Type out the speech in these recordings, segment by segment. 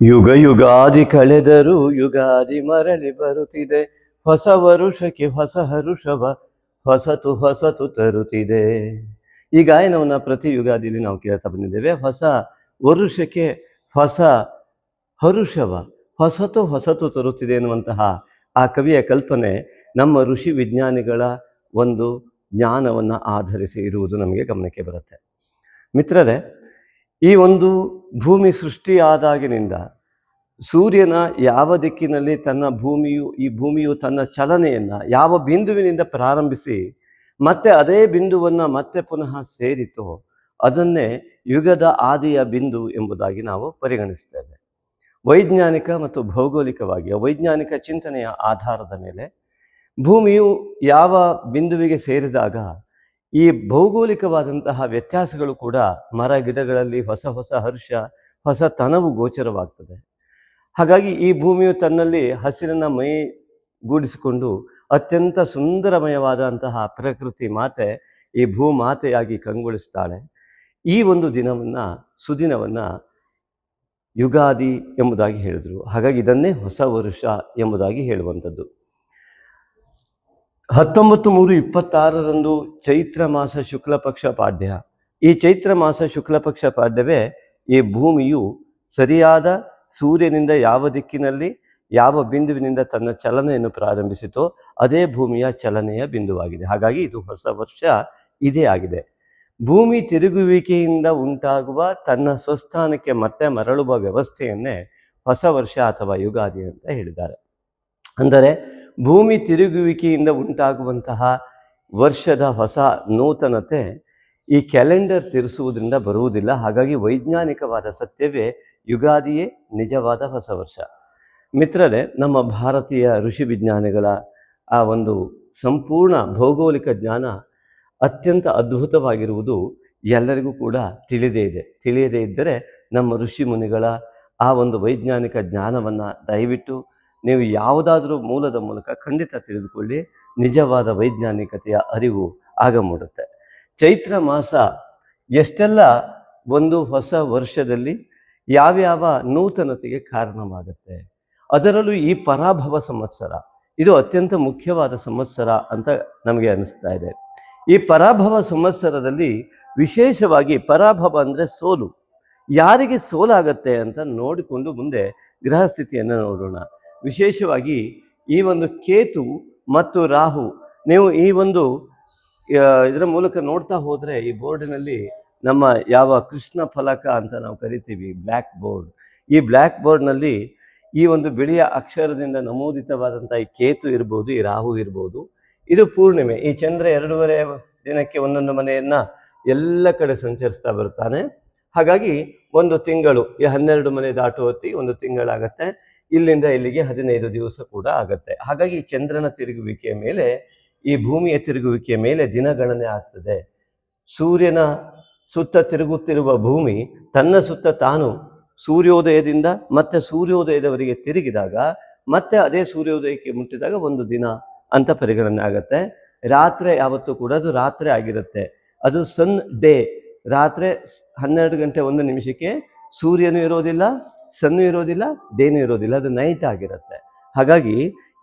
ಯುಗ ಯುಗಾದಿ ಕಳೆದರೂ ಯುಗಾದಿ ಮರಳಿ ಬರುತ್ತಿದೆ, ಹೊಸ ವರುಷಕ್ಕೆ ಹೊಸ ಹರುಷವ ಹೊಸತು ಹೊಸತು ತರುತ್ತಿದೆ. ಈ ಗಾಯನವನ್ನು ಪ್ರತಿ ಯುಗಾದಿಯಲ್ಲಿ ನಾವು ಕೇಳ್ತಾ ಬಂದಿದ್ದೇವೆ. ಹೊಸ ವರುಷಕ್ಕೆ ಹೊಸ ಹರುಷವ ಹೊಸತು ಹೊಸತು ತರುತ್ತಿದೆ ಎನ್ನುವಂತಹ ಆ ಕವಿಯ ಕಲ್ಪನೆ ನಮ್ಮ ಋಷಿ ವಿಜ್ಞಾನಿಗಳ ಒಂದು ಜ್ಞಾನವನ್ನು ಆಧರಿಸಿ ಇರುವುದು ನಮಗೆ ಗಮನಕ್ಕೆ ಬರುತ್ತೆ. ಮಿತ್ರರೇ, ಈ ಒಂದು ಭೂಮಿ ಸೃಷ್ಟಿಯಾದಾಗಿನಿಂದ ಸೂರ್ಯನ ಯಾವ ದಿಕ್ಕಿನಲ್ಲಿ ಈ ಭೂಮಿಯು ತನ್ನ ಚಲನೆಯನ್ನು ಯಾವ ಬಿಂದುವಿನಿಂದ ಪ್ರಾರಂಭಿಸಿ ಮತ್ತೆ ಅದೇ ಬಿಂದುವನ್ನು ಮತ್ತೆ ಪುನಃ ಸೇರಿತೋ ಅದನ್ನೇ ಯುಗದ ಆದಿಯ ಬಿಂದು ಎಂಬುದಾಗಿ ನಾವು ಪರಿಗಣಿಸ್ತೇವೆ. ವೈಜ್ಞಾನಿಕ ಮತ್ತು ಭೌಗೋಳಿಕವಾಗಿ ವೈಜ್ಞಾನಿಕ ಚಿಂತನೆಯ ಆಧಾರದ ಮೇಲೆ ಭೂಮಿಯು ಯಾವ ಬಿಂದುವಿಗೆ ಸೇರಿದಾಗ ಈ ಭೌಗೋಳಿಕವಾದಂತಹ ವ್ಯತ್ಯಾಸಗಳು ಕೂಡ ಮರ ಗಿಡಗಳಲ್ಲಿ ಹೊಸ ಹೊಸ ಹರ್ಷ, ಹೊಸ ತನವು ಗೋಚರವಾಗ್ತದೆ. ಹಾಗಾಗಿ ಈ ಭೂಮಿಯು ತನ್ನಲ್ಲಿ ಹಸಿರನ್ನು ಮೈಗೂಡಿಸಿಕೊಂಡು ಅತ್ಯಂತ ಸುಂದರಮಯವಾದಂತಹ ಪ್ರಕೃತಿ ಮಾತೆ ಈ ಭೂಮಾತೆಯಾಗಿ ಕಂಗೊಳಿಸ್ತಾಳೆ. ಈ ಒಂದು ದಿನವನ್ನು ಸುದಿನವನ್ನು ಯುಗಾದಿ ಎಂಬುದಾಗಿ ಹೇಳಿದರು. ಹಾಗಾಗಿ ಇದನ್ನೇ ಹೊಸ ವರುಷ ಎಂಬುದಾಗಿ ಹೇಳುವಂಥದ್ದು. 19/3/26 ಚೈತ್ರ ಮಾಸ ಶುಕ್ಲ ಪಕ್ಷ ಪಾಡ್ಯ. ಈ ಚೈತ್ರ ಮಾಸ ಶುಕ್ಲ ಪಕ್ಷ ಪಾಡ್ಯವೇ ಈ ಭೂಮಿಯು ಸರಿಯಾದ ಸೂರ್ಯನಿಂದ ಯಾವ ದಿಕ್ಕಿನಲ್ಲಿ ಯಾವ ಬಿಂದುವಿನಿಂದ ತನ್ನ ಚಲನೆಯನ್ನು ಪ್ರಾರಂಭಿಸಿತೋ ಅದೇ ಭೂಮಿಯ ಚಲನೆಯ ಬಿಂದುವಾಗಿದೆ. ಹಾಗಾಗಿ ಇದು ಹೊಸ ವರ್ಷ ಇದೇ ಆಗಿದೆ. ಭೂಮಿ ತಿರುಗುವಿಕೆಯಿಂದ ಉಂಟಾಗುವ ತನ್ನ ಸ್ವಸ್ಥಾನಕ್ಕೆ ಮತ್ತೆ ಮರಳುವ ವ್ಯವಸ್ಥೆಯನ್ನೇ ಹೊಸ ವರ್ಷ ಅಥವಾ ಯುಗಾದಿ ಅಂತ ಹೇಳಿದ್ದಾರೆ. ಅಂದರೆ ಭೂಮಿ ತಿರುಗುವಿಕೆಯಿಂದ ಉಂಟಾಗುವಂತಹ ವರ್ಷದ ಹೊಸ ನೂತನತೆ ಈ ಕ್ಯಾಲೆಂಡರ್ ತಿರುಸುವುದರಿಂದ ಬರುವುದಿಲ್ಲ. ಹಾಗಾಗಿ ವೈಜ್ಞಾನಿಕವಾದ ಸತ್ಯವೇ ಯುಗಾದಿಯೇ ನಿಜವಾದ ಹೊಸ ವರ್ಷ. ಮಿತ್ರರೇ, ನಮ್ಮ ಭಾರತೀಯ ಋಷಿ ವಿಜ್ಞಾನಿಗಳ ಆ ಒಂದು ಸಂಪೂರ್ಣ ಭೌಗೋಳಿಕ ಜ್ಞಾನ ಅತ್ಯಂತ ಅದ್ಭುತವಾಗಿರುವುದು ಎಲ್ಲರಿಗೂ ಕೂಡ ತಿಳಿಯದೇ ಇದ್ದರೆ ನಮ್ಮ ಋಷಿ ಮುನಿಗಳ ಆ ಒಂದು ವೈಜ್ಞಾನಿಕ ಜ್ಞಾನವನ್ನು ದಯವಿಟ್ಟು ನೀವು ಯಾವುದಾದ್ರೂ ಮೂಲದ ಮೂಲಕ ಖಂಡಿತ ತಿಳಿದುಕೊಳ್ಳಿ. ನಿಜವಾದ ವೈಜ್ಞಾನಿಕತೆಯ ಅರಿವು ಆಗ ಮೂಡುತ್ತೆ. ಚೈತ್ರ ಮಾಸ ಎಷ್ಟೆಲ್ಲ ಒಂದು ಹೊಸ ವರ್ಷದಲ್ಲಿ ಯಾವ್ಯಾವ ನೂತನತೆಗೆ ಕಾರಣವಾಗುತ್ತೆ. ಅದರಲ್ಲೂ ಈ ಪರಾಭವ ಸಂವತ್ಸರ ಇದು ಅತ್ಯಂತ ಮುಖ್ಯವಾದ ಸಂವತ್ಸರ ಅಂತ ನಮಗೆ ಅನಿಸ್ತಾ ಇದೆ. ಈ ಪರಾಭವ ಸಂವತ್ಸರದಲ್ಲಿ ವಿಶೇಷವಾಗಿ ಪರಾಭವ ಅಂದರೆ ಸೋಲು, ಯಾರಿಗೆ ಸೋಲಾಗತ್ತೆ ಅಂತ ನೋಡಿಕೊಂಡು ಮುಂದೆ ಗ್ರಹ ಸ್ಥಿತಿಯನ್ನು ನೋಡೋಣ. ವಿಶೇಷವಾಗಿ ಈ ಒಂದು ಕೇತು ಮತ್ತು ರಾಹು, ನೀವು ಈ ಒಂದು ಇದರ ಮೂಲಕ ನೋಡ್ತಾ ಹೋದರೆ ಈ ಬೋರ್ಡಿನಲ್ಲಿ ನಮ್ಮ ಯಾವ ಕೃಷ್ಣ ಫಲಕ ಅಂತ ನಾವು ಕರಿತೀವಿ, ಬ್ಲ್ಯಾಕ್ ಬೋರ್ಡ್, ಈ ಬ್ಲ್ಯಾಕ್ ಬೋರ್ಡ್ನಲ್ಲಿ ಈ ಒಂದು ಬಿಳಿಯ ಅಕ್ಷರದಿಂದ ನಮೂದಿತವಾದಂಥ ಈ ಕೇತು ಇರ್ಬೋದು, ಈ ರಾಹು ಇರ್ಬೋದು. ಇದು ಪೂರ್ಣಿಮೆ. ಈ ಚಂದ್ರ 2.5 ದಿನಕ್ಕೆ ಒಂದೊಂದು ಮನೆಯನ್ನು ಎಲ್ಲ ಕಡೆ ಸಂಚರಿಸ್ತಾ ಬರ್ತಾನೆ. ಹಾಗಾಗಿ ಒಂದು ತಿಂಗಳು, ಈ 12 ಮನೆ ದಾಟುವ ಹೊತ್ತಿಗೆ ಒಂದು ತಿಂಗಳಾಗತ್ತೆ. ಇಲ್ಲಿಂದ ಇಲ್ಲಿಗೆ 15 ದಿವಸ ಕೂಡ ಆಗತ್ತೆ. ಹಾಗಾಗಿ ಚಂದ್ರನ ತಿರುಗುವಿಕೆಯ ಮೇಲೆ, ಈ ಭೂಮಿಯ ತಿರುಗುವಿಕೆಯ ಮೇಲೆ ದಿನಗಣನೆ ಆಗ್ತದೆ. ಸೂರ್ಯನ ಸುತ್ತ ತಿರುಗುತ್ತಿರುವ ಭೂಮಿ ತನ್ನ ಸುತ್ತ ತಾನು ಸೂರ್ಯೋದಯದಿಂದ ಮತ್ತೆ ಸೂರ್ಯೋದಯದವರೆಗೆ ತಿರುಗಿದಾಗ ಮತ್ತೆ ಅದೇ ಸೂರ್ಯೋದಯಕ್ಕೆ ಮುಟ್ಟಿದಾಗ ಒಂದು ದಿನ ಅಂತ ಪರಿಗಣನೆ ಆಗತ್ತೆ. ರಾತ್ರಿ ಯಾವತ್ತೂ ಕೂಡ ಅದು ರಾತ್ರಿ ಆಗಿರುತ್ತೆ. ಅದು ಸನ್ ಡೇ. ರಾತ್ರಿ 12:01 ಸೂರ್ಯನೂ ಇರೋದಿಲ್ಲ, ಸನ್ನು ಇರೋದಿಲ್ಲ, ಡೇನೂ ಇರೋದಿಲ್ಲ, ಅದು ನೈಟ್ ಆಗಿರುತ್ತೆ. ಹಾಗಾಗಿ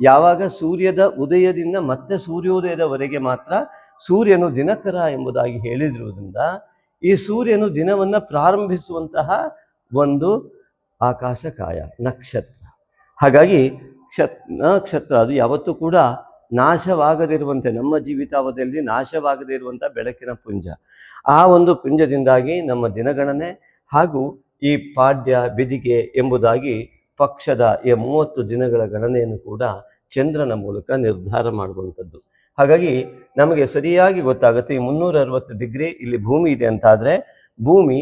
ಯಾವಾಗ ಸೂರ್ಯದ ಉದಯದಿಂದ ಮತ್ತೆ ಸೂರ್ಯೋದಯದವರೆಗೆ ಮಾತ್ರ ಸೂರ್ಯನು ದಿನಕರ ಎಂಬುದಾಗಿ ಹೇಳಿರುವುದರಿಂದ ಈ ಸೂರ್ಯನು ದಿನವನ್ನು ಪ್ರಾರಂಭಿಸುವಂತಹ ಒಂದು ಆಕಾಶಕಾಯ ನಕ್ಷತ್ರ. ಹಾಗಾಗಿ ನಕ್ಷತ್ರ ಅದು ಯಾವತ್ತೂ ಕೂಡ ನಾಶವಾಗದಿರುವಂತೆ, ನಮ್ಮ ಜೀವಿತಾವಧಿಯಲ್ಲಿ ನಾಶವಾಗದೇ ಇರುವಂಥ ಬೆಳಕಿನ ಪುಂಜ. ಆ ಒಂದು ಪುಂಜದಿಂದಾಗಿ ನಮ್ಮ ದಿನಗಣನೆ ಹಾಗೂ ಈ ಪಾಡ್ಯ ಬಿದಿಗೆ ಎಂಬುದಾಗಿ ಪಕ್ಷದ ಈ 30 ದಿನಗಳ ಗಣನೆಯನ್ನು ಕೂಡ ಚಂದ್ರನ ಮೂಲಕ ನಿರ್ಧಾರ ಮಾಡುವಂಥದ್ದು. ಹಾಗಾಗಿ ನಮಗೆ ಸರಿಯಾಗಿ ಗೊತ್ತಾಗುತ್ತೆ, ಈ 360 ಡಿಗ್ರಿ ಇಲ್ಲಿ ಭೂಮಿ ಇದೆ ಅಂತಾದರೆ ಭೂಮಿ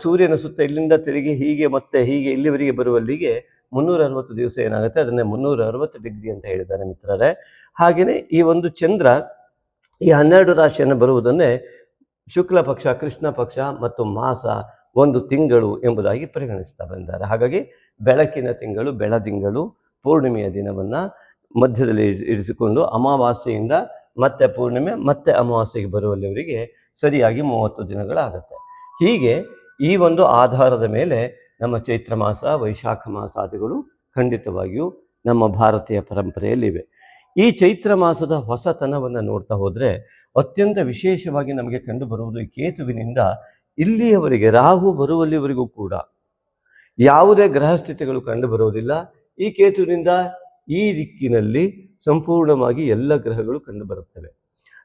ಸೂರ್ಯನ ಸುತ್ತ ಇಲ್ಲಿಂದ ತಿರುಗಿ ಹೀಗೆ ಮತ್ತೆ ಹೀಗೆ ಇಲ್ಲಿವರೆಗೆ ಬರುವಲ್ಲಿಗೆ 360 ದಿವಸ ಏನಾಗುತ್ತೆ, ಅದನ್ನೇ 360 ಡಿಗ್ರಿ ಅಂತ ಹೇಳಿದ್ದಾರೆ ಮಿತ್ರರೇ. ಹಾಗೆಯೇ ಈ ಒಂದು ಚಂದ್ರ ಈ 12 ರಾಶಿಯನ್ನು ಬರುವುದನ್ನೇ ಶುಕ್ಲ ಪಕ್ಷ, ಕೃಷ್ಣ ಪಕ್ಷ ಮತ್ತು ಮಾಸ, ಒಂದು ತಿಂಗಳು ಎಂಬುದಾಗಿ ಪರಿಗಣಿಸ್ತಾ ಬಂದಿದ್ದಾರೆ. ಹಾಗಾಗಿ ಬೆಳಕಿನ ತಿಂಗಳು, ಬೆಳದಿಂಗಳು, ಪೂರ್ಣಿಮೆಯ ದಿನವನ್ನು ಮಧ್ಯದಲ್ಲಿ ಇರಿಸಿಕೊಂಡು ಅಮಾವಾಸ್ಯೆಯಿಂದ ಮತ್ತೆ ಪೂರ್ಣಿಮೆ ಮತ್ತೆ ಅಮಾವಾಸ್ಯೆಗೆ ಬರುವಲ್ಲಿವರೆಗೆ ಸರಿಯಾಗಿ 30 ದಿನಗಳಾಗುತ್ತೆ. ಹೀಗೆ ಈ ಒಂದು ಆಧಾರದ ಮೇಲೆ ನಮ್ಮ ಚೈತ್ರ ಮಾಸ, ವೈಶಾಖ ಮಾಸಾದಿಗಳು ಖಂಡಿತವಾಗಿಯೂ ನಮ್ಮ ಭಾರತೀಯ ಪರಂಪರೆಯಲ್ಲಿವೆ. ಈ ಚೈತ್ರ ಮಾಸದ ಹೊಸತನವನ್ನು ನೋಡ್ತಾ ಹೋದರೆ ಅತ್ಯಂತ ವಿಶೇಷವಾಗಿ ನಮಗೆ ಕಂಡು ಬರುವುದು ಈ ಕೇತುವಿನಿಂದ ಇಲ್ಲಿಯವರೆಗೆ ರಾಹು ಬರುವಲ್ಲಿವರೆಗೂ ಕೂಡ ಯಾವುದೇ ಗ್ರಹಸ್ಥಿತಿಗಳು ಕಂಡು ಬರುವುದಿಲ್ಲ. ಈ ಕೇತುವಿನಿಂದ ಈ ದಿಕ್ಕಿನಲ್ಲಿ ಸಂಪೂರ್ಣವಾಗಿ ಎಲ್ಲ ಗ್ರಹಗಳು ಕಂಡು ಬರುತ್ತವೆ.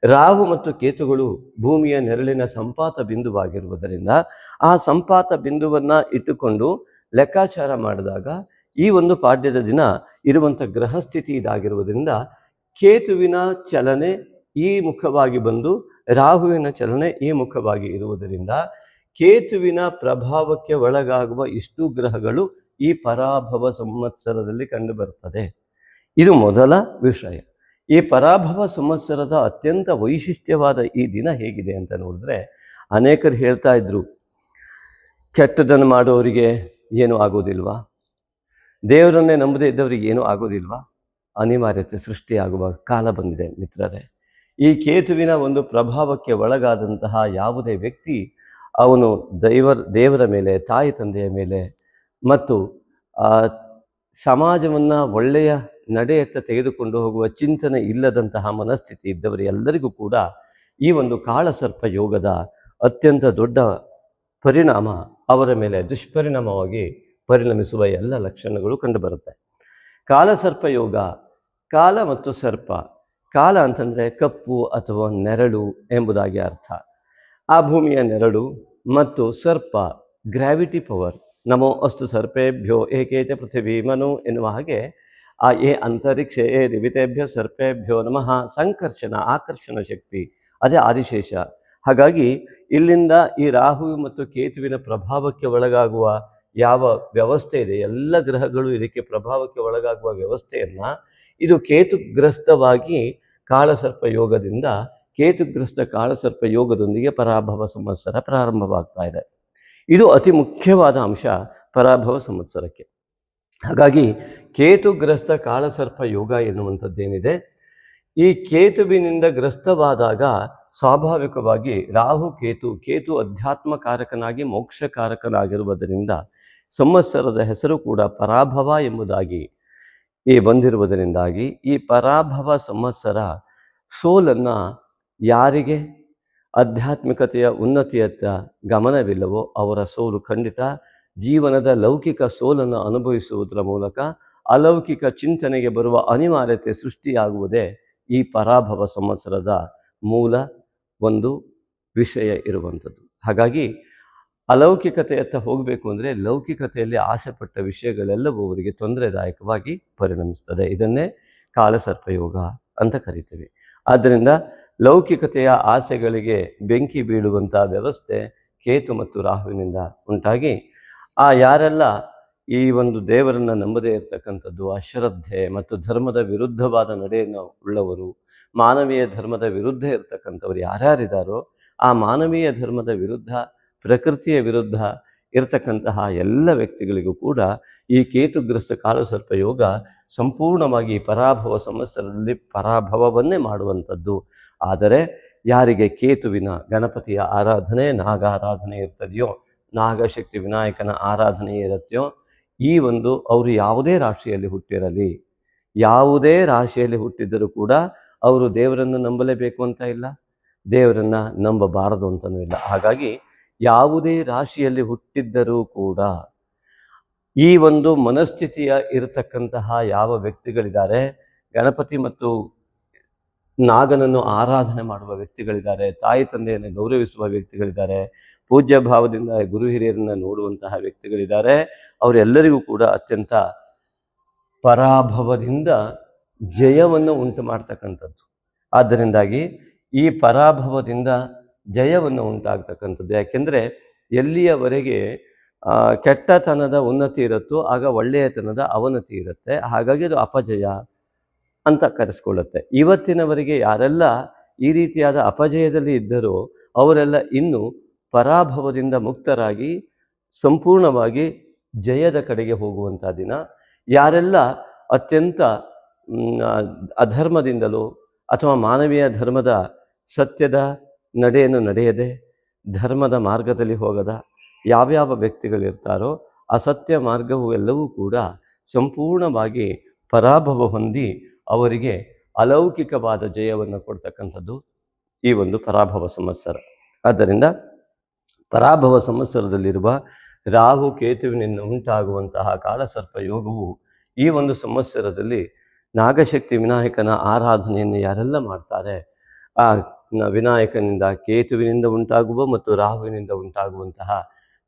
ರಾಹು ಮತ್ತು ಕೇತುಗಳು ಭೂಮಿಯ ನೆರಳಿನ ಸಂಪಾತ ಬಿಂದುವಾಗಿರುವುದರಿಂದ ಆ ಸಂಪಾತ ಬಿಂದುವನ್ನು ಇಟ್ಟುಕೊಂಡು ಲೆಕ್ಕಾಚಾರ ಮಾಡಿದಾಗ ಈ ಒಂದು ಪಾಡ್ಯದ ದಿನ ಇರುವಂಥ ಗ್ರಹಸ್ಥಿತಿ ಇದಾಗಿರುವುದರಿಂದ ಕೇತುವಿನ ಚಲನೆ ಈ ಮುಖವಾಗಿ ಬಂದು ರಾಹುವಿನ ಚಲನೆ ಈ ಮುಖವಾಗಿ ಇರುವುದರಿಂದ ಕೇತುವಿನ ಪ್ರಭಾವಕ್ಕೆ ಒಳಗಾಗುವ ಇಷ್ಟು ಗ್ರಹಗಳು ಈ ಪರಾಭವ ಸಂವತ್ಸರದಲ್ಲಿ ಕಂಡುಬರುತ್ತದೆ. ಇದು ಮೊದಲ ವಿಷಯ. ಈ ಪರಾಭವ ಸಂವತ್ಸರದ ಅತ್ಯಂತ ವೈಶಿಷ್ಟ್ಯವಾದ ಈ ದಿನ ಹೇಗಿದೆ ಅಂತ ನೋಡಿದ್ರೆ, ಅನೇಕರು ಹೇಳ್ತಾ ಇದ್ರು, ಕೆಟ್ಟದನ್ನು ಮಾಡೋರಿಗೆ ಏನೂ ಆಗೋದಿಲ್ವಾ, ದೇವರನ್ನೇ ನಂಬದೇ ಇದ್ದವರಿಗೆ ಏನೂ ಆಗೋದಿಲ್ವಾ? ಅನಿವಾರ್ಯತೆ ಸೃಷ್ಟಿಯಾಗುವ ಕಾಲ ಬಂದಿದೆ ಮಿತ್ರರೇ. ಈ ಕೇತುವಿನ ಒಂದು ಪ್ರಭಾವಕ್ಕೆ ಒಳಗಾದಂತಹ ಯಾವುದೇ ವ್ಯಕ್ತಿ ಅವನು ದೇವರ ಮೇಲೆ, ತಾಯಿ ತಂದೆಯ ಮೇಲೆ ಮತ್ತು ಸಮಾಜವನ್ನು ಒಳ್ಳೆಯ ನಡೆಯತ್ತ ತೆಗೆದುಕೊಂಡು ಹೋಗುವ ಚಿಂತನೆ ಇಲ್ಲದಂತಹ ಮನಸ್ಥಿತಿ ಇದ್ದವರು ಎಲ್ಲರಿಗೂ ಕೂಡ ಈ ಒಂದು ಕಾಳಸರ್ಪ ಯೋಗದ ಅತ್ಯಂತ ದೊಡ್ಡ ಪರಿಣಾಮ ಅವರ ಮೇಲೆ ದುಷ್ಪರಿಣಾಮವಾಗಿ ಪರಿಣಮಿಸುವ ಎಲ್ಲ ಲಕ್ಷಣಗಳು ಕಂಡುಬರುತ್ತೆ. ಕಾಲಸರ್ಪ ಯೋಗ, ಕಾಲ ಮತ್ತು ಸರ್ಪ. ಕಾಲ ಅಂತಂದರೆ ಕಪ್ಪು ಅಥವಾ ನೆರಳು ಎಂಬುದಾಗಿ ಅರ್ಥ. ಆ ಭೂಮಿಯ ನೆರಳು ಮತ್ತು ಸರ್ಪ ಗ್ರಾವಿಟಿ ಪವರ್. ನಮೋ ಅಸ್ತು ಸರ್ಪೇಭ್ಯೋ ಏಕೇಚ ಪೃಥಿವೀ ಮನು ಎನ್ನುವ ಹಾಗೆ ಆ ಅಂತರಿಕ್ಷ ದಿವಿತೇಭ್ಯ ಸರ್ಪೇಭ್ಯೋ ನಮಃ ಸಂಕರ್ಷಣ, ಆಕರ್ಷಣ ಶಕ್ತಿ, ಅದೇ ಆದಿಶೇಷ. ಹಾಗಾಗಿ ಇಲ್ಲಿಂದ ಈ ರಾಹು ಮತ್ತು ಕೇತುವಿನ ಪ್ರಭಾವಕ್ಕೆ ಒಳಗಾಗುವ ಯಾವ ವ್ಯವಸ್ಥೆ ಇದೆ, ಎಲ್ಲ ಗ್ರಹಗಳು ಇದಕ್ಕೆ ಪ್ರಭಾವಕ್ಕೆ ಒಳಗಾಗುವ ವ್ಯವಸ್ಥೆಯನ್ನು ಇದು ಕೇತುಗ್ರಸ್ತವಾಗಿ ಕಾಳಸರ್ಪ ಯೋಗದಿಂದ, ಕೇತುಗ್ರಸ್ತ ಕಾಳಸರ್ಪ ಯೋಗದೊಂದಿಗೆ ಪರಾಭವ ಸಂವತ್ಸರ ಪ್ರಾರಂಭವಾಗ್ತಾ ಇದೆ. ಇದು ಅತಿ ಮುಖ್ಯವಾದ ಅಂಶ ಪರಾಭವ ಸಂವತ್ಸರಕ್ಕೆ. ಹಾಗಾಗಿ ಕೇತುಗ್ರಸ್ತ ಕಾಳಸರ್ಪ ಯೋಗ ಎನ್ನುವಂಥದ್ದೇನಿದೆ, ಈ ಕೇತುವಿನಿಂದ ಗ್ರಸ್ತವಾದಾಗ ಸ್ವಾಭಾವಿಕವಾಗಿ ಕೇತು ಅಧ್ಯಾತ್ಮಕಾರಕನಾಗಿ ಮೋಕ್ಷಕಾರಕನಾಗಿರುವುದರಿಂದ ಸಂವತ್ಸರದ ಹೆಸರು ಕೂಡ ಪರಾಭವ ಎಂಬುದಾಗಿ ಬಂದಿರುವುದರಿಂದಾಗಿ ಈ ಪರಾಭವ ಸಂವತ್ಸರ ಸೋಲನ್ನು, ಯಾರಿಗೆ ಆಧ್ಯಾತ್ಮಿಕತೆಯ ಉನ್ನತಿಯತ್ತ ಗಮನವಿಲ್ಲವೋ ಅವರ ಸೋಲು ಖಂಡಿತ. ಜೀವನದ ಲೌಕಿಕ ಸೋಲನ್ನು ಅನುಭವಿಸುವುದರ ಮೂಲಕ ಅಲೌಕಿಕ ಚಿಂತನೆಗೆ ಬರುವ ಅನಿವಾರ್ಯತೆ ಸೃಷ್ಟಿಯಾಗುವುದೇ ಈ ಪರಾಭವ ಸಂವತ್ಸರದ ಮೂಲ ಒಂದು ವಿಷಯ ಇರುವಂಥದ್ದು. ಹಾಗಾಗಿ ಅಲೌಕಿಕತೆಯತ್ತ ಹೋಗಬೇಕು ಅಂದರೆ ಲೌಕಿಕತೆಯಲ್ಲಿ ಆಸೆಪಟ್ಟ ವಿಷಯಗಳೆಲ್ಲವೂ ಅವರಿಗೆ ತೊಂದರೆದಾಯಕವಾಗಿ ಪರಿಣಮಿಸ್ತದೆ. ಇದನ್ನೇ ಕಾಳಸರ್ಪಯೋಗ ಅಂತ ಕರಿತೀವಿ. ಆದ್ದರಿಂದ ಲೌಕಿಕತೆಯ ಆಸೆಗಳಿಗೆ ಬೆಂಕಿ ಬೀಳುವಂಥ ವ್ಯವಸ್ಥೆ ಕೇತು ಮತ್ತು ರಾಹುವಿನಿಂದ ಉಂಟಾಗಿ ಯಾರೆಲ್ಲ ಈ ಒಂದು ದೇವರನ್ನು ನಂಬದೇ ಇರತಕ್ಕಂಥದ್ದು, ಅಶ್ರದ್ಧೆ ಮತ್ತು ಧರ್ಮದ ವಿರುದ್ಧವಾದ ನಡೆಯನ್ನು ಉಳ್ಳವರು, ಮಾನವೀಯ ಧರ್ಮದ ವಿರುದ್ಧ ಇರತಕ್ಕಂಥವ್ರು ಯಾರ್ಯಾರಿದ್ದಾರೋ ಆ ಮಾನವೀಯ ಧರ್ಮದ ವಿರುದ್ಧ, ಪ್ರಕೃತಿಯ ವಿರುದ್ಧ ಇರತಕ್ಕಂತಹ ಎಲ್ಲ ವ್ಯಕ್ತಿಗಳಿಗೂ ಕೂಡ ಈ ಕೇತುಗ್ರಸ್ತ ಕಾಳಸರ್ಪ ಯೋಗ ಸಂಪೂರ್ಣವಾಗಿ ಪರಾಭವ ಸಂವತ್ಸರದಲ್ಲಿ ಪರಾಭವವನ್ನೇ ಮಾಡುವಂಥದ್ದು. ಆದರೆ ಯಾರಿಗೆ ಕೇತುವಿನ ಗಣಪತಿಯ ಆರಾಧನೆ, ನಾಗ ಆರಾಧನೆ ಇರ್ತದೆಯೋ, ನಾಗಶಕ್ತಿ ವಿನಾಯಕನ ಆರಾಧನೆ ಇರುತ್ತೆಯೋ, ಅವರು ಯಾವುದೇ ರಾಶಿಯಲ್ಲಿ ಹುಟ್ಟಿರಲಿ, ಯಾವುದೇ ರಾಶಿಯಲ್ಲಿ ಹುಟ್ಟಿದ್ದರೂ ಕೂಡ ಅವರು ದೇವರನ್ನು ನಂಬಲೇಬೇಕು ಅಂತ ಇಲ್ಲ, ದೇವರನ್ನು ನಂಬಬಾರದು ಅಂತಲೂ ಇಲ್ಲ. ಹಾಗಾಗಿ ಯಾವುದೇ ರಾಶಿಯಲ್ಲಿ ಹುಟ್ಟಿದ್ದರೂ ಕೂಡ ಈ ಒಂದು ಮನಸ್ಥಿತಿಯ ಇರತಕ್ಕಂತಹ ಯಾವ ವ್ಯಕ್ತಿಗಳಿದ್ದಾರೆ, ಗಣಪತಿ ಮತ್ತು ನಾಗನನ್ನು ಆರಾಧನೆ ಮಾಡುವ ವ್ಯಕ್ತಿಗಳಿದ್ದಾರೆ, ತಾಯಿ ತಂದೆಯನ್ನು ಗೌರವಿಸುವ ವ್ಯಕ್ತಿಗಳಿದ್ದಾರೆ, ಪೂಜ್ಯ ಭಾವದಿಂದ ಗುರು ಹಿರಿಯರನ್ನು ನೋಡುವಂತಹ ವ್ಯಕ್ತಿಗಳಿದ್ದಾರೆ, ಅವರೆಲ್ಲರಿಗೂ ಕೂಡ ಅತ್ಯಂತ ಪರಾಭವದಿಂದ ಜಯವನ್ನು ಉಂಟು ಮಾಡ್ತಕ್ಕಂಥದ್ದು. ಆದ್ದರಿಂದಾಗಿ ಈ ಪರಾಭವದಿಂದ ಜಯವನ್ನು ಉಂಟಾಗ್ತಕ್ಕಂಥದ್ದು. ಯಾಕೆಂದರೆ ಎಲ್ಲಿಯವರೆಗೆ ಕೆಟ್ಟತನದ ಉನ್ನತಿ ಇರುತ್ತೋ ಆಗ ಒಳ್ಳೆಯತನದ ಅವನತಿ ಇರುತ್ತೆ. ಹಾಗಾಗಿ ಅದು ಅಪಜಯ ಅಂತ ಕರೆಸ್ಕೊಳ್ಳುತ್ತೆ. ಇವತ್ತಿನವರೆಗೆ ಯಾರೆಲ್ಲ ಈ ರೀತಿಯಾದ ಅಪಜಯದಲ್ಲಿ ಇದ್ದರೋ ಅವರೆಲ್ಲ ಇನ್ನು ಪರಾಭವದಿಂದ ಮುಕ್ತರಾಗಿ ಸಂಪೂರ್ಣವಾಗಿ ಜಯದ ಕಡೆಗೆ ಹೋಗುವಂಥ ದಿನ. ಯಾರೆಲ್ಲ ಅತ್ಯಂತ ಅಧರ್ಮದಿಂದಲೋ ಅಥವಾ ಮಾನವೀಯ ಧರ್ಮದ ಸತ್ಯದ ನಡೆಯನ್ನು ನಡೆಯದೆ ಧರ್ಮದ ಮಾರ್ಗದಲ್ಲಿ ಹೋಗದ ಯಾವ್ಯಾವ ವ್ಯಕ್ತಿಗಳಿರ್ತಾರೋ ಅಸತ್ಯ ಮಾರ್ಗವು ಎಲ್ಲವೂ ಕೂಡ ಸಂಪೂರ್ಣವಾಗಿ ಪರಾಭವ ಹೊಂದಿ ಅವರಿಗೆ ಅಲೌಕಿಕವಾದ ಜಯವನ್ನು ಕೊಡ್ತಕ್ಕಂಥದ್ದು ಈ ಒಂದು ಪರಾಭವ ಸಂವತ್ಸರ. ಆದ್ದರಿಂದ ಪರಾಭವ ಸಂವತ್ಸರದಲ್ಲಿರುವ ರಾಹು ಕೇತುವಿನಿಂದ ಉಂಟಾಗುವಂತಹ ಕಾಲಸರ್ಪ ಯೋಗವು ಈ ಒಂದು ಸಂವತ್ಸರದಲ್ಲಿ ನಾಗಶಕ್ತಿ ವಿನಾಯಕನ ಆರಾಧನೆಯನ್ನು ಯಾರೆಲ್ಲ ಮಾಡ್ತಾರೆ, ಆ ವಿನಾಯಕನಿಂದ, ಕೇತುವಿನಿಂದ ಉಂಟಾಗುವ ಮತ್ತು ರಾಹುವಿನಿಂದ ಉಂಟಾಗುವಂತಹ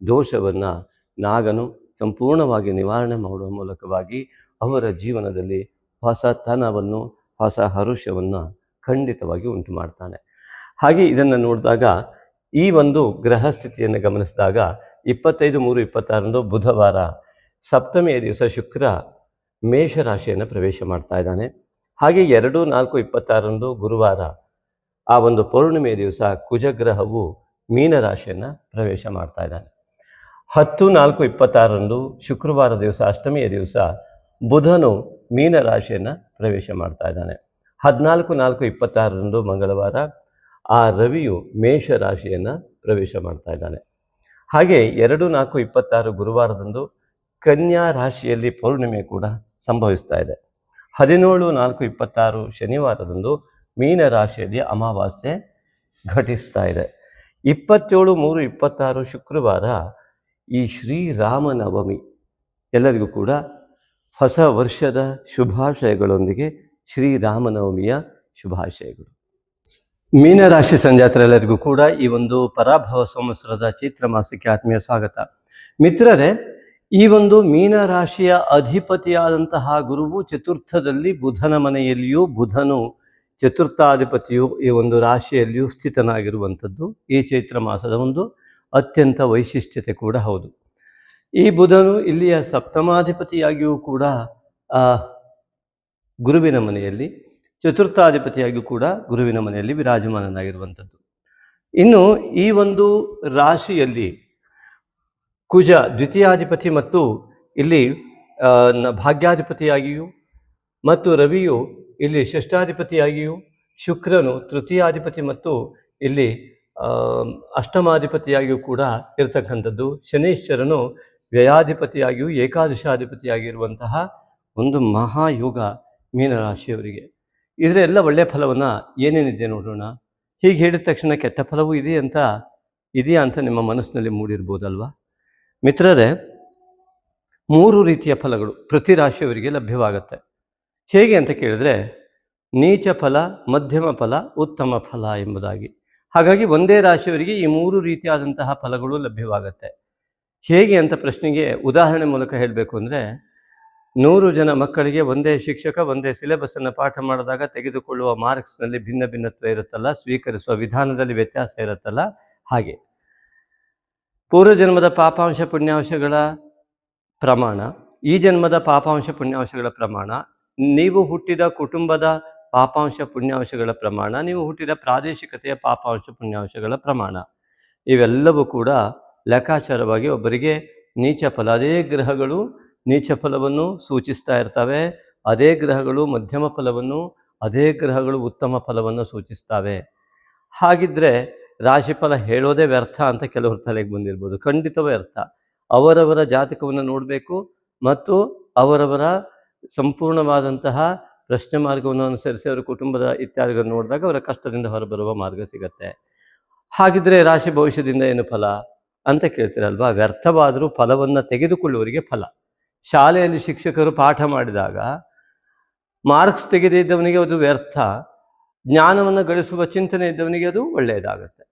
ದೋಷವನ್ನು ನಾಗನು ಸಂಪೂರ್ಣವಾಗಿ ನಿವಾರಣೆ ಮಾಡುವ ಮೂಲಕವಾಗಿ ಅವರ ಜೀವನದಲ್ಲಿ ಹೊಸತನವನ್ನು, ಹೊಸ ಹರುಷವನ್ನು ಖಂಡಿತವಾಗಿ ಉಂಟು ಮಾಡ್ತಾನೆ. ಹಾಗೆ ಇದನ್ನು ನೋಡಿದಾಗ ಈ ಒಂದು ಗ್ರಹ ಸ್ಥಿತಿಯನ್ನು ಗಮನಿಸಿದಾಗ 25/3/26 ಬುಧವಾರ ಸಪ್ತಮಿಯ ದಿವಸ ಶುಕ್ರ ಮೇಷರಾಶಿಯನ್ನು ಪ್ರವೇಶ ಮಾಡ್ತಾ ಇದ್ದಾನೆ. ಹಾಗೆ 2/4/26 ಗುರುವಾರ ಆ ಒಂದು ಪೌರ್ಣಿಮೆಯ ದಿವಸ ಕುಜಗ್ರಹವು ಮೀನರಾಶಿಯನ್ನು ಪ್ರವೇಶ ಮಾಡ್ತಾ ಇದ್ದಾನೆ. 10/4/26 ಶುಕ್ರವಾರ ದಿವಸ ಅಷ್ಟಮಿಯ ದಿವಸ ಬುಧನು ಮೀನರಾಶಿಯನ್ನು ಪ್ರವೇಶ ಮಾಡ್ತಾ ಇದ್ದಾನೆ. 14/4/26 ಮಂಗಳವಾರ ಆ ರವಿಯು ಮೇಷರಾಶಿಯನ್ನು ಪ್ರವೇಶ ಮಾಡ್ತಾ ಇದ್ದಾನೆ. ಹಾಗೆ 2/4/26 ಗುರುವಾರದಂದು ಕನ್ಯಾ ರಾಶಿಯಲ್ಲಿ ಪೌರ್ಣಿಮೆ ಕೂಡ ಸಂಭವಿಸ್ತಾ ಇದೆ. 17/4/26 ಶನಿವಾರದಂದು ಮೀನ ರಾಶಿಯಲ್ಲಿ ಅಮಾವಾಸ್ಯೆ ಘಟಿಸ್ತಾ ಇದೆ. 27/3/26 ಶುಕ್ರವಾರ ಈ ಶ್ರೀರಾಮನವಮಿ. ಎಲ್ಲರಿಗೂ ಕೂಡ ಹೊಸ ವರ್ಷದ ಶುಭಾಶಯಗಳೊಂದಿಗೆ ಶ್ರೀರಾಮನವಮಿಯ ಶುಭಾಶಯಗಳು. ಮೀನರಾಶಿ ಸಂಜಾತರೆಲ್ಲರಿಗೂ ಕೂಡ ಈ ಒಂದು ಪರಾಭವ ಸಂವತ್ಸರದ ಚೈತ್ರ ಮಾಸಕ್ಕೆ ಆತ್ಮೀಯ ಸ್ವಾಗತ. ಮಿತ್ರರೇ, ಈ ಒಂದು ಮೀನರಾಶಿಯ ಅಧಿಪತಿಯಾದಂತಹ ಗುರುವು ಚತುರ್ಥದಲ್ಲಿ ಬುಧನ ಮನೆಯಲ್ಲಿಯೂ, ಬುಧನು ಚತುರ್ಥಾಧಿಪತಿಯು ಈ ಒಂದು ರಾಶಿಯಲ್ಲಿಯೂ ಸ್ಥಿತನಾಗಿರುವಂಥದ್ದು ಈ ಚೈತ್ರ ಮಾಸದ ಒಂದು ಅತ್ಯಂತ ವೈಶಿಷ್ಟ್ಯತೆ ಕೂಡ ಹೌದು. ಈ ಬುಧನು ಇಲ್ಲಿಯ ಸಪ್ತಮಾಧಿಪತಿಯಾಗಿಯೂ ಕೂಡ ಗುರುವಿನ ಮನೆಯಲ್ಲಿ, ಚತುರ್ಥಾಧಿಪತಿಯಾಗಿಯೂ ಕೂಡ ಗುರುವಿನ ಮನೆಯಲ್ಲಿ ವಿರಾಜಮಾನನಾಗಿರುವಂಥದ್ದು. ಇನ್ನು ಈ ಒಂದು ರಾಶಿಯಲ್ಲಿ ಕುಜ ದ್ವಿತೀಯಾಧಿಪತಿ ಮತ್ತು ಇಲ್ಲಿ ಭಾಗ್ಯಾಧಿಪತಿಯಾಗಿಯೂ, ಮತ್ತು ರವಿಯು ಇಲ್ಲಿ ಷಷ್ಠಾಧಿಪತಿಯಾಗಿಯೂ, ಶುಕ್ರನು ತೃತೀಯಾಧಿಪತಿ ಮತ್ತು ಇಲ್ಲಿ ಅಷ್ಟಮಾಧಿಪತಿಯಾಗಿಯೂ ಕೂಡ ಇರತಕ್ಕಂಥದ್ದು, ಶನೀಶ್ವರನು ವ್ಯಯಾಧಿಪತಿಯಾಗಿಯೂ ಏಕಾದಶಾಧಿಪತಿಯಾಗಿರುವಂತಹ ಒಂದು ಮಹಾಯೋಗ ಮೀನರಾಶಿಯವರಿಗೆ. ಇದರೆಲ್ಲ ಒಳ್ಳೆಯ ಫಲವನ್ನು ಏನೇನಿದೆ ನೋಡೋಣ. ಹೀಗೆ ಹೇಳಿದ ತಕ್ಷಣ ಕೆಟ್ಟ ಫಲವೂ ಇದೆಯಾ ಅಂತ ನಿಮ್ಮ ಮನಸ್ಸಿನಲ್ಲಿ ಮೂಡಿರ್ಬೋದಲ್ವಾ ಮಿತ್ರರೇ? 3 ರೀತಿಯ ಫಲಗಳು ಪ್ರತಿ ರಾಶಿಯವರಿಗೆ ಲಭ್ಯವಾಗುತ್ತೆ. ಹೇಗೆ ಅಂತ ಕೇಳಿದ್ರೆ ನೀಚ ಫಲ, ಮಧ್ಯಮ ಫಲ, ಉತ್ತಮ ಫಲ ಎಂಬುದಾಗಿ. ಹಾಗಾಗಿ ಒಂದೇ ರಾಶಿಯವರಿಗೆ ಈ 3 ರೀತಿಯಾದಂತಹ ಫಲಗಳು ಲಭ್ಯವಾಗುತ್ತೆ. ಹೇಗೆ ಅಂತ ಪ್ರಶ್ನೆಗೆ ಉದಾಹರಣೆ ಮೂಲಕ ಹೇಳಬೇಕು ಅಂದರೆ, 100 ಜನ ಮಕ್ಕಳಿಗೆ ಒಂದೇ ಶಿಕ್ಷಕ ಒಂದೇ ಸಿಲೆಬಸ್ಸನ್ನು ಪಾಠ ಮಾಡಿದಾಗ ತೆಗೆದುಕೊಳ್ಳುವ ಮಾರ್ಕ್ಸ್ನಲ್ಲಿ ಭಿನ್ನತ್ವ ಇರುತ್ತಲ್ಲ, ಸ್ವೀಕರಿಸುವ ವಿಧಾನದಲ್ಲಿ ವ್ಯತ್ಯಾಸ ಇರುತ್ತಲ್ಲ, ಹಾಗೆ ಪೂರ್ವಜನ್ಮದ ಪಾಪಾಂಶ ಪುಣ್ಯಾಂಶಗಳ ಪ್ರಮಾಣ, ಈ ಜನ್ಮದ ಪಾಪಾಂಶ ಪುಣ್ಯಾಂಶಗಳ ಪ್ರಮಾಣ, ನೀವು ಹುಟ್ಟಿದ ಕುಟುಂಬದ ಪಾಪಾಂಶ ಪುಣ್ಯಾಂಶಗಳ ಪ್ರಮಾಣ, ನೀವು ಹುಟ್ಟಿದ ಪ್ರಾದೇಶಿಕತೆಯ ಪಾಪಾಂಶ ಪುಣ್ಯಾಂಶಗಳ ಪ್ರಮಾಣ, ಇವೆಲ್ಲವೂ ಕೂಡ ಲೆಕ್ಕಾಚಾರವಾಗಿ ಒಬ್ಬರಿಗೆ ನೀಚ ಫಲ. ಅದೇ ಗ್ರಹಗಳು ನೀಚ ಫಲವನ್ನು ಸೂಚಿಸ್ತಾ ಇರ್ತವೆ, ಅದೇ ಗ್ರಹಗಳು ಮಧ್ಯಮ ಫಲವನ್ನು, ಅದೇ ಗ್ರಹಗಳು ಉತ್ತಮ ಫಲವನ್ನು ಸೂಚಿಸ್ತವೆ. ಹಾಗಿದ್ರೆ ರಾಶಿಫಲ ಹೇಳೋದೇ ವ್ಯರ್ಥ ಅಂತ ಕೆಲವ್ರ ತಲೆಗೆ ಬಂದಿರ್ಬೋದು. ಖಂಡಿತವೇ ಅರ್ಥ. ಅವರವರ ಜಾತಕವನ್ನು ನೋಡಬೇಕು ಮತ್ತು ಅವರವರ ಸಂಪೂರ್ಣವಾದಂತಹ ಪ್ರಶ್ನೆ ಮಾರ್ಗವನ್ನು ಅನುಸರಿಸಿ ಅವರ ಕುಟುಂಬದ ಇತ್ಯಾದಿಗಳನ್ನು ನೋಡಿದಾಗ ಅವರ ಕಷ್ಟದಿಂದ ಹೊರಬರುವ ಮಾರ್ಗ ಸಿಗತ್ತೆ. ಹಾಗಿದ್ರೆ ರಾಶಿ ಭವಿಷ್ಯದಿಂದ ಏನು ಫಲ ಅಂತ ಕೇಳ್ತೀರಲ್ವಾ? ವ್ಯರ್ಥವಾದರೂ ಫಲವನ್ನು ತೆಗೆದುಕೊಳ್ಳುವವರಿಗೆ ಫಲ. ಶಾಲೆಯಲ್ಲಿ ಶಿಕ್ಷಕರು ಪಾಠ ಮಾಡಿದಾಗ ಮಾರ್ಕ್ಸ್ ತೆಗೆದಿದ್ದವನಿಗೆ ಅದು ವ್ಯರ್ಥ, ಜ್ಞಾನವನ್ನು ಗಳಿಸುವ ಚಿಂತನೆ ಇದ್ದವನಿಗೆ ಅದು ಒಳ್ಳೆಯದಾಗತ್ತೆ.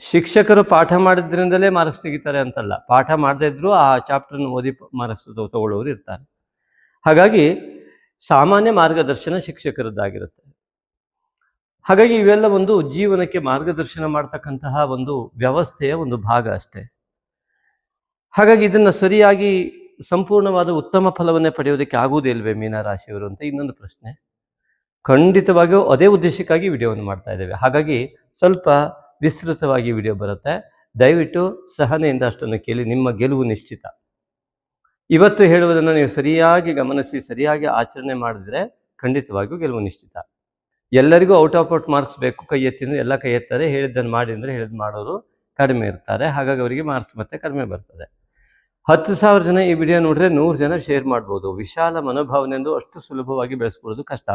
ಶಿಕ್ಷಕರು ಪಾಠ ಮಾಡಿದ್ರಿಂದಲೇ ಮಾರ್ಕ್ಸ್ ತೆಗಿತಾರೆ ಅಂತಲ್ಲ, ಪಾಠ ಮಾಡದೇ ಇದ್ರೂ ಆ ಚಾಪ್ಟರ್ನ ಓದಿ ಮಾರ್ಕ್ಸ್ ತಗೊಳ್ಳೋರು ಇರ್ತಾರೆ. ಹಾಗಾಗಿ ಸಾಮಾನ್ಯ ಮಾರ್ಗದರ್ಶನ ಶಿಕ್ಷಕರದ್ದಾಗಿರುತ್ತೆ. ಹಾಗಾಗಿ ಇವೆಲ್ಲ ಒಂದು ಜೀವನಕ್ಕೆ ಮಾರ್ಗದರ್ಶನ ಮಾಡ್ತಕ್ಕಂತಹ ಒಂದು ವ್ಯವಸ್ಥೆಯ ಒಂದು ಭಾಗ ಅಷ್ಟೇ. ಹಾಗಾಗಿ ಇದನ್ನು ಸರಿಯಾಗಿ ಸಂಪೂರ್ಣವಾದ ಉತ್ತಮ ಫಲವನ್ನೇ ಪಡೆಯೋದಕ್ಕೆ ಆಗುವುದೇ ಇಲ್ವೇ ಮೀನರಾಶಿಯವರು ಅಂತ ಇನ್ನೊಂದು ಪ್ರಶ್ನೆ. ಖಂಡಿತವಾಗಿಯೂ ಅದೇ ಉದ್ದೇಶಕ್ಕಾಗಿ ವಿಡಿಯೋವನ್ನು ಮಾಡ್ತಾ ಇದ್ದೇವೆ. ಹಾಗಾಗಿ ಸ್ವಲ್ಪ ವಿಸ್ತೃತವಾಗಿ ವಿಡಿಯೋ ಬರುತ್ತೆ. ದಯವಿಟ್ಟು ಸಹನೆಯಿಂದ ಅಷ್ಟನ್ನು ಕೇಳಿ, ನಿಮ್ಮ ಗೆಲುವು ನಿಶ್ಚಿತ. ಇವತ್ತು ಹೇಳುವುದನ್ನು ನೀವು ಸರಿಯಾಗಿ ಗಮನಿಸಿ ಸರಿಯಾಗಿ ಆಚರಣೆ ಮಾಡಿದ್ರೆ ಖಂಡಿತವಾಗಿಯೂ ಗೆಲುವು ನಿಶ್ಚಿತ. ಎಲ್ಲರಿಗೂ ಔಟ್ ಆಫ್ ಮಾರ್ಕ್ಸ್ ಬೇಕು, ಕೈ ಎತ್ತಿದ್ರೆ ಎಲ್ಲ ಕೈ ಎತ್ತಾರೆ, ಹೇಳಿದ್ದನ್ನು ಮಾಡಿ ಅಂದರೆ ಹೇಳಿದ್ದು ಮಾಡೋರು ಕಡಿಮೆ ಇರ್ತಾರೆ. ಹಾಗಾಗಿ ಅವರಿಗೆ ಮಾರ್ಕ್ಸ್ ಮತ್ತೆ ಕಡಿಮೆ ಬರ್ತದೆ. 10,000 ಜನ ಈ ವಿಡಿಯೋ ನೋಡಿದ್ರೆ 100 ಜನ ಶೇರ್ ಮಾಡ್ಬೋದು. ವಿಶಾಲ ಮನೋಭಾವನೆಂದು ಅಷ್ಟು ಸುಲಭವಾಗಿ ಬೆಳೆಸ್ಕೊಳ್ಳೋದು ಕಷ್ಟ.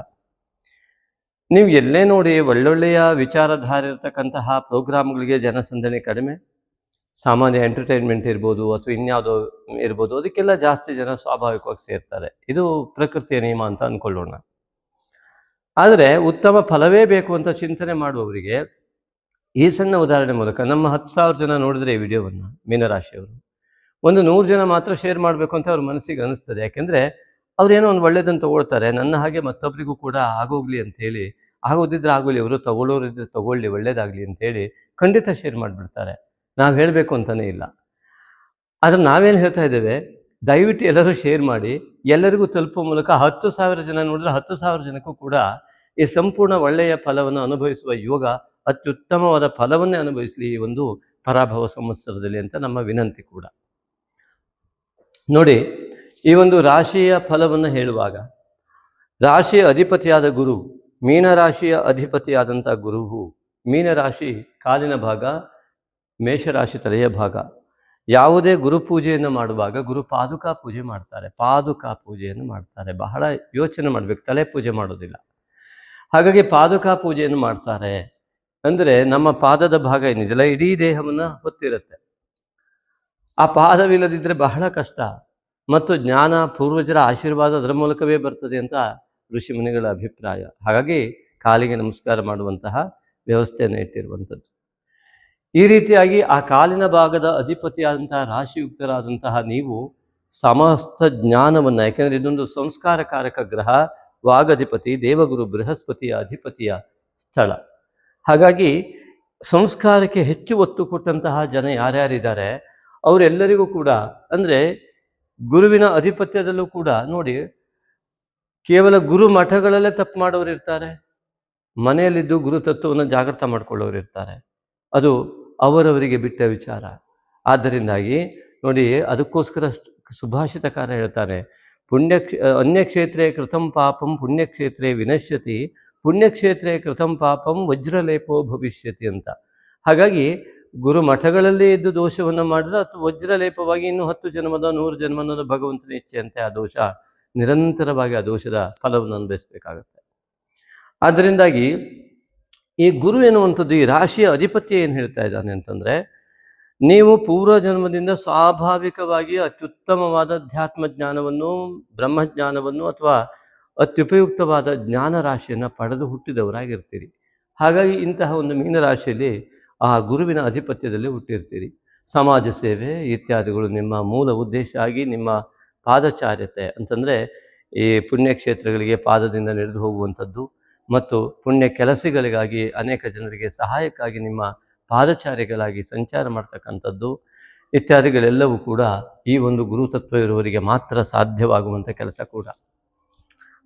ನೀವು ಎಲ್ಲೇ ನೋಡಿ ಒಳ್ಳೊಳ್ಳೆಯ ವಿಚಾರಧಾರೆ ಇರತಕ್ಕಂತಹ ಪ್ರೋಗ್ರಾಮ್ಗಳಿಗೆ ಜನಸಂದಣಿ ಕಡಿಮೆ. ಸಾಮಾನ್ಯ ಎಂಟರ್ಟೈನ್ಮೆಂಟ್ ಇರ್ಬೋದು ಅಥವಾ ಇನ್ಯಾವುದೋ ಇರ್ಬೋದು, ಅದಕ್ಕೆಲ್ಲ ಜಾಸ್ತಿ ಜನ ಸ್ವಾಭಾವಿಕವಾಗಿ ಸೇರ್ತಾರೆ. ಇದು ಪ್ರಕೃತಿಯ ನಿಯಮ ಅಂತ ಅಂದ್ಕೊಳ್ಳೋಣ. ಆದರೆ ಉತ್ತಮ ಫಲವೇ ಬೇಕು ಅಂತ ಚಿಂತನೆ ಮಾಡುವವರಿಗೆ ಈ ಸಣ್ಣ ಉದಾಹರಣೆ ಮೂಲಕ, ನಮ್ಮ 10,000 ಜನ ನೋಡಿದ್ರೆ ಈ ವಿಡಿಯೋವನ್ನು ಮೀನರಾಶಿಯವರು, ಒಂದು 100 ಜನ ಮಾತ್ರ ಶೇರ್ ಮಾಡಬೇಕು ಅಂತ ಅವ್ರ ಮನಸ್ಸಿಗೆ ಅನಿಸ್ತದೆ. ಯಾಕೆಂದರೆ ಅವ್ರೇನೋ ಒಂದು ಒಳ್ಳೇದನ್ನು ತಗೊಳ್ತಾರೆ, ನನ್ನ ಹಾಗೆ ಮತ್ತೊಬ್ಬರಿಗೂ ಕೂಡ ಆಗೋಗ್ಲಿ ಅಂಥೇಳಿ, ಆಗೋದಿದ್ರೆ ಆಗೋಲಿ, ಅವರು ತಗೊಳ್ಳೋರಿದ್ರೆ ತಗೊಳ್ಳಿ, ಒಳ್ಳೇದಾಗಲಿ ಅಂಥೇಳಿ ಖಂಡಿತ ಶೇರ್ ಮಾಡಿಬಿಡ್ತಾರೆ. ನಾವು ಹೇಳಬೇಕು ಅಂತಲೇ ಇಲ್ಲ. ಆದರೆ ನಾವೇನು ಹೇಳ್ತಾ ಇದ್ದೇವೆ, ದಯವಿಟ್ಟು ಎಲ್ಲರೂ ಶೇರ್ ಮಾಡಿ, ಎಲ್ಲರಿಗೂ ತಲುಪುವ ಮೂಲಕ 10,000 ಜನ ನೋಡಿದ್ರೆ 10,000 ಜನಕ್ಕೂ ಕೂಡ ಈ ಸಂಪೂರ್ಣ ಒಳ್ಳೆಯ ಫಲವನ್ನು ಅನುಭವಿಸುವ ಯೋಗ, ಅತ್ಯುತ್ತಮವಾದ ಫಲವನ್ನೇ ಅನುಭವಿಸಲಿ ಈ ಒಂದು ಪರಾಭವ ಸಂವತ್ಸರದಲ್ಲಿ ಅಂತ ನಮ್ಮ ವಿನಂತಿ ಕೂಡ. ನೋಡಿ, ಈ ಒಂದು ರಾಶಿಯ ಫಲವನ್ನು ಹೇಳುವಾಗ, ರಾಶಿಯ ಅಧಿಪತಿಯಾದ ಗುರು, ಮೀನರಾಶಿಯ ಅಧಿಪತಿಯಾದಂಥ ಗುರುವು ಮೀನರಾಶಿ ಕಾಲಿನ ಭಾಗ, ಮೇಷರಾಶಿ ತಲೆಯ ಭಾಗ. ಯಾವುದೇ ಗುರುಪೂಜೆಯನ್ನು ಮಾಡುವಾಗ ಗುರು ಪಾದುಕಾ ಪೂಜೆ ಮಾಡ್ತಾರೆ, ಪಾದುಕಾ ಪೂಜೆಯನ್ನು ಮಾಡ್ತಾರೆ. ಬಹಳ ಯೋಚನೆ ಮಾಡಬೇಕು, ತಲೆ ಪೂಜೆ ಮಾಡೋದಿಲ್ಲ. ಹಾಗಾಗಿ ಪಾದುಕಾ ಪೂಜೆಯನ್ನು ಮಾಡ್ತಾರೆ ಅಂದರೆ ನಮ್ಮ ಪಾದದ ಭಾಗ ಏನಿದೆಯಲ್ಲ, ಇಡೀ ದೇಹವನ್ನು ಹೊತ್ತಿರುತ್ತೆ. ಆ ಪಾದವಿಲ್ಲದಿದ್ದರೆ ಬಹಳ ಕಷ್ಟ. ಮತ್ತು ಜ್ಞಾನ, ಪೂರ್ವಜರ ಆಶೀರ್ವಾದ ಅದರ ಮೂಲಕವೇ ಬರ್ತದೆ ಅಂತ ಋಷಿ ಮುನಿಗಳ ಅಭಿಪ್ರಾಯ. ಹಾಗಾಗಿ ಕಾಲಿಗೆ ನಮಸ್ಕಾರ ಮಾಡುವಂತಹ ವ್ಯವಸ್ಥೆಯನ್ನು ಇಟ್ಟಿರುವಂಥದ್ದು. ಈ ರೀತಿಯಾಗಿ ಆ ಕಾಲಿನ ಭಾಗದ ಅಧಿಪತಿಯಾದಂತಹ ರಾಶಿಯುಕ್ತರಾದಂತಹ ನೀವು ಸಮಸ್ತ ಜ್ಞಾನವನ್ನು, ಯಾಕೆಂದರೆ ಇದೊಂದು ಸಂಸ್ಕಾರಕಾರಕ ಗ್ರಹ, ವಾಗಧಿಪತಿ, ದೇವಗುರು ಬೃಹಸ್ಪತಿಯ ಅಧಿಪತಿಯ ಸ್ಥಳ. ಹಾಗಾಗಿ ಸಂಸ್ಕಾರಕ್ಕೆ ಹೆಚ್ಚು ಒತ್ತು ಕೊಟ್ಟಂತಹ ಜನ ಯಾರ್ಯಾರಿದ್ದಾರೆ ಅವರೆಲ್ಲರಿಗೂ ಕೂಡ, ಅಂದರೆ ಗುರುವಿನ ಅಧಿಪತ್ಯದಲ್ಲೂ ಕೂಡ ನೋಡಿ, ಕೇವಲ ಗುರು ಮಠಗಳಲ್ಲೇ ತಪ್ಪು ಮಾಡೋರು ಇರ್ತಾರೆ, ಮನೆಯಲ್ಲಿದ್ದು ಗುರು ತತ್ವವನ್ನು ಜಾಗೃತ ಮಾಡ್ಕೊಳ್ಳೋರು ಇರ್ತಾರೆ. ಅದು ಅವರವರಿಗೆ ಬಿಟ್ಟ ವಿಚಾರ. ಆದ್ದರಿಂದಾಗಿ ನೋಡಿ, ಅದಕ್ಕೋಸ್ಕರ ಸುಭಾಷಿತಕಾರ ಹೇಳ್ತಾರೆ, ಅನ್ಯಕ್ಷೇತ್ರೇ ಕೃತಂ ಪಾಪಂ ಪುಣ್ಯಕ್ಷೇತ್ರೇ ವಿನಶ್ಯತಿ, ಪುಣ್ಯಕ್ಷೇತ್ರೇ ಕೃತಂ ಪಾಪಂ ವಜ್ರಲೇಪೋ ಭವಿಷ್ಯತಿ ಅಂತ. ಹಾಗಾಗಿ ಗುರು ಮಠಗಳಲ್ಲಿ ಇದ್ದು ದೋಷವನ್ನು ಮಾಡಿದ್ರೆ ಅಥವಾ ವಜ್ರಲೇಪವಾಗಿ ಇನ್ನೂ 10 ಜನ್ಮದ 100 ಜನ್ಮದ ಭಗವಂತನ ಇಚ್ಛೆಯಂತೆ ಆ ದೋಷ ನಿರಂತರವಾಗಿ ಆ ದೋಷದ ಫಲವನ್ನು ಅನುಭವಿಸಬೇಕಾಗುತ್ತೆ. ಆದ್ದರಿಂದಾಗಿ ಈ ಗುರು ಎನ್ನುವಂಥದ್ದು, ಈ ರಾಶಿಯ ಅಧಿಪತ್ಯ ಏನು ಹೇಳ್ತಾ ಇದ್ದಾನೆ ಅಂತಂದರೆ, ನೀವು ಪೂರ್ವ ಜನ್ಮದಿಂದ ಸ್ವಾಭಾವಿಕವಾಗಿ ಅತ್ಯುತ್ತಮವಾದ ಅಧ್ಯಾತ್ಮ ಜ್ಞಾನವನ್ನು, ಬ್ರಹ್ಮಜ್ಞಾನವನ್ನು ಅಥವಾ ಅತ್ಯುಪಯುಕ್ತವಾದ ಜ್ಞಾನ ರಾಶಿಯನ್ನು ಪಡೆದು ಹುಟ್ಟಿದವರಾಗಿರ್ತೀರಿ. ಹಾಗಾಗಿ ಇಂತಹ ಒಂದು ಮೀನರಾಶಿಯಲ್ಲಿ ಆ ಗುರುವಿನ ಅಧಿಪತ್ಯದಲ್ಲಿ ಹುಟ್ಟಿರ್ತೀರಿ. ಸಮಾಜ ಸೇವೆ ಇತ್ಯಾದಿಗಳು ನಿಮ್ಮ ಮೂಲ ಉದ್ದೇಶ ಆಗಿ, ನಿಮ್ಮ ಪಾದಚಾರ್ಯತೆ ಅಂತಂದರೆ ಈ ಪುಣ್ಯಕ್ಷೇತ್ರಗಳಿಗೆ ಪಾದದಿಂದ ನಡೆದು ಹೋಗುವಂಥದ್ದು ಮತ್ತು ಪುಣ್ಯ ಕೆಲಸಗಳಿಗಾಗಿ ಅನೇಕ ಜನರಿಗೆ ಸಹಾಯಕ್ಕಾಗಿ ನಿಮ್ಮ ಪಾದಚಾರಿಗಳಾಗಿ ಸಂಚಾರ ಮಾಡ್ತಕ್ಕಂಥದ್ದು ಇತ್ಯಾದಿಗಳೆಲ್ಲವೂ ಕೂಡ ಈ ಒಂದು ಗುರುತತ್ವ ಇರುವವರಿಗೆ ಮಾತ್ರ ಸಾಧ್ಯವಾಗುವಂಥ ಕೆಲಸ ಕೂಡ.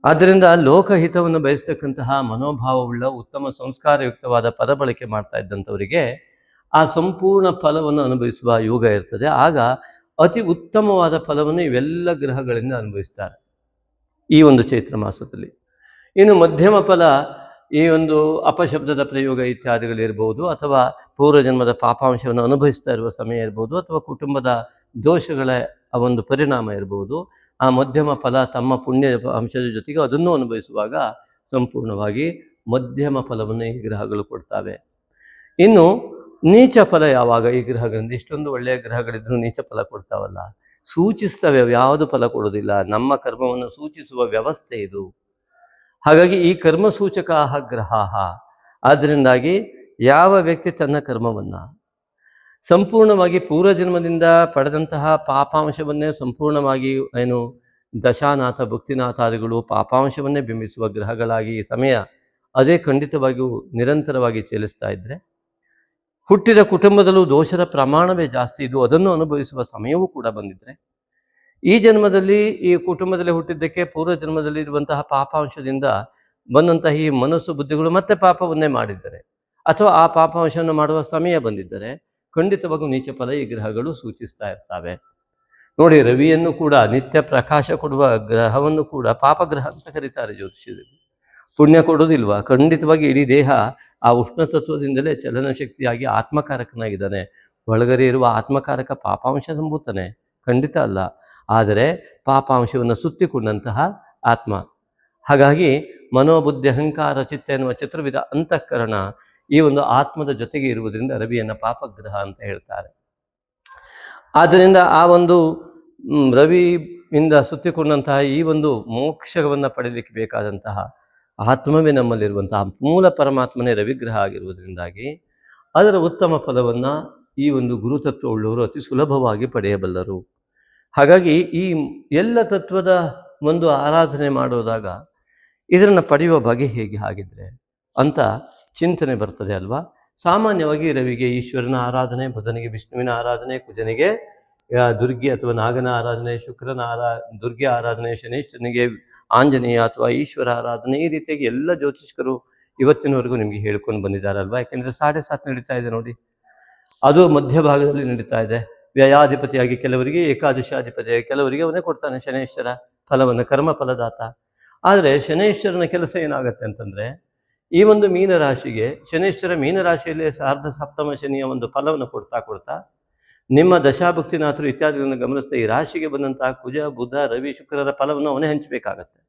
ಆದ್ದರಿಂದ ಲೋಕಹಿತವನ್ನು ಬಯಸ್ತಕ್ಕಂತಹ ಮನೋಭಾವವುಳ್ಳ ಉತ್ತಮ ಸಂಸ್ಕಾರಯುಕ್ತವಾದ ಪದ ಬಳಕೆ ಮಾಡ್ತಾ ಇದ್ದಂಥವರಿಗೆ ಆ ಸಂಪೂರ್ಣ ಫಲವನ್ನು ಅನುಭವಿಸುವ ಯೋಗ ಇರ್ತದೆ. ಆಗ ಅತಿ ಉತ್ತಮವಾದ ಫಲವನ್ನು ಇವೆಲ್ಲ ಗ್ರಹಗಳಿಂದ ಅನುಭವಿಸ್ತಾರೆ ಈ ಒಂದು ಚೈತ್ರ ಮಾಸದಲ್ಲಿ. ಇನ್ನು ಮಧ್ಯಮ ಫಲ, ಈ ಒಂದು ಅಪಶಬ್ದದ ಪ್ರಯೋಗ ಇತ್ಯಾದಿಗಳಿರ್ಬೋದು, ಅಥವಾ ಪೂರ್ವಜನ್ಮದ ಪಾಪಾಂಶವನ್ನು ಅನುಭವಿಸ್ತಾ ಇರುವ ಸಮಯ ಇರ್ಬೋದು, ಅಥವಾ ಕುಟುಂಬದ ದೋಷಗಳ ಆ ಒಂದು ಪರಿಣಾಮ ಇರ್ಬೋದು. ಆ ಮಧ್ಯಮ ಫಲ ತಮ್ಮ ಪುಣ್ಯ ಅಂಶದ ಜೊತೆಗೆ ಅದನ್ನು ಅನುಭವಿಸುವಾಗ ಸಂಪೂರ್ಣವಾಗಿ ಮಧ್ಯಮ ಫಲವನ್ನು ಈ ಗ್ರಹಗಳು ಕೊಡ್ತವೆ. ಇನ್ನು ನೀಚ ಫಲ ಯಾವಾಗ ಈ ಗ್ರಹಗಳಿಂದ, ಇಷ್ಟೊಂದು ಒಳ್ಳೆಯ ಗ್ರಹಗಳಿದ್ರೂ ನೀಚ ಫಲ ಕೊಡ್ತಾವಲ್ಲ, ಸೂಚಿಸ್ತವೆ, ಯಾವುದು ಫಲ ಕೊಡೋದಿಲ್ಲ. ನಮ್ಮ ಕರ್ಮವನ್ನು ಸೂಚಿಸುವ ವ್ಯವಸ್ಥೆ ಇದು. ಹಾಗಾಗಿ ಈ ಕರ್ಮಸೂಚಕ ಗ್ರಹ. ಆದ್ದರಿಂದಾಗಿ ಯಾವ ವ್ಯಕ್ತಿ ತನ್ನ ಕರ್ಮವನ್ನು ಸಂಪೂರ್ಣವಾಗಿ ಪೂರ್ವಜನ್ಮದಿಂದ ಪಡೆದಂತಹ ಪಾಪಾಂಶವನ್ನೇ ಸಂಪೂರ್ಣವಾಗಿ ಏನು ದಶಾನಾಥ ಭುಕ್ತಿನಾಥಾದಿಗಳು ಪಾಪಾಂಶವನ್ನೇ ಬಿಂಬಿಸುವ ಗ್ರಹಗಳಾಗಿ ಈ ಸಮಯ ಅದೇ ಖಂಡಿತವಾಗಿಯೂ ನಿರಂತರವಾಗಿ ಚಲಿಸ್ತಾ ಇದ್ದರೆ, ಹುಟ್ಟಿದ ಕುಟುಂಬದಲ್ಲೂ ದೋಷದ ಪ್ರಮಾಣವೇ ಜಾಸ್ತಿ ಇದು, ಅದನ್ನು ಅನುಭವಿಸುವ ಸಮಯವೂ ಕೂಡ ಬಂದಿದ್ದರೆ, ಈ ಜನ್ಮದಲ್ಲಿ ಈ ಕುಟುಂಬದಲ್ಲಿ ಹುಟ್ಟಿದ್ದಕ್ಕೆ ಪೂರ್ವ ಜನ್ಮದಲ್ಲಿ ಇರುವಂತಹ ಪಾಪಾಂಶದಿಂದ ಬಂದಂತಹ ಈ ಮನಸ್ಸು ಬುದ್ಧಿಗಳು ಮತ್ತೆ ಪಾಪವನ್ನೇ ಮಾಡಿದ್ದರೆ, ಅಥವಾ ಆ ಪಾಪಾಂಶವನ್ನು ಮಾಡುವ ಸಮಯ ಬಂದಿದ್ದರೆ ಖಂಡಿತವಾಗೂ ನೀಚ ಫಲ ಈ ಗ್ರಹಗಳು ಸೂಚಿಸ್ತಾ ಇರ್ತವೆ. ನೋಡಿ, ರವಿಯನ್ನು ಕೂಡ ನಿತ್ಯ ಪ್ರಕಾಶ ಕೊಡುವ ಗ್ರಹವನ್ನು ಕೂಡ ಪಾಪಗ್ರಹ ಅಂತ ಕರೀತಾರೆ ಜ್ಯೋತಿಷ್ಯದಲ್ಲಿ. ಪುಣ್ಯ ಕೊಡೋದಿಲ್ವಾ? ಖಂಡಿತವಾಗಿ ಇಡೀ ದೇಹ ಆ ಉಷ್ಣತತ್ವದಿಂದಲೇ ಚಲನಶಕ್ತಿಯಾಗಿ ಆತ್ಮಕಾರಕನಾಗಿದ್ದಾನೆ. ಒಳಗಡೆ ಇರುವ ಆತ್ಮಕಾರಕ ಪಾಪಾಂಶ ನಂಬುತ್ತಾನೆ, ಖಂಡಿತ ಅಲ್ಲ. ಆದರೆ ಪಾಪಾಂಶವನ್ನು ಸುತ್ತಿಕೊಂಡಂತಹ ಆತ್ಮ. ಹಾಗಾಗಿ ಮನೋಬುದ್ಧಿ ಅಹಂಕಾರ ಚಿತ್ತ ಎನ್ನುವ ಚತುರ್ವಿಧ ಅಂತಃಕರಣ ಈ ಒಂದು ಆತ್ಮದ ಜೊತೆಗೆ ಇರುವುದರಿಂದ ರವಿಯನ್ನು ಪಾಪಗ್ರಹ ಅಂತ ಹೇಳ್ತಾರೆ. ಆದ್ದರಿಂದ ಆ ಒಂದು ರವಿಯಿಂದ ಸುತ್ತಿಕೊಂಡಂತಹ ಈ ಒಂದು ಮೋಕ್ಷವನ್ನು ಪಡೆಯಲಿಕ್ಕೆ ಬೇಕಾದಂತಹ ಆತ್ಮವೇ ನಮ್ಮಲ್ಲಿರುವಂತಹ ಮೂಲ ಪರಮಾತ್ಮನೇ ರವಿಗ್ರಹ ಆಗಿರುವುದರಿಂದಾಗಿ ಅದರ ಉತ್ತಮ ಫಲವನ್ನು ಈ ಒಂದು ಗುರುತತ್ವ ಉಳ್ಳವರು ಅತಿ ಸುಲಭವಾಗಿ ಪಡೆಯಬಲ್ಲರು. ಹಾಗಾಗಿ ಈ ಎಲ್ಲ ತತ್ವದ ಒಂದು ಆರಾಧನೆ ಮಾಡುವಾಗ ಇದನ್ನು ಪಡೆಯುವ ಬಗೆ ಹೇಗೆ ಹಾಗಿದ್ರೆ ಅಂತ ಚಿಂತನೆ ಬರ್ತದೆ ಅಲ್ವಾ. ಸಾಮಾನ್ಯವಾಗಿ ರವಿಗೆ ಈಶ್ವರನ ಆರಾಧನೆ, ಬುಧನಿಗೆ ವಿಷ್ಣುವಿನ ಆರಾಧನೆ, ಕುಜನಿಗೆ ದುರ್ಗೆ ಅಥವಾ ನಾಗನ ಆರಾಧನೆ, ಶುಕ್ರನ ದುರ್ಗೆ ಆರಾಧನೆ, ಶನೇಶ್ವರನಿಗೆ ಆಂಜನೇಯ ಅಥವಾ ಈಶ್ವರ ಆರಾಧನೆ, ಈ ರೀತಿಯಾಗಿ ಎಲ್ಲ ಜ್ಯೋತಿಷ್ಕರು ಇವತ್ತಿನವರೆಗೂ ನಿಮಗೆ ಹೇಳ್ಕೊಂಡು ಬಂದಿದ್ದಾರಲ್ವಾ. ಯಾಕೆಂದರೆ 7.5 ನಡೀತಾ ಇದೆ ನೋಡಿ, ಅದು ಮಧ್ಯಭಾಗದಲ್ಲಿ ನಡೀತಾ ಇದೆ. ವ್ಯಯಾಧಿಪತಿಯಾಗಿ ಕೆಲವರಿಗೆ, ಏಕಾದಶಾಧಿಪತಿಯಾಗಿ ಕೆಲವರಿಗೆ ಅವನೇ ಕೊಡ್ತಾನೆ ಶನೇಶ್ವರ ಫಲವನ್ನು, ಕರ್ಮ ಫಲದಾತ. ಆದರೆ ಶನೇಶ್ವರನ ಕೆಲಸ ಏನಾಗುತ್ತೆ ಅಂತಂದರೆ, ಈ ಒಂದು ಮೀನರಾಶಿಗೆ ಶನೇಶ್ವರ ಮೀನರಾಶಿಯಲ್ಲಿ ಅರ್ಧ ಸಪ್ತಮ ಶನಿಯ ಒಂದು ಫಲವನ್ನು ಕೊಡ್ತಾ ನಿಮ್ಮ ದಶಾಭುಕ್ತಿನಾಥರು ಇತ್ಯಾದಿಗಳನ್ನು ಗಮನಿಸ್ತಾ ಈ ರಾಶಿಗೆ ಬಂದಂತಹ ಕುಜ, ಬುಧ, ರವಿ, ಶುಕ್ರರ ಫಲವನ್ನು ಅವನೇ ಹಂಚಬೇಕಾಗತ್ತೆ.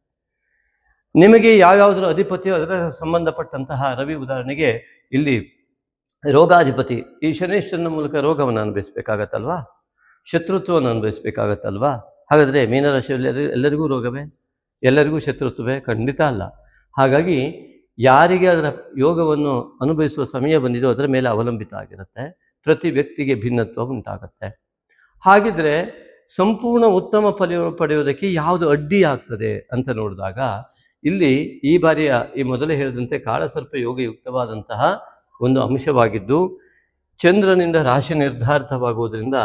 ನಿಮಗೆ ಯಾವ್ಯಾವುದರ ಅಧಿಪತಿಯೋ ಅದರ ಸಂಬಂಧಪಟ್ಟಂತಹ ರವಿ ಉದಾಹರಣೆಗೆ ಇಲ್ಲಿ ರೋಗಾಧಿಪತಿ, ಈ ಶನೇಶ್ವರನ ಮೂಲಕ ರೋಗವನ್ನು ಅನುಭವಿಸಬೇಕಾಗತ್ತಲ್ವಾ, ಶತ್ರುತ್ವವನ್ನು ಅನುಭವಿಸಬೇಕಾಗತ್ತಲ್ವಾ. ಹಾಗಾದರೆ ಮೀನರಾಶಿಯಲ್ಲಿ ಎಲ್ಲರಿಗೂ ರೋಗವೇ, ಎಲ್ಲರಿಗೂ ಶತ್ರುತ್ವವೇ? ಖಂಡಿತ ಅಲ್ಲ. ಹಾಗಾಗಿ ಯಾರಿಗೆ ಅದರ ಯೋಗವನ್ನು ಅನುಭವಿಸುವ ಸಮಯ ಬಂದಿದೆಯೋ ಅದರ ಮೇಲೆ ಅವಲಂಬಿತ ಆಗಿರುತ್ತೆ. ಪ್ರತಿ ವ್ಯಕ್ತಿಗೆ ಭಿನ್ನತ್ವ ಉಂಟಾಗುತ್ತೆ. ಹಾಗಿದ್ರೆ ಸಂಪೂರ್ಣ ಉತ್ತಮ ಫಲ ಪಡೆಯುವುದಕ್ಕೆ ಯಾವುದು ಅಡ್ಡಿ ಆಗ್ತದೆ ಅಂತ ನೋಡಿದಾಗ ಇಲ್ಲಿ ಈ ಬಾರಿಯ ಈ ಮೊದಲೇ ಹೇಳಿದಂತೆ ಕಾಳಸರ್ಪ ಯೋಗಯುಕ್ತವಾದಂತಹ ಒಂದು ಅಂಶವಾಗಿದ್ದು, ಚಂದ್ರನಿಂದ ರಾಶಿ ನಿರ್ಧಾರಿತವಾಗುವುದರಿಂದ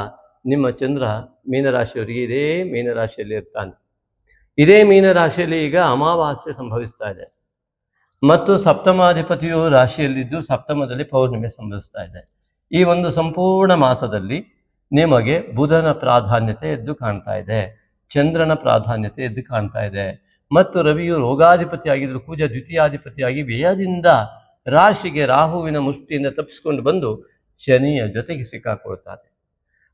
ನಿಮ್ಮ ಚಂದ್ರ ಮೀನರಾಶಿಯವರಿಗೆ ಇದೇ ಮೀನರಾಶಿಯಲ್ಲಿ ಇರ್ತಾನೆ. ಇದೇ ಮೀನರಾಶಿಯಲ್ಲಿ ಈಗ ಅಮಾವಾಸ್ಯೆ ಸಂಭವಿಸ್ತಾ ಇದೆ ಮತ್ತು ಸಪ್ತಮಾಧಿಪತಿಯು ರಾಶಿಯಲ್ಲಿದ್ದು ಸಪ್ತಮದಲ್ಲಿ ಪೌರ್ಣಿಮೆ ಸಂಭವಿಸ್ತಾ ಇದೆ. ಈ ಒಂದು ಸಂಪೂರ್ಣ ಮಾಸದಲ್ಲಿ ನಿಮಗೆ ಬುಧನ ಪ್ರಾಧಾನ್ಯತೆ ಎದ್ದು ಕಾಣ್ತಾ ಇದೆ, ಚಂದ್ರನ ಪ್ರಾಧಾನ್ಯತೆ ಎದ್ದು ಕಾಣ್ತಾ ಇದೆ ಮತ್ತು ರವಿಯು ರೋಗಾಧಿಪತಿಯಾಗಿದ್ದರೂ ಕುಜ ದ್ವಿತೀಯಾಧಿಪತಿಯಾಗಿ ವ್ಯಯದಿಂದ ರಾಶಿಗೆ ರಾಹುವಿನ ಮುಷ್ಟಿಯಿಂದ ತಪ್ಪಿಸ್ಕೊಂಡು ಬಂದು ಶನಿಯ ಜೊತೆಗೆ ಸಿಕ್ಕಾಕೊಳ್ತಾರೆ.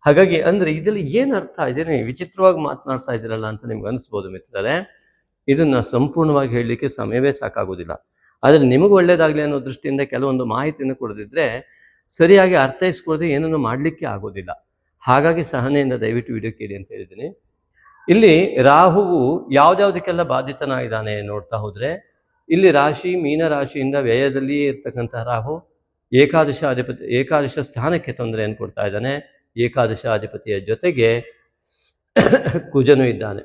ಹಾಗಾಗಿ ಅಂದರೆ ಇದರಲ್ಲಿ ಏನು ಅರ್ಥ ಇದೇನೆ ವಿಚಿತ್ರವಾಗಿ ಮಾತನಾಡ್ತಾ ಇದ್ದೀರಲ್ಲ ಅಂತ ನಿಮ್ಗೆ ಅನಿಸ್ಬೋದು ಮಿತ್ರರೇ. ಇದನ್ನು ಸಂಪೂರ್ಣವಾಗಿ ಹೇಳಲಿಕ್ಕೆ ಸಮಯವೇ ಸಾಕಾಗೋದಿಲ್ಲ. ಆದರೆ ನಿಮಗೆ ಒಳ್ಳೆಯದಾಗಲಿ ಅನ್ನೋ ದೃಷ್ಟಿಯಿಂದ ಕೆಲವೊಂದು ಮಾಹಿತಿಯನ್ನು ಕೊಡದಿದ್ದರೆ ಸರಿಯಾಗಿ ಅರ್ಥೈಸ್ಕೊಳ್ಳದೆ ಏನನ್ನು ಮಾಡಲಿಕ್ಕೆ ಆಗೋದಿಲ್ಲ. ಹಾಗಾಗಿ ಸಹನೆಯಿಂದ ದಯವಿಟ್ಟು ವಿಡಿಯೋ ಕೇಳಿ ಅಂತ ಹೇಳಿದ್ದೀನಿ. ಇಲ್ಲಿ ರಾಹುವು ಯಾವುದ್ಯಾವುದಕ್ಕೆಲ್ಲ ಬಾಧಿತನಾಗಿದ್ದಾನೆ ನೋಡ್ತಾ ಹೋದರೆ, ಇಲ್ಲಿ ರಾಶಿ ಮೀನರಾಶಿಯಿಂದ ವ್ಯಯದಲ್ಲಿಯೇ ಇರ್ತಕ್ಕಂಥ ರಾಹು ಏಕಾದಶ ಸ್ಥಾನಕ್ಕೆ ತೊಂದರೆಯನ್ನು ಕೊಡ್ತಾ ಇದ್ದಾನೆ. ಏಕಾದಶಾಧಿಪತಿಯ ಜೊತೆಗೆ ಕುಜನು ಇದ್ದಾನೆ.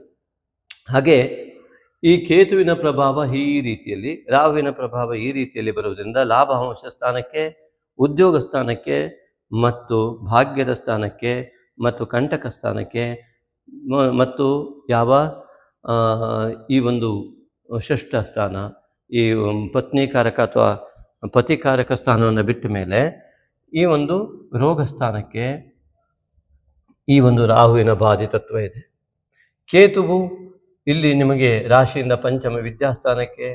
ಹಾಗೆ ಈ ಕೇತುವಿನ ಪ್ರಭಾವ ಈ ರೀತಿಯಲ್ಲಿ, ರಾಹುವಿನ ಪ್ರಭಾವ ಈ ರೀತಿಯಲ್ಲಿ ಬರುವುದರಿಂದ ಲಾಭಾಂಶ ಸ್ಥಾನಕ್ಕೆ, ಉದ್ಯೋಗ ಸ್ಥಾನಕ್ಕೆ ಮತ್ತು ಭಾಗ್ಯದ ಸ್ಥಾನಕ್ಕೆ ಮತ್ತು ಕಂಟಕ ಸ್ಥಾನಕ್ಕೆ ಮತ್ತು ಯಾವ ಈ ಒಂದು ಷಷ್ಠ ಸ್ಥಾನ, ಈ ಪತ್ನಿಕಾರಕ ಅಥವಾ ಪತಿಕಾರಕ ಸ್ಥಾನವನ್ನು ಬಿಟ್ಟ ಮೇಲೆ ಈ ಒಂದು ರೋಗ ಸ್ಥಾನಕ್ಕೆ ಈ ಒಂದು ರಾಹುವಿನ ಬಾಧಿತತ್ವ ಇದೆ. ಕೇತುವು ಇಲ್ಲಿ ನಿಮಗೆ ರಾಶಿಯಿಂದ ಪಂಚಮ ವಿದ್ಯಾಸ್ಥಾನಕ್ಕೆ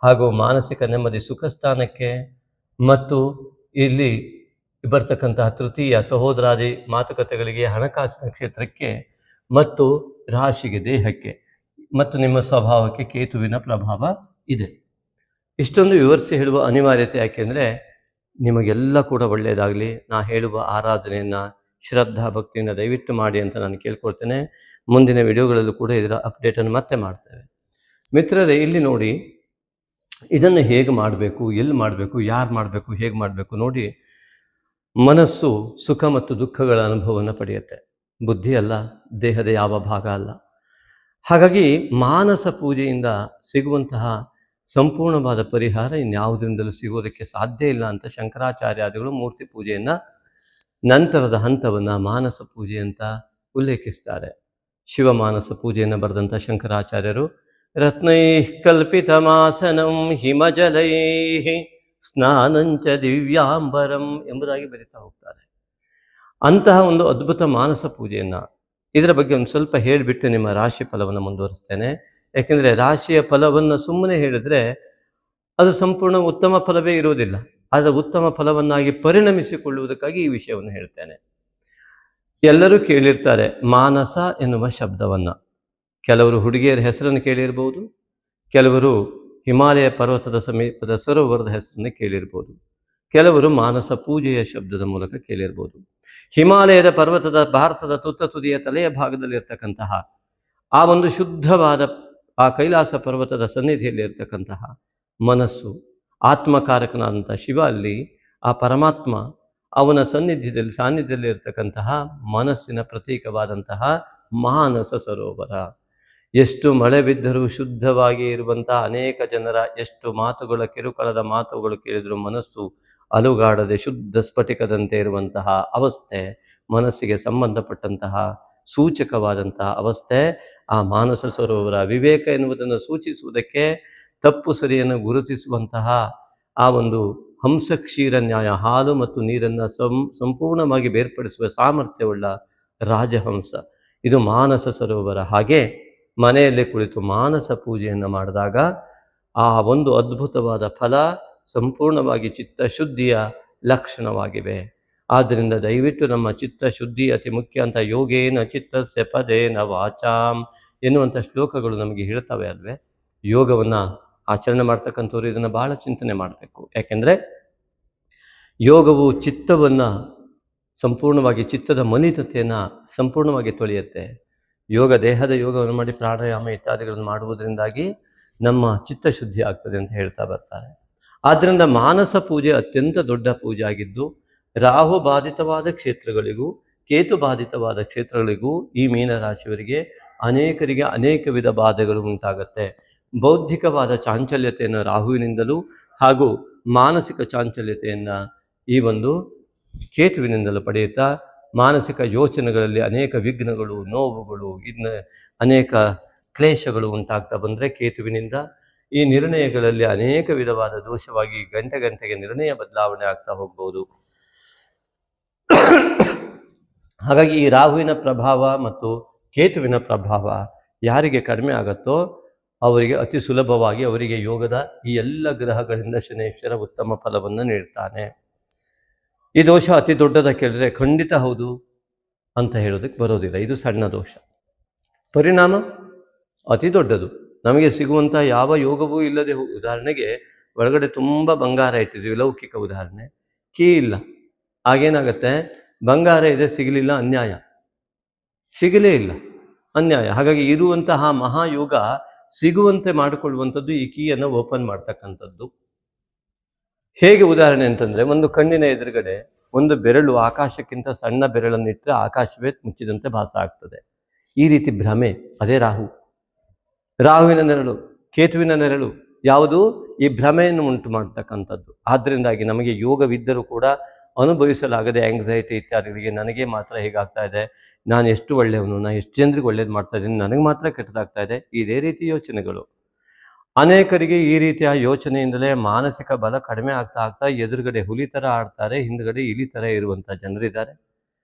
ಹಾಗೂ ಮಾನಸಿಕ ನೆಮ್ಮದಿ ಸುಖ ಸ್ಥಾನಕ್ಕೆ ಮತ್ತು ಇಲ್ಲಿ ಬರ್ತಕ್ಕಂತಹ ತೃತೀಯ ಸಹೋದರಾದಿ ಮಾತುಕತೆಗಳಿಗೆ, ಹಣಕಾಸಿನ ಕ್ಷೇತ್ರಕ್ಕೆ ಮತ್ತು ರಾಶಿಗೆ ದೇಹಕ್ಕೆ ಮತ್ತು ನಿಮ್ಮ ಸ್ವಭಾವಕ್ಕೆ ಕೇತುವಿನ ಪ್ರಭಾವ ಇದೆ. ಇಷ್ಟೊಂದು ವಿವರಿಸಿ ಹೇಳುವ ಅನಿವಾರ್ಯತೆ ಯಾಕೆಂದರೆ ನಿಮಗೆಲ್ಲ ಕೂಡ ಒಳ್ಳೆಯದಾಗಲಿ. ನಾ ಹೇಳುವ ಆರಾಧನೆಯನ್ನು ಶ್ರದ್ಧಾ ಭಕ್ತಿಯಿಂದ ದಯವಿಟ್ಟು ಮಾಡಿ ಅಂತ ನಾನು ಕೇಳ್ಕೊಳ್ತೇನೆ. ಮುಂದಿನ ವಿಡಿಯೋಗಳಲ್ಲೂ ಕೂಡ ಇದರ ಅಪ್ಡೇಟನ್ನು ಮತ್ತೆ ಮಾಡ್ತೇವೆ. ಮಿತ್ರರೇ, ಇಲ್ಲಿ ನೋಡಿ, ಇದನ್ನು ಹೇಗೆ ಮಾಡಬೇಕು, ಎಲ್ಲಿ ಮಾಡಬೇಕು, ಯಾರು ಮಾಡಬೇಕು, ಹೇಗೆ ಮಾಡಬೇಕು ನೋಡಿ. ಮನಸ್ಸು ಸುಖ ಮತ್ತು ದುಃಖಗಳ ಅನುಭವವನ್ನು ಪಡೆಯುತ್ತೆ, ಬುದ್ಧಿ ಅಲ್ಲ, ದೇಹದ ಯಾವ ಭಾಗ ಅಲ್ಲ. ಹಾಗಾಗಿ ಮಾನಸ ಪೂಜೆಯಿಂದ ಸಿಗುವಂತಹ ಸಂಪೂರ್ಣವಾದ ಪರಿಹಾರ ಇನ್ಯಾವುದರಿಂದಲೂ ಸಿಗೋದಕ್ಕೆ ಸಾಧ್ಯ ಇಲ್ಲ ಅಂತ ಶಂಕರಾಚಾರ್ಯಾದಿಗಳು ಮೂರ್ತಿ ಪೂಜೆಯನ್ನು ನಂತರದ ಹಂತವನ್ನು ಮಾನಸ ಪೂಜೆ ಅಂತ ಉಲ್ಲೇಖಿಸ್ತಾರೆ. ಶಿವಮಾನಸ ಪೂಜೆಯನ್ನು ಬರೆದಂಥ ಶಂಕರಾಚಾರ್ಯರು ರತ್ನೈ ಕಲ್ಪಿತಮಾಸನಂ ಹಿಮಜಲೈ ಸ್ನಾನಂಚ ದಿವ್ಯಾಂಬರಂ ಎಂಬುದಾಗಿ ಬರೀತಾ ಹೋಗ್ತಾರೆ. ಅಂತಹ ಒಂದು ಅದ್ಭುತ ಮಾನಸ ಪೂಜೆಯನ್ನು, ಇದರ ಬಗ್ಗೆ ಒಂದು ಸ್ವಲ್ಪ ಹೇಳಿಬಿಟ್ಟು ನಿಮ್ಮ ರಾಶಿ ಫಲವನ್ನು ಮುಂದುವರಿಸ್ತೇನೆ. ಯಾಕೆಂದರೆ ರಾಶಿಯ ಫಲವನ್ನು ಸುಮ್ಮನೆ ಹೇಳಿದ್ರೆ ಅದು ಸಂಪೂರ್ಣ ಉತ್ತಮ ಫಲವೇ ಇರುವುದಿಲ್ಲ. ಆದರೆ ಉತ್ತಮ ಫಲವನ್ನಾಗಿ ಪರಿಣಮಿಸಿಕೊಳ್ಳುವುದಕ್ಕಾಗಿ ಈ ವಿಷಯವನ್ನು ಹೇಳ್ತೇನೆ. ಎಲ್ಲರೂ ಕೇಳಿರ್ತಾರೆ ಮಾನಸ ಎನ್ನುವ ಶಬ್ದವನ್ನು. ಕೆಲವರು ಹುಡುಗಿಯರ ಹೆಸರನ್ನು ಕೇಳಿರ್ಬೋದು, ಕೆಲವರು ಹಿಮಾಲಯ ಪರ್ವತದ ಸಮೀಪದ ಸರೋವರದ ಹೆಸರನ್ನು ಕೇಳಿರ್ಬೋದು, ಕೆಲವರು ಮಾನಸ ಪೂಜೆಯ ಶಬ್ದದ ಮೂಲಕ ಕೇಳಿರ್ಬೋದು. ಹಿಮಾಲಯದ ಪರ್ವತದ ಭಾರತದ ತುತ್ತ ತುದಿಯ ತಲೆಯ ಭಾಗದಲ್ಲಿರ್ತಕ್ಕಂತಹ ಆ ಒಂದು ಶುದ್ಧವಾದ ಆ ಕೈಲಾಸ ಪರ್ವತದ ಸನ್ನಿಧಿಯಲ್ಲಿ ಇರ್ತಕ್ಕಂತಹ ಮನಸ್ಸು, ಆತ್ಮಕಾರಕನಾದಂಥ ಶಿವ ಅಲ್ಲಿ, ಆ ಪರಮಾತ್ಮ ಅವನ ಸಾನ್ನಿಧ್ಯದಲ್ಲಿ ಇರ್ತಕ್ಕಂತಹ ಮನಸ್ಸಿನ ಪ್ರತೀಕವಾದಂತಹ ಮಾನಸ ಸರೋವರ. ಎಷ್ಟು ಮಳೆ ಬಿದ್ದರೂ ಶುದ್ಧವಾಗಿ ಇರುವಂತಹ ಅನೇಕ ಜನರ ಎಷ್ಟು ಮಾತುಗಳ ಕಿರುಕಳದ ಮಾತುಗಳು ಕೇಳಿದರೂ ಮನಸ್ಸು ಅಲುಗಾಡದೆ ಶುದ್ಧ ಸ್ಫಟಿಕದಂತೆ ಇರುವಂತಹ ಅವಸ್ಥೆ, ಮನಸ್ಸಿಗೆ ಸಂಬಂಧಪಟ್ಟಂತಹ ಸೂಚಕವಾದಂತಹ ಅವಸ್ಥೆ ಆ ಮಾನಸ ಸರೋವರ. ವಿವೇಕ ಎನ್ನುವುದನ್ನು ಸೂಚಿಸುವುದಕ್ಕೆ ತಪ್ಪು ಸರಿಯನ್ನು ಗುರುತಿಸುವಂತಹ ಆ ಒಂದು ಹಂಸಕ್ಷೀರ ನ್ಯಾಯ, ಹಾಲು ಮತ್ತು ನೀರನ್ನು ಸಂಪೂರ್ಣವಾಗಿ ಬೇರ್ಪಡಿಸುವ ಸಾಮರ್ಥ್ಯವುಳ್ಳ ರಾಜಹಂಸ ಇದು ಮಾನಸ ಸರೋವರ. ಹಾಗೆ ಮನೆಯಲ್ಲಿ ಕುಳಿತು ಮಾನಸ ಪೂಜೆಯನ್ನು ಮಾಡಿದಾಗ ಆ ಒಂದು ಅದ್ಭುತವಾದ ಫಲ ಸಂಪೂರ್ಣವಾಗಿ ಚಿತ್ತಶುದ್ಧಿಯ ಲಕ್ಷಣವಾಗಿವೆ. ಆದ್ದರಿಂದ ದಯವಿಟ್ಟು ನಮ್ಮ ಚಿತ್ತಶುದ್ಧಿ ಅತಿ ಮುಖ್ಯ ಅಂತ ಯೋಗೇನ ಚಿತ್ತಸ್ಯ ಪದೇನ ವಾಚಾಂ ಎನ್ನುವಂಥ ಶ್ಲೋಕಗಳು ನಮಗೆ ಹೇಳ್ತವೆ ಅಲ್ವೇ. ಯೋಗವನ್ನು ಆಚರಣೆ ಮಾಡ್ತಕ್ಕಂಥವ್ರು ಇದನ್ನು ಭಾಳ ಚಿಂತನೆ ಮಾಡಬೇಕು. ಯಾಕೆಂದರೆ ಯೋಗವು ಚಿತ್ತವನ್ನು ಸಂಪೂರ್ಣವಾಗಿ, ಚಿತ್ತದ ಮಲಿನತೆಯನ್ನು ಸಂಪೂರ್ಣವಾಗಿ ತೊಳೆಯುತ್ತೆ. ಯೋಗ ದೇಹದ ಯೋಗವನ್ನು ಮಾಡಿ ಪ್ರಾಣಾಯಾಮ ಇತ್ಯಾದಿಗಳನ್ನು ಮಾಡುವುದರಿಂದಾಗಿ ನಮ್ಮ ಚಿತ್ತಶುದ್ಧಿ ಆಗ್ತದೆ ಅಂತ ಹೇಳ್ತಾ ಬರ್ತಾರೆ. ಆದ್ದರಿಂದ ಮಾನಸ ಪೂಜೆ ಅತ್ಯಂತ ದೊಡ್ಡ ಪೂಜೆ ಆಗಿದ್ದು, ರಾಹು ಬಾಧಿತವಾದ ಕ್ಷೇತ್ರಗಳಿಗೂ ಕೇತು ಬಾಧಿತವಾದ ಕ್ಷೇತ್ರಗಳಿಗೂ ಈ ಮೀನರಾಶಿಯವರಿಗೆ ಅನೇಕರಿಗೆ ಅನೇಕ ವಿಧ ಬಾಧೆಗಳು ಉಂಟಾಗುತ್ತೆ. ಬೌದ್ಧಿಕವಾದ ಚಾಂಚಲ್ಯತೆಯನ್ನು ರಾಹುವಿನಿಂದಲೂ ಹಾಗೂ ಮಾನಸಿಕ ಚಾಂಚಲ್ಯತೆಯನ್ನು ಈ ಒಂದು ಕೇತುವಿನಿಂದಲೂ ಪಡೆಯುತ್ತಾ ಮಾನಸಿಕ ಯೋಚನೆಗಳಲ್ಲಿ ಅನೇಕ ವಿಘ್ನಗಳು, ನೋವುಗಳು, ಇನ್ನು ಅನೇಕ ಕ್ಲೇಶಗಳು ಉಂಟಾಗ್ತಾ ಬಂದರೆ ಕೇತುವಿನಿಂದ ಈ ನಿರ್ಣಯಗಳಲ್ಲಿ ಅನೇಕ ವಿಧವಾದ ದೋಷವಾಗಿ ಗಂಟೆಗೆ ನಿರ್ಣಯ ಬದಲಾವಣೆ ಆಗ್ತಾ ಹೋಗ್ಬೋದು. ಹಾಗಾಗಿ ಈ ರಾಹುವಿನ ಪ್ರಭಾವ ಮತ್ತು ಕೇತುವಿನ ಪ್ರಭಾವ ಯಾರಿಗೆ ಕಡಿಮೆ ಆಗುತ್ತೋ ಅವರಿಗೆ ಅತಿ ಸುಲಭವಾಗಿ ಅವರಿಗೆ ಯೋಗದ ಈ ಎಲ್ಲ ಗ್ರಹಗಳಿಂದ ಶನೇಶ್ವರ ಉತ್ತಮ ಫಲವನ್ನು ನೀಡ್ತಾನೆ. ಈ ದೋಷ ಅತಿ ದೊಡ್ಡದ ಕೇಳಿದ್ರೆ ಖಂಡಿತ ಹೌದು ಅಂತ ಹೇಳೋದಕ್ಕೆ ಬರೋದಿಲ್ಲ. ಇದು ಸಣ್ಣ ದೋಷ, ಪರಿಣಾಮ ಅತಿ ದೊಡ್ಡದು. ನಮಗೆ ಸಿಗುವಂಥ ಯಾವ ಯೋಗವೂ ಇಲ್ಲದೆ ಉದಾಹರಣೆಗೆ ಒಳಗಡೆ ತುಂಬ ಬಂಗಾರ ಇಟ್ಟಿದ್ವಿ, ಲೌಕಿಕ ಉದಾಹರಣೆ, ಕೀ ಇಲ್ಲ, ಆಗೇನಾಗತ್ತೆ, ಬಂಗಾರ ಇದೆ ಸಿಗಲಿಲ್ಲ, ಅನ್ಯಾಯ, ಸಿಗಲೇ ಇಲ್ಲ, ಅನ್ಯಾಯ. ಹಾಗಾಗಿ ಇರುವಂತಹ ಮಹಾಯೋಗ ಸಿಗುವಂತೆ ಮಾಡಿಕೊಳ್ಳುವಂಥದ್ದು ಈ ಕೀಯನ್ನು ಓಪನ್ ಮಾಡ್ತಕ್ಕಂಥದ್ದು. ಹೇಗೆ ಉದಾಹರಣೆ ಅಂತಂದರೆ, ಒಂದು ಕಣ್ಣಿನ ಎದುರುಗಡೆ ಒಂದು ಬೆರಳು ಆಕಾಶಕ್ಕಿಂತ ಸಣ್ಣ ಬೆರಳನ್ನಿಟ್ಟರೆ ಆಕಾಶವೇ ಮುಚ್ಚಿದಂತೆ ಭಾಸ ಆಗ್ತದೆ. ಈ ರೀತಿ ಭ್ರಮೆ, ಅದೇ ರಾಹುವಿನ ನೆರಳು, ಕೇತುವಿನ ನೆರಳು ಯಾವುದು ಈ ಭ್ರಮೆಯನ್ನು ಉಂಟು ಮಾಡ್ತಕ್ಕಂಥದ್ದು. ಆದ್ದರಿಂದಾಗಿ ನಮಗೆ ಯೋಗವಿದ್ದರೂ ಕೂಡ ಅನುಭವಿಸಲಾಗದೆ ಆಂಗ್ಸೈಟಿ ಇತ್ಯಾದಿಗಳಿಗೆ, ನನಗೆ ಮಾತ್ರ ಹೇಗಾಗ್ತಾ ಇದೆ, ನಾನು ಎಷ್ಟು ಒಳ್ಳೆಯವನು, ನಾನು ಎಷ್ಟು ಜನರಿಗೆ ಒಳ್ಳೇದು ಮಾಡ್ತಾ ಇದ್ದೀನಿ, ನನಗೆ ಮಾತ್ರ ಕೆಟ್ಟದಾಗ್ತಾ ಇದೆ, ಇದೇ ರೀತಿ ಯೋಚನೆಗಳು. ಅನೇಕರಿಗೆ ಈ ರೀತಿಯ ಯೋಚನೆಯಿಂದಲೇ ಮಾನಸಿಕ ಬಲ ಕಡಿಮೆ ಆಗ್ತಾ ಎದುರುಗಡೆ ಹುಲಿ ಥರ ಆಡ್ತಾರೆ, ಹಿಂದುಗಡೆ ಇಲಿ ಥರ ಇರುವಂಥ ಜನರಿದ್ದಾರೆ.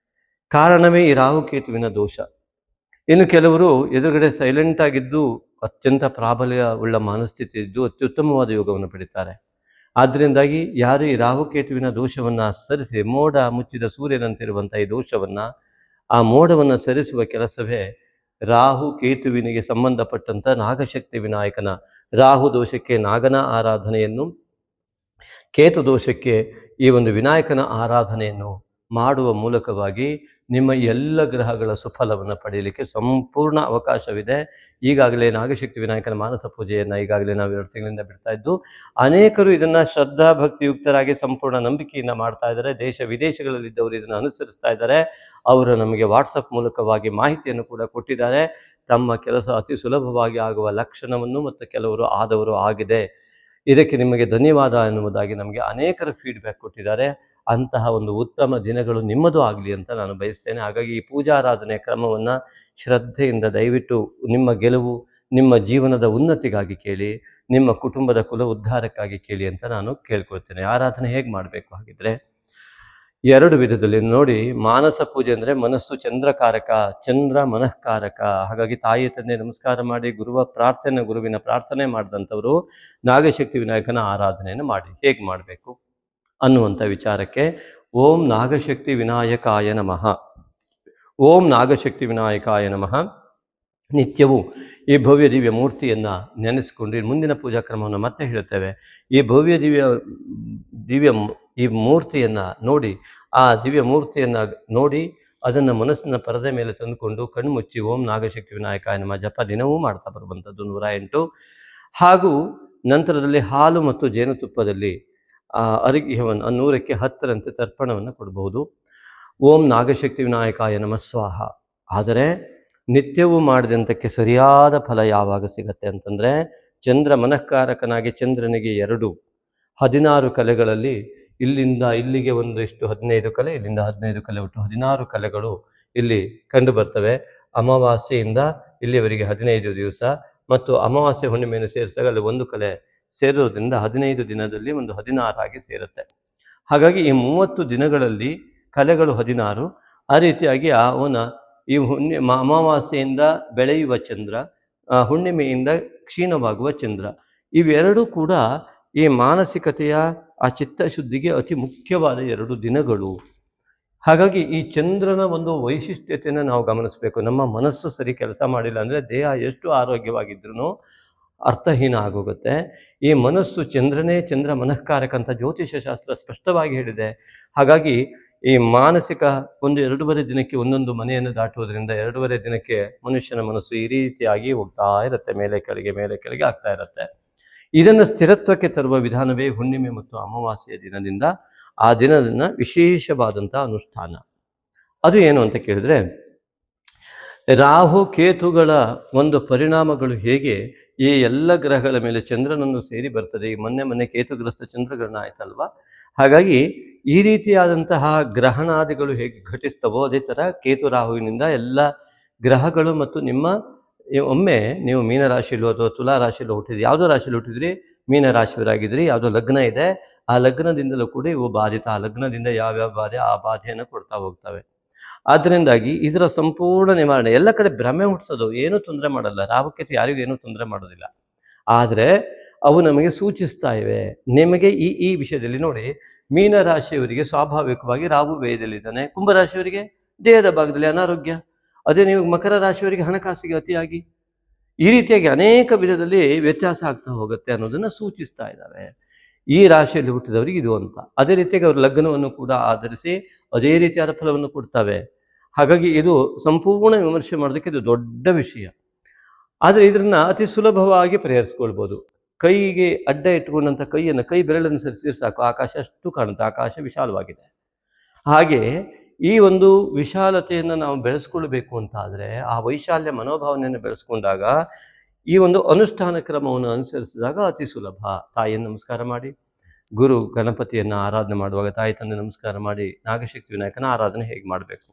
ಕಾರಣವೇ ಈ ರಾಹುಕೇತುವಿನ ದೋಷ. ಇನ್ನು ಕೆಲವರು ಎದುರುಗಡೆ ಸೈಲೆಂಟ್ ಆಗಿದ್ದು ಅತ್ಯಂತ ಪ್ರಾಬಲ್ಯ ಉಳ್ಳ ಮನಸ್ಥಿತಿ ಇದ್ದು ಅತ್ಯುತ್ತಮವಾದ ಯೋಗವನ್ನು ಪಡಿತಾರೆ. ಆದ್ದರಿಂದಾಗಿ ಯಾರು ಈ ರಾಹುಕೇತುವಿನ ದೋಷವನ್ನು ಸರಿಸಿ, ಮೋಡ ಮುಚ್ಚಿದ ಸೂರ್ಯನಂತಿರುವಂಥ ಈ ದೋಷವನ್ನು, ಆ ಮೋಡವನ್ನು ಸರಿಸುವ ಕೆಲಸವೇ ರಾಹು ಕೇತುವಿನಿಗೆ ಸಂಬಂಧಪಟ್ಟಂಥ ನಾಗಶಕ್ತಿ ವಿನಾಯಕನ, ರಾಹು ದೋಷಕ್ಕೆ ನಾಗನ ಆರಾಧನೆಯನ್ನು, ಕೇತು ದೋಷಕ್ಕೆ ಈ ಒಂದು ವಿನಾಯಕನ ಆರಾಧನೆಯನ್ನು ಮಾಡುವ ಮೂಲಕವಾಗಿ ನಿಮ್ಮ ಎಲ್ಲ ಗ್ರಹಗಳ ಸುಫಲವನ್ನು ಪಡೆಯಲಿಕ್ಕೆ ಸಂಪೂರ್ಣ ಅವಕಾಶವಿದೆ. ಈಗಾಗಲೇ ನಾಗಶಕ್ತಿ ವಿನಾಯಕನ ಮಾನಸ ಪೂಜೆಯನ್ನು ಈಗಾಗಲೇ ನಾವು 2 ತಿಂಗಳಿಂದ ಬಿಡ್ತಾ ಇದ್ದು, ಅನೇಕರು ಇದನ್ನು ಶ್ರದ್ಧಾ ಭಕ್ತಿಯುಕ್ತರಾಗಿ ಸಂಪೂರ್ಣ ನಂಬಿಕೆಯಿಂದ ಮಾಡ್ತಾ ಇದ್ದಾರೆ. ದೇಶ ವಿದೇಶಗಳಲ್ಲಿದ್ದವರು ಇದನ್ನು ಅನುಸರಿಸ್ತಾ ಇದ್ದಾರೆ. ಅವರು ನಮಗೆ ವಾಟ್ಸಪ್ ಮೂಲಕವಾಗಿ ಮಾಹಿತಿಯನ್ನು ಕೂಡ ಕೊಟ್ಟಿದ್ದಾರೆ. ತಮ್ಮ ಕೆಲಸ ಅತಿ ಸುಲಭವಾಗಿ ಆಗುವ ಲಕ್ಷಣವನ್ನು ಮತ್ತು ಕೆಲವರು ಆದವರು ಆಗಿದೆ, ಇದಕ್ಕೆ ನಿಮಗೆ ಧನ್ಯವಾದ ಎನ್ನುವುದಾಗಿ ನಮಗೆ ಅನೇಕರು ಫೀಡ್ಬ್ಯಾಕ್ ಕೊಟ್ಟಿದ್ದಾರೆ. ಅಂತಹ ಒಂದು ಉತ್ತಮ ದಿನಗಳು ನಿಮ್ಮದು ಆಗಲಿ ಅಂತ ನಾನು ಬಯಸ್ತೇನೆ. ಹಾಗಾಗಿ ಈ ಪೂಜಾರಾಧನೆಯ ಕ್ರಮವನ್ನು ಶ್ರದ್ಧೆಯಿಂದ ದಯವಿಟ್ಟು ನಿಮ್ಮ ಗೆಲುವು, ನಿಮ್ಮ ಜೀವನದ ಉನ್ನತಿಗಾಗಿ ಕೇಳಿ, ನಿಮ್ಮ ಕುಟುಂಬದ ಕುಲ ಉದ್ಧಾರಕ್ಕಾಗಿ ಕೇಳಿ ಅಂತ ನಾನು ಕೇಳ್ಕೊಳ್ತೇನೆ. ಆರಾಧನೆ ಹೇಗೆ ಮಾಡಬೇಕು ಹಾಗಿದ್ರೆ 2 ವಿಧದಲ್ಲಿ ನೋಡಿ. ಮಾನಸ ಪೂಜೆ ಅಂದರೆ ಮನಸ್ಸು ಚಂದ್ರಕಾರಕ, ಚಂದ್ರ ಮನಃಕಾರಕ. ಹಾಗಾಗಿ ತಾಯಿ ತಂದೆ ನಮಸ್ಕಾರ ಮಾಡಿ ಗುರುವಿನ ಪ್ರಾರ್ಥನೆ ಮಾಡಿದಂಥವರು ನಾಗಶಕ್ತಿ ವಿನಾಯಕನ ಆರಾಧನೆಯನ್ನು ಮಾಡಿ ಹೇಗೆ ಮಾಡಬೇಕು ಅನ್ನುವಂಥ ವಿಚಾರಕ್ಕೆ ಓಂ ನಾಗಶಕ್ತಿ ವಿನಾಯಕಾಯ ನಮಃ, ಓಂ ನಾಗಶಕ್ತಿ ವಿನಾಯಕಾಯ ನಮಃ. ನಿತ್ಯವೂ ಈ ಭವ್ಯ ದಿವ್ಯ ಮೂರ್ತಿಯನ್ನು ನೆನೆಸಿಕೊಂಡು ಮುಂದಿನ ಪೂಜಾ ಕ್ರಮವನ್ನು ಮತ್ತೆ ಹೇಳುತ್ತೇವೆ. ಈ ಭವ್ಯ ದಿವ್ಯ ಈ ಮೂರ್ತಿಯನ್ನು ನೋಡಿ, ಆ ದಿವ್ಯ ಮೂರ್ತಿಯನ್ನು ನೋಡಿ ಅದನ್ನು ಮನಸ್ಸಿನ ಪರದೆ ಮೇಲೆ ತಂದುಕೊಂಡು ಕಣ್ಣು ಮುಚ್ಚಿ ಓಂ ನಾಗಶಕ್ತಿ ವಿನಾಯಕಾಯ ನಮಃ ಜಪ ದಿನವೂ ಮಾಡ್ತಾ ಬರುವಂಥದ್ದು 108. ಹಾಗೂ ನಂತರದಲ್ಲಿ ಹಾಲು ಮತ್ತು ಜೇನುತುಪ್ಪದಲ್ಲಿ ಅರಿಗೆಯನ್ನು 100ಕ್ಕೆ 10ರಂತೆ ತರ್ಪಣವನ್ನು ಕೊಡಬಹುದು. ಓಂ ನಾಗಶಕ್ತಿ ವಿನಾಯಕಾಯ ನಮಃ ಸ್ವಾಹ. ಆದರೆ ನಿತ್ಯವೂ ಮಾಡಿದಂಥಕ್ಕೆ ಸರಿಯಾದ ಫಲ ಯಾವಾಗ ಸಿಗತ್ತೆ ಅಂತಂದರೆ, ಚಂದ್ರ ಮನಃಕಾರಕನಾಗಿ ಚಂದ್ರನಿಗೆ 16 ಕಲೆಗಳಲ್ಲಿ ಇಲ್ಲಿಂದ ಇಲ್ಲಿಗೆ ಒಂದಿಷ್ಟು 15 ಕಲೆ, ಇಲ್ಲಿಂದ 15 ಕಲೆ, ಒಟ್ಟು 16 ಕಲೆಗಳು ಇಲ್ಲಿ ಕಂಡು ಬರ್ತವೆ. ಅಮಾವಾಸ್ಯೆಯಿಂದ ಇಲ್ಲಿವರೆಗೆ 15 ದಿವಸ ಮತ್ತು ಅಮಾವಾಸ್ಯೆ ಹುಣ್ಣಿಮೆಯನ್ನು ಸೇರಿಸಿದಾಗ ಅಲ್ಲಿ 1 ಕಲೆ ಸೇರೋದ್ರಿಂದ 15 ದಿನದಲ್ಲಿ ಒಂದು 16 ಆಗಿ ಸೇರುತ್ತೆ. ಹಾಗಾಗಿ ಈ 30 ದಿನಗಳಲ್ಲಿ ಕಲೆಗಳು 16. ಆ ರೀತಿಯಾಗಿ ಅವನ ಈ ಅಮಾವಾಸ್ಯೆಯಿಂದ ಬೆಳೆಯುವ ಚಂದ್ರ, ಹುಣ್ಣಿಮೆಯಿಂದ ಕ್ಷೀಣವಾಗುವ ಚಂದ್ರ, ಇವೆರಡೂ ಕೂಡ ಈ ಮಾನಸಿಕತೆಯ ಆ ಚಿತ್ತಶುದ್ಧಿಗೆ ಅತಿ ಮುಖ್ಯವಾದ 2 ದಿನಗಳು. ಹಾಗಾಗಿ ಈ ಚಂದ್ರನ ಒಂದು ವೈಶಿಷ್ಟ್ಯತೆಯನ್ನು ನಾವು ಗಮನಿಸಬೇಕು. ನಮ್ಮ ಮನಸ್ಸು ಸರಿ ಕೆಲಸ ಮಾಡಿಲ್ಲ ಅಂದರೆ ದೇಹ ಎಷ್ಟು ಆರೋಗ್ಯವಾಗಿದ್ರೂ ಅರ್ಥಹೀನ ಆಗೋಗುತ್ತೆ. ಈ ಮನಸ್ಸು ಚಂದ್ರನೇ, ಚಂದ್ರ ಮನಃಕಾರಕ ಅಂತ ಜ್ಯೋತಿಷ್ಯ ಶಾಸ್ತ್ರ ಸ್ಪಷ್ಟವಾಗಿ ಹೇಳಿದೆ. ಹಾಗಾಗಿ ಈ ಮಾನಸಿಕ 2.5 ದಿನಕ್ಕೆ ಒಂದೊಂದು ಮನೆಯನ್ನು ದಾಟುವುದರಿಂದ 2.5 ದಿನಕ್ಕೆ ಮನುಷ್ಯನ ಮನಸ್ಸು ಈ ರೀತಿಯಾಗಿ ಹೋಗ್ತಾ ಇರುತ್ತೆ, ಮೇಲೆ ಕೆಳಗೆ ಆಗ್ತಾ ಇರುತ್ತೆ. ಇದನ್ನು ಸ್ಥಿರತ್ವಕ್ಕೆ ತರುವ ವಿಧಾನವೇ ಹುಣ್ಣಿಮೆ ಮತ್ತು ಅಮಾವಾಸ್ಯೆಯ ದಿನದಿಂದ ಆ ದಿನದ ವಿಶೇಷವಾದಂಥ ಅನುಷ್ಠಾನ. ಅದು ಏನು ಅಂತ ಕೇಳಿದ್ರೆ, ರಾಹು ಕೇತುಗಳ ಒಂದು ಪರಿಣಾಮಗಳು ಹೇಗೆ ಈ ಎಲ್ಲ ಗ್ರಹಗಳ ಮೇಲೆ ಚಂದ್ರನನ್ನು ಸೇರಿ ಬರ್ತದೆ. ಈ ಮೊನ್ನೆ ಕೇತುಗ್ರಸ್ತ ಚಂದ್ರಗ್ರಹಣ ಆಯ್ತಲ್ವ. ಹಾಗಾಗಿ ಈ ರೀತಿಯಾದಂತಹ ಗ್ರಹಣಾದಿಗಳು ಹೇಗೆ ಘಟಿಸ್ತವೋ ಅದೇ ಥರ ಕೇತು ರಾಹುವಿನಿಂದ ಎಲ್ಲ ಗ್ರಹಗಳು ಮತ್ತು ನಿಮ್ಮ ಒಮ್ಮೆ ನೀವು ಮೀನರಾಶಿಯಲ್ಲೂ ಅಥವಾ ತುಲಾ ರಾಶಿಯಲ್ಲೂ ಹುಟ್ಟಿದ್ರಿ, ಯಾವುದೋ ರಾಶಿಯಲ್ಲಿ ಹುಟ್ಟಿದ್ರಿ, ಮೀನರಾಶಿಯವರಾಗಿದ್ರಿ, ಯಾವುದೋ ಲಗ್ನ ಇದೆ, ಆ ಲಗ್ನದಿಂದಲೂ ಕೂಡ ಇವು ಬಾಧಿತ. ಆ ಲಗ್ನದಿಂದ ಯಾವ್ಯಾವ ಬಾಧೆ ಆ ಬಾಧೆಯನ್ನು ಕೊಡ್ತಾ ಹೋಗ್ತವೆ. ಆದ್ದರಿಂದಾಗಿ ಇದರ ಸಂಪೂರ್ಣ ನಿವಾರಣೆ, ಎಲ್ಲ ಕಡೆ ಭ್ರಮೆ ಹುಟ್ಟಿಸೋದು, ಏನೂ ತೊಂದರೆ ಮಾಡಲ್ಲ. ರಾಹುಕೇತು ಯಾರಿಗೂ ಏನೂ ತೊಂದರೆ ಮಾಡೋದಿಲ್ಲ. ಆದರೆ ಅವು ನಮಗೆ ಸೂಚಿಸ್ತಾ ಇವೆ. ನಿಮಗೆ ಈ ವಿಷಯದಲ್ಲಿ ನೋಡಿ, ಮೀನರಾಶಿಯವರಿಗೆ ಸ್ವಾಭಾವಿಕವಾಗಿ ರಾಹು ವ್ಯಯದಲ್ಲಿದ್ದಾನೆ, ಕುಂಭರಾಶಿಯವರಿಗೆ ದೇಹದ ಭಾಗದಲ್ಲಿ ಅನಾರೋಗ್ಯ, ಅದೇ ನೀವು ಮಕರ ರಾಶಿಯವರಿಗೆ ಹಣಕಾಸಿಗೆ ಅತಿಯಾಗಿ, ಈ ರೀತಿಯಾಗಿ ಅನೇಕ ವಿಧದಲ್ಲಿ ವ್ಯತ್ಯಾಸ ಆಗ್ತಾ ಹೋಗುತ್ತೆ ಅನ್ನೋದನ್ನು ಸೂಚಿಸ್ತಾ ಇದ್ದಾವೆ. ಈ ರಾಶಿಯಲ್ಲಿ ಹುಟ್ಟಿದವರಿಗೆ ಇದು ಅಂತ. ಅದೇ ರೀತಿಯಾಗಿ ಅವರು ಲಗ್ನವನ್ನು ಕೂಡ ಆಧರಿಸಿ ಅದೇ ರೀತಿಯಾದ ಫಲವನ್ನು ಕೊಡ್ತವೆ. ಹಾಗಾಗಿ ಇದು ಸಂಪೂರ್ಣ ವಿಮರ್ಶೆ ಮಾಡೋದಕ್ಕೆ ಇದು ದೊಡ್ಡ ವಿಷಯ. ಆದರೆ ಇದನ್ನು ಅತಿ ಸುಲಭವಾಗಿ ಪರಿಹರಿಸ್ಕೊಳ್ಬೋದು. ಕೈಗೆ ಅಡ್ಡ ಇಟ್ಕೊಂಡಂಥ ಕೈ ಬೆರಳನ್ನು ಸರಿಸಿದ್ರೆ ಸಾಕು, ಆಕಾಶ ಅಷ್ಟು ಕಾಣುತ್ತೆ. ಆಕಾಶ ವಿಶಾಲವಾಗಿದೆ. ಹಾಗೆ ಈ ಒಂದು ವಿಶಾಲತೆಯನ್ನು ನಾವು ಬೆಳೆಸ್ಕೊಳ್ಬೇಕು ಅಂತ ಆದರೆ, ಆ ವೈಶಾಲ್ಯ ಮನೋಭಾವನೆಯನ್ನು ಬೆಳೆಸ್ಕೊಂಡಾಗ ಈ ಒಂದು ಅನುಷ್ಠಾನ ಕ್ರಮವನ್ನು ಅನುಸರಿಸಿದಾಗ ಅತಿ ಸುಲಭ. ತಾಯಿಯನ್ನು ನಮಸ್ಕಾರ ಮಾಡಿ, ಗುರು ಗಣಪತಿಯನ್ನು ಆರಾಧನೆ ಮಾಡುವಾಗ ತಾಯಿ ತಂದೆ ನಮಸ್ಕಾರ ಮಾಡಿ, ನಾಗಶಕ್ತಿ ವಿನಾಯಕನ ಆರಾಧನೆ ಹೇಗೆ ಮಾಡಬೇಕು.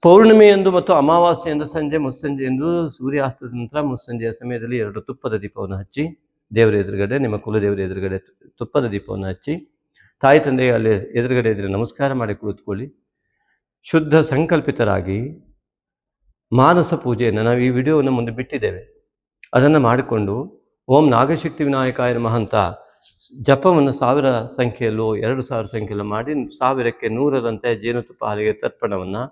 ಪೌರ್ಣಿಮೆಯಂದು ಮತ್ತು ಅಮಾವಾಸ್ಯೆಯಿಂದ ಮುಸ್ಸಂಜೆಯಂದು ಸೂರ್ಯಾಸ್ತದ ನಂತರ ಮುಸ್ಸಂಜೆಯ ಸಮಯದಲ್ಲಿ 2 ತುಪ್ಪದ ದೀಪವನ್ನು ಹಚ್ಚಿ, ದೇವರ ಎದುರುಗಡೆ, ನಿಮ್ಮ ಕುಲದೇವರ ಎದುರುಗಡೆ ತುಪ್ಪದ ದೀಪವನ್ನು ಹಚ್ಚಿ, ತಾಯಿ ತಂದೆಗೆ ಅಲ್ಲಿ ಎದುರುಗಡೆ ಇದ್ರೆ ನಮಸ್ಕಾರ ಮಾಡಿ ಕೂತ್ಕೊಳ್ಳಿ. ಶುದ್ಧ ಸಂಕಲ್ಪಿತರಾಗಿ ಮಾನಸ ಪೂಜೆಯನ್ನು ನಾವು ಈ ವಿಡಿಯೋವನ್ನು ಮುಂದೆ ಬಿಟ್ಟಿದ್ದೇವೆ, ಅದನ್ನು ಮಾಡಿಕೊಂಡು ಓಂ ನಾಗಶಕ್ತಿ ವಿನಾಯಕಾಯ ನಮಃ ಅಂತ ಜಪವನ್ನು 1000 ಸಂಖ್ಯೆಯಲ್ಲೂ 2000 ಸಂಖ್ಯೆಯಲ್ಲೂ ಮಾಡಿ 1000ಕ್ಕೆ 100ರಂತೆ ಜೇನುತುಪ್ಪ ಹಾಲಿಗೆ ತರ್ಪಣವನ್ನು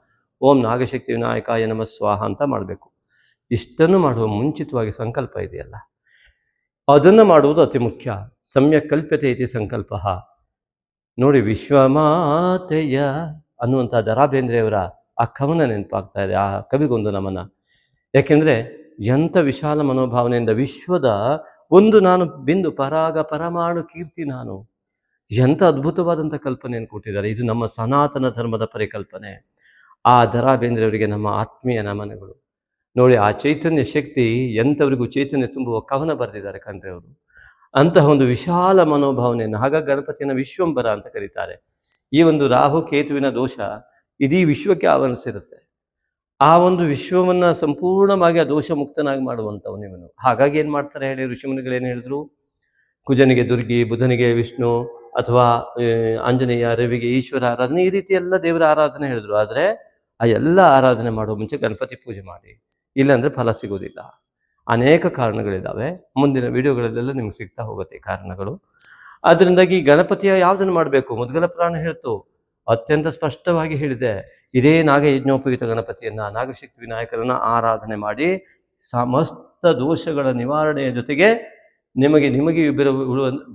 ಓಂ ನಾಗಶಕ್ತಿ ವಿನಾಯಕಾಯ ನಮಃ ಸ್ವಾಹ ಅಂತ ಮಾಡಬೇಕು. ಇಷ್ಟನ್ನು ಮಾಡುವ ಮುಂಚಿತವಾಗಿ ಸಂಕಲ್ಪ ಇದೆಯಲ್ಲ, ಅದನ್ನು ಮಾಡುವುದು ಅತಿ ಮುಖ್ಯ. ಸಮ್ಯಕ್ ಕಲ್ಪ್ಯತೆ ಇತಿ ಸಂಕಲ್ಪ. ನೋಡಿ, ವಿಶ್ವಮಾತೆಯ ಅನ್ನುವಂಥ ದ ರಾ ಬೇಂದ್ರೆಯವರ ಆ ಕವನ ನೆನಪಾಗ್ತಾ ಇದೆ. ಆ ಕವಿಗೊಂದು ನಮನ. ಯಾಕೆಂದರೆ ಎಂಥ ವಿಶಾಲ ಮನೋಭಾವನೆಯಿಂದ ವಿಶ್ವದ ಒಂದು ನಾನು ಬಿಂದು, ಪರಾಗ ಪರಮಾಣು ಕೀರ್ತಿ ನಾನು, ಎಂಥ ಅದ್ಭುತವಾದಂಥ ಕಲ್ಪನೆಯನ್ನು ಕೊಟ್ಟಿದ್ದಾರೆ. ಇದು ನಮ್ಮ ಸನಾತನ ಧರ್ಮದ ಪರಿಕಲ್ಪನೆ. ಆ ದ ರಾ ಬೇಂದ್ರೆಯವರಿಗೆ ನಮ್ಮ ಆತ್ಮೀಯ ನಮನಗಳು. ನೋಡಿ, ಆ ಚೈತನ್ಯ ಶಕ್ತಿ ಎಂಥವರಿಗೂ ಚೈತನ್ಯ ತುಂಬುವ ಕವನ ಬರೆದಿದ್ದಾರೆ ಕಣ್ರೆ ಅವರು. ಅಂತಹ ಒಂದು ವಿಶಾಲ ಮನೋಭಾವನೆಯನ್ನು, ಹಾಗಾಗಿ ಗಣಪತಿಯನ್ನು ವಿಶ್ವಂಬರ ಅಂತ ಕರೀತಾರೆ. ಈ ಒಂದು ರಾಹು ಕೇತುವಿನ ದೋಷ ಇಡೀ ವಿಶ್ವಕ್ಕೆ ಆವರಿಸಿರುತ್ತೆ. ಆ ಒಂದು ವಿಶ್ವವನ್ನು ಸಂಪೂರ್ಣವಾಗಿ ಆ ದೋಷ ಮುಕ್ತನಾಗಿ ಮಾಡುವಂಥವನು ಇವನು. ಹಾಗಾಗಿ ಏನು ಮಾಡ್ತಾರೆ ಹೇಳಿ, ಋಷಿಮುನಿಗಳೇನು ಹೇಳಿದ್ರು, ಕುಜನಿಗೆ ದುರ್ಗಿ, ಬುಧನಿಗೆ ವಿಷ್ಣು, ಅಥವಾ ಆಂಜನೇಯ, ರವಿಗೆ ಈಶ್ವರ ಆರಾಧನೆ, ಈ ರೀತಿ ಎಲ್ಲ ದೇವರ ಆರಾಧನೆ ಹೇಳಿದ್ರು. ಆದರೆ ಆ ಎಲ್ಲ ಆರಾಧನೆ ಮಾಡುವ ಮುಂಚೆ ಗಣಪತಿ ಪೂಜೆ ಮಾಡಿ, ಇಲ್ಲಾಂದರೆ ಫಲ ಸಿಗೋದಿಲ್ಲ. ಅನೇಕ ಕಾರಣಗಳಿದ್ದಾವೆ, ಮುಂದಿನ ವಿಡಿಯೋಗಳಲ್ಲೆಲ್ಲ ನಿಮ್ಗೆ ಸಿಗ್ತಾ ಹೋಗುತ್ತೆ ಕಾರಣಗಳು. ಅದರಿಂದಾಗಿ ಗಣಪತಿಯ ಯಾವುದನ್ನು ಮಾಡಬೇಕು, ಮುದ್ಗಲ ಪುರಾಣ ಹೇಳ್ತು, ಅತ್ಯಂತ ಸ್ಪಷ್ಟವಾಗಿ ಹೇಳಿದೆ. ಇದೇ ನಾಗಯಜ್ಞೋಪಯುಕ್ತ ಗಣಪತಿಯನ್ನ, ನಾಗಶಕ್ತಿ ವಿನಾಯಕರನ್ನ ಆರಾಧನೆ ಮಾಡಿ ಸಮಸ್ತ ದೋಷಗಳ ನಿವಾರಣೆಯ ಜೊತೆಗೆ ನಿಮಗೆ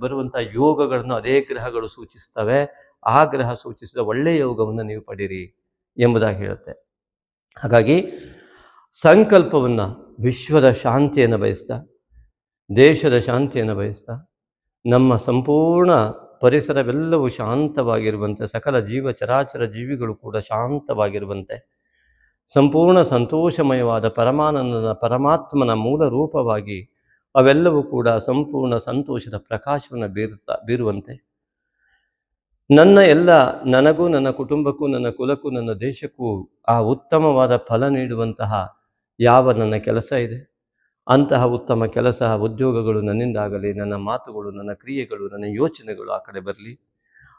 ಬರುವಂಥ ಯೋಗಗಳನ್ನು ಅದೇ ಗ್ರಹಗಳು ಸೂಚಿಸ್ತವೆ. ಆ ಗ್ರಹ ಸೂಚಿಸಿದ ಒಳ್ಳೆಯ ಯೋಗವನ್ನು ನೀವು ಪಡೀರಿ ಎಂಬುದಾಗಿ ಹೇಳುತ್ತೆ. ಹಾಗಾಗಿ ಸಂಕಲ್ಪವನ್ನು ವಿಶ್ವದ ಶಾಂತಿಯನ್ನು ಬಯಸ್ತಾ, ದೇಶದ ಶಾಂತಿಯನ್ನು ಬಯಸ್ತಾ, ನಮ್ಮ ಸಂಪೂರ್ಣ ಪರಿಸರವೆಲ್ಲವೂ ಶಾಂತವಾಗಿರುವಂತೆ, ಸಕಲ ಚರಾಚರ ಜೀವಿಗಳು ಕೂಡ ಶಾಂತವಾಗಿರುವಂತೆ, ಸಂಪೂರ್ಣ ಸಂತೋಷಮಯವಾದ ಪರಮಾತ್ಮನ ಮೂಲ ರೂಪವಾಗಿ ಅವೆಲ್ಲವೂ ಕೂಡ ಸಂಪೂರ್ಣ ಸಂತೋಷದ ಪ್ರಕಾಶವನ್ನು ಬೀರುವಂತೆ, ನನಗೂ ನನ್ನ ಕುಟುಂಬಕ್ಕೂ ನನ್ನ ಕುಲಕ್ಕೂ ನನ್ನ ದೇಶಕ್ಕೂ ಆ ಉತ್ತಮವಾದ ಫಲ ನೀಡುವಂತಹ ಯಾವ ನನ್ನ ಕೆಲಸ ಇದೆ, ಅಂತಹ ಉತ್ತಮ ಕೆಲಸ ಉದ್ಯೋಗಗಳು ನನ್ನಿಂದಾಗಲಿ, ನನ್ನ ಮಾತುಗಳು, ನನ್ನ ಕ್ರಿಯೆಗಳು, ನನ್ನ ಯೋಚನೆಗಳು ಆ ಕಡೆ ಬರಲಿ.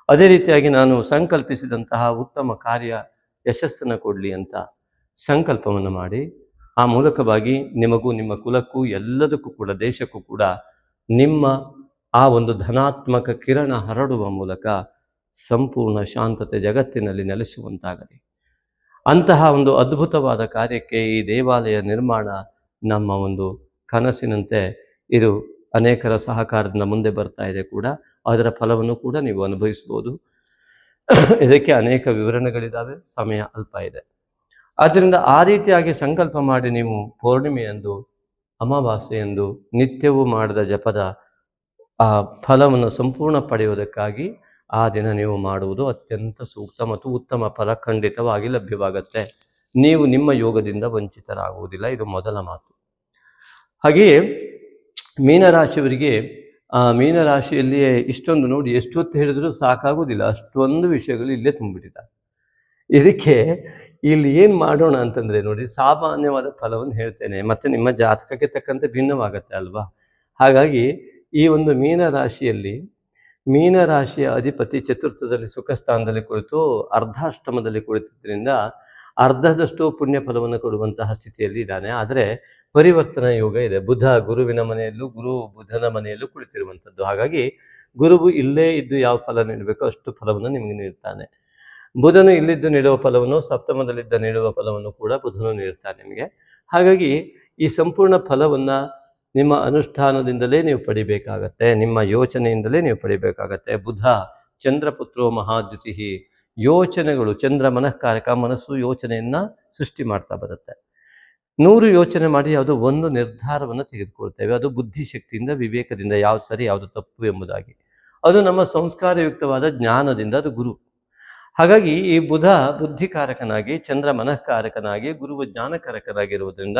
ಅದೇ ರೀತಿಯಾಗಿ ನಾನು ಸಂಕಲ್ಪಿಸಿದಂತಹ ಉತ್ತಮ ಕಾರ್ಯ ಯಶಸ್ಸನ್ನು ಕೊಡಲಿ ಅಂತ ಸಂಕಲ್ಪವನ್ನು ಮಾಡಿ, ಆ ಮೂಲಕವಾಗಿ ನಿಮಗೂ ನಿಮ್ಮ ಕುಲಕ್ಕೂ ಎಲ್ಲದಕ್ಕೂ ಕೂಡ ದೇಶಕ್ಕೂ ಕೂಡ ನಿಮ್ಮ ಆ ಒಂದು ಧನಾತ್ಮಕ ಕಿರಣ ಹರಡುವ ಮೂಲಕ ಸಂಪೂರ್ಣ ಶಾಂತತೆ ಜಗತ್ತಿನಲ್ಲಿ ನೆಲೆಸುವಂತಾಗಲಿ. ಅಂತಹ ಒಂದು ಅದ್ಭುತವಾದ ಕಾರ್ಯಕ್ಕೆ ಈ ದೇವಾಲಯ ನಿರ್ಮಾಣ ನಮ್ಮ ಒಂದು ಕನಸಿನಂತೆ ಇದು ಅನೇಕರ ಸಹಕಾರದಿಂದ ಮುಂದೆ ಬರ್ತಾ ಇದೆ ಕೂಡ. ಅದರ ಫಲವನ್ನು ಕೂಡ ನೀವು ಅನುಭವಿಸ್ಬೋದು. ಇದಕ್ಕೆ ಅನೇಕ ವಿವರಣೆಗಳಿದ್ದಾವೆ, ಸಮಯ ಅಲ್ಪ ಇದೆ. ಆದ್ದರಿಂದ ಆ ರೀತಿಯಾಗಿ ಸಂಕಲ್ಪ ಮಾಡಿ ನೀವು ಪೌರ್ಣಿಮೆಯಂದು, ಅಮಾವಾಸ್ಯೆಯಂದು ನಿತ್ಯವೂ ಮಾಡಿದ ಜಪದ ಆ ಫಲವನ್ನು ಸಂಪೂರ್ಣ ಪಡೆಯುವುದಕ್ಕಾಗಿ ಆ ದಿನ ನೀವು ಮಾಡುವುದು ಅತ್ಯಂತ ಸೂಕ್ತ ಮತ್ತು ಉತ್ತಮ ಫಲ ಖಂಡಿತವಾಗಿ ಲಭ್ಯವಾಗುತ್ತೆ. ನೀವು ನಿಮ್ಮ ಯೋಗದಿಂದ ವಂಚಿತರಾಗುವುದಿಲ್ಲ. ಇದು ಮೊದಲ ಮಾತು. ಹಾಗೆಯೇ ಮೀನರಾಶಿಯವರಿಗೆ ಮೀನರಾಶಿಯಲ್ಲಿಯೇ ಇಷ್ಟೊಂದು ನೋಡಿ, ಎಷ್ಟೊತ್ತು ಹೇಳಿದರೂ ಸಾಕಾಗುವುದಿಲ್ಲ, ಅಷ್ಟೊಂದು ವಿಷಯಗಳು ಇಲ್ಲೇ ತುಂಬಿಟ್ಟಿದ್ದಾರೆ. ಇದಕ್ಕೆ ಇಲ್ಲಿ ಏನು ಮಾಡೋಣ ಅಂತಂದರೆ ನೋಡಿ, ಸಾಮಾನ್ಯವಾದ ಫಲವನ್ನು ಹೇಳ್ತೇನೆ, ಮತ್ತು ನಿಮ್ಮ ಜಾತಕಕ್ಕೆ ತಕ್ಕಂತೆ ಭಿನ್ನವಾಗತ್ತೆ ಅಲ್ವಾ. ಹಾಗಾಗಿ ಈ ಒಂದು ಮೀನರಾಶಿಯ ಅಧಿಪತಿ ಚತುರ್ಥದಲ್ಲಿ ಸುಖ ಸ್ಥಾನದಲ್ಲಿ ಕುಳಿತು ಅರ್ಧಾಷ್ಟಮದಲ್ಲಿ ಕುಳಿತಿದ್ದರಿಂದ ಅರ್ಧದಷ್ಟು ಪುಣ್ಯ ಫಲವನ್ನು ಕೊಡುವಂತಹ ಸ್ಥಿತಿಯಲ್ಲಿ ಇದ್ದಾನೆ. ಆದರೆ ಪರಿವರ್ತನಾ ಯೋಗ ಇದೆ. ಬುಧ ಗುರುವಿನ ಮನೆಯಲ್ಲೂ, ಗುರು ಬುಧನ ಮನೆಯಲ್ಲೂ ಕುಳಿತಿರುವಂಥದ್ದು. ಹಾಗಾಗಿ ಗುರುವು ಇಲ್ಲೇ ಇದ್ದು ಯಾವ ಫಲ ನೀಡಬೇಕೋ ಅಷ್ಟು ಫಲವನ್ನು ನಿಮಗೆ ನೀಡ್ತಾನೆ. ಬುಧನು ಇಲ್ಲಿದ್ದು ನೀಡುವ ಫಲವನ್ನು, ಸಪ್ತಮದಲ್ಲಿದ್ದ ನೀಡುವ ಫಲವನ್ನು ಕೂಡ ಬುಧನು ನೀಡ್ತಾನೆ ನಿಮಗೆ. ಹಾಗಾಗಿ ಈ ಸಂಪೂರ್ಣ ಫಲವನ್ನು ನಿಮ್ಮ ಅನುಷ್ಠಾನದಿಂದಲೇ ನೀವು ಪಡಿಬೇಕಾಗತ್ತೆ, ನಿಮ್ಮ ಯೋಚನೆಯಿಂದಲೇ ನೀವು ಪಡಿಬೇಕಾಗತ್ತೆ. ಬುಧ ಚಂದ್ರಪುತ್ರೋ ಮಹಾದ್ಯುತಿ. ಯೋಚನೆಗಳು, ಚಂದ್ರ ಮನಃಕಾರಕ, ಮನಸ್ಸು ಯೋಚನೆಯನ್ನು ಸೃಷ್ಟಿ ಮಾಡ್ತಾ ಬರುತ್ತೆ. 100 ಯೋಚನೆ ಮಾಡಿ ಯಾವುದೋ ಒಂದು ನಿರ್ಧಾರವನ್ನು ತೆಗೆದುಕೊಳ್ತೇವೆ. ಅದು ಬುದ್ಧಿಶಕ್ತಿಯಿಂದ, ವಿವೇಕದಿಂದ, ಯಾವುದು ಸರಿ ಯಾವುದು ತಪ್ಪು ಎಂಬುದಾಗಿ. ಅದು ನಮ್ಮ ಸಂಸ್ಕಾರಯುಕ್ತವಾದ ಜ್ಞಾನದಿಂದ, ಅದು ಗುರು. ಹಾಗಾಗಿ ಈ ಬುಧ ಬುದ್ಧಿಕಾರಕನಾಗಿ, ಚಂದ್ರ ಮನಃಕಾರಕನಾಗಿ, ಗುರುವ ಜ್ಞಾನಕಾರಕನಾಗಿರುವುದರಿಂದ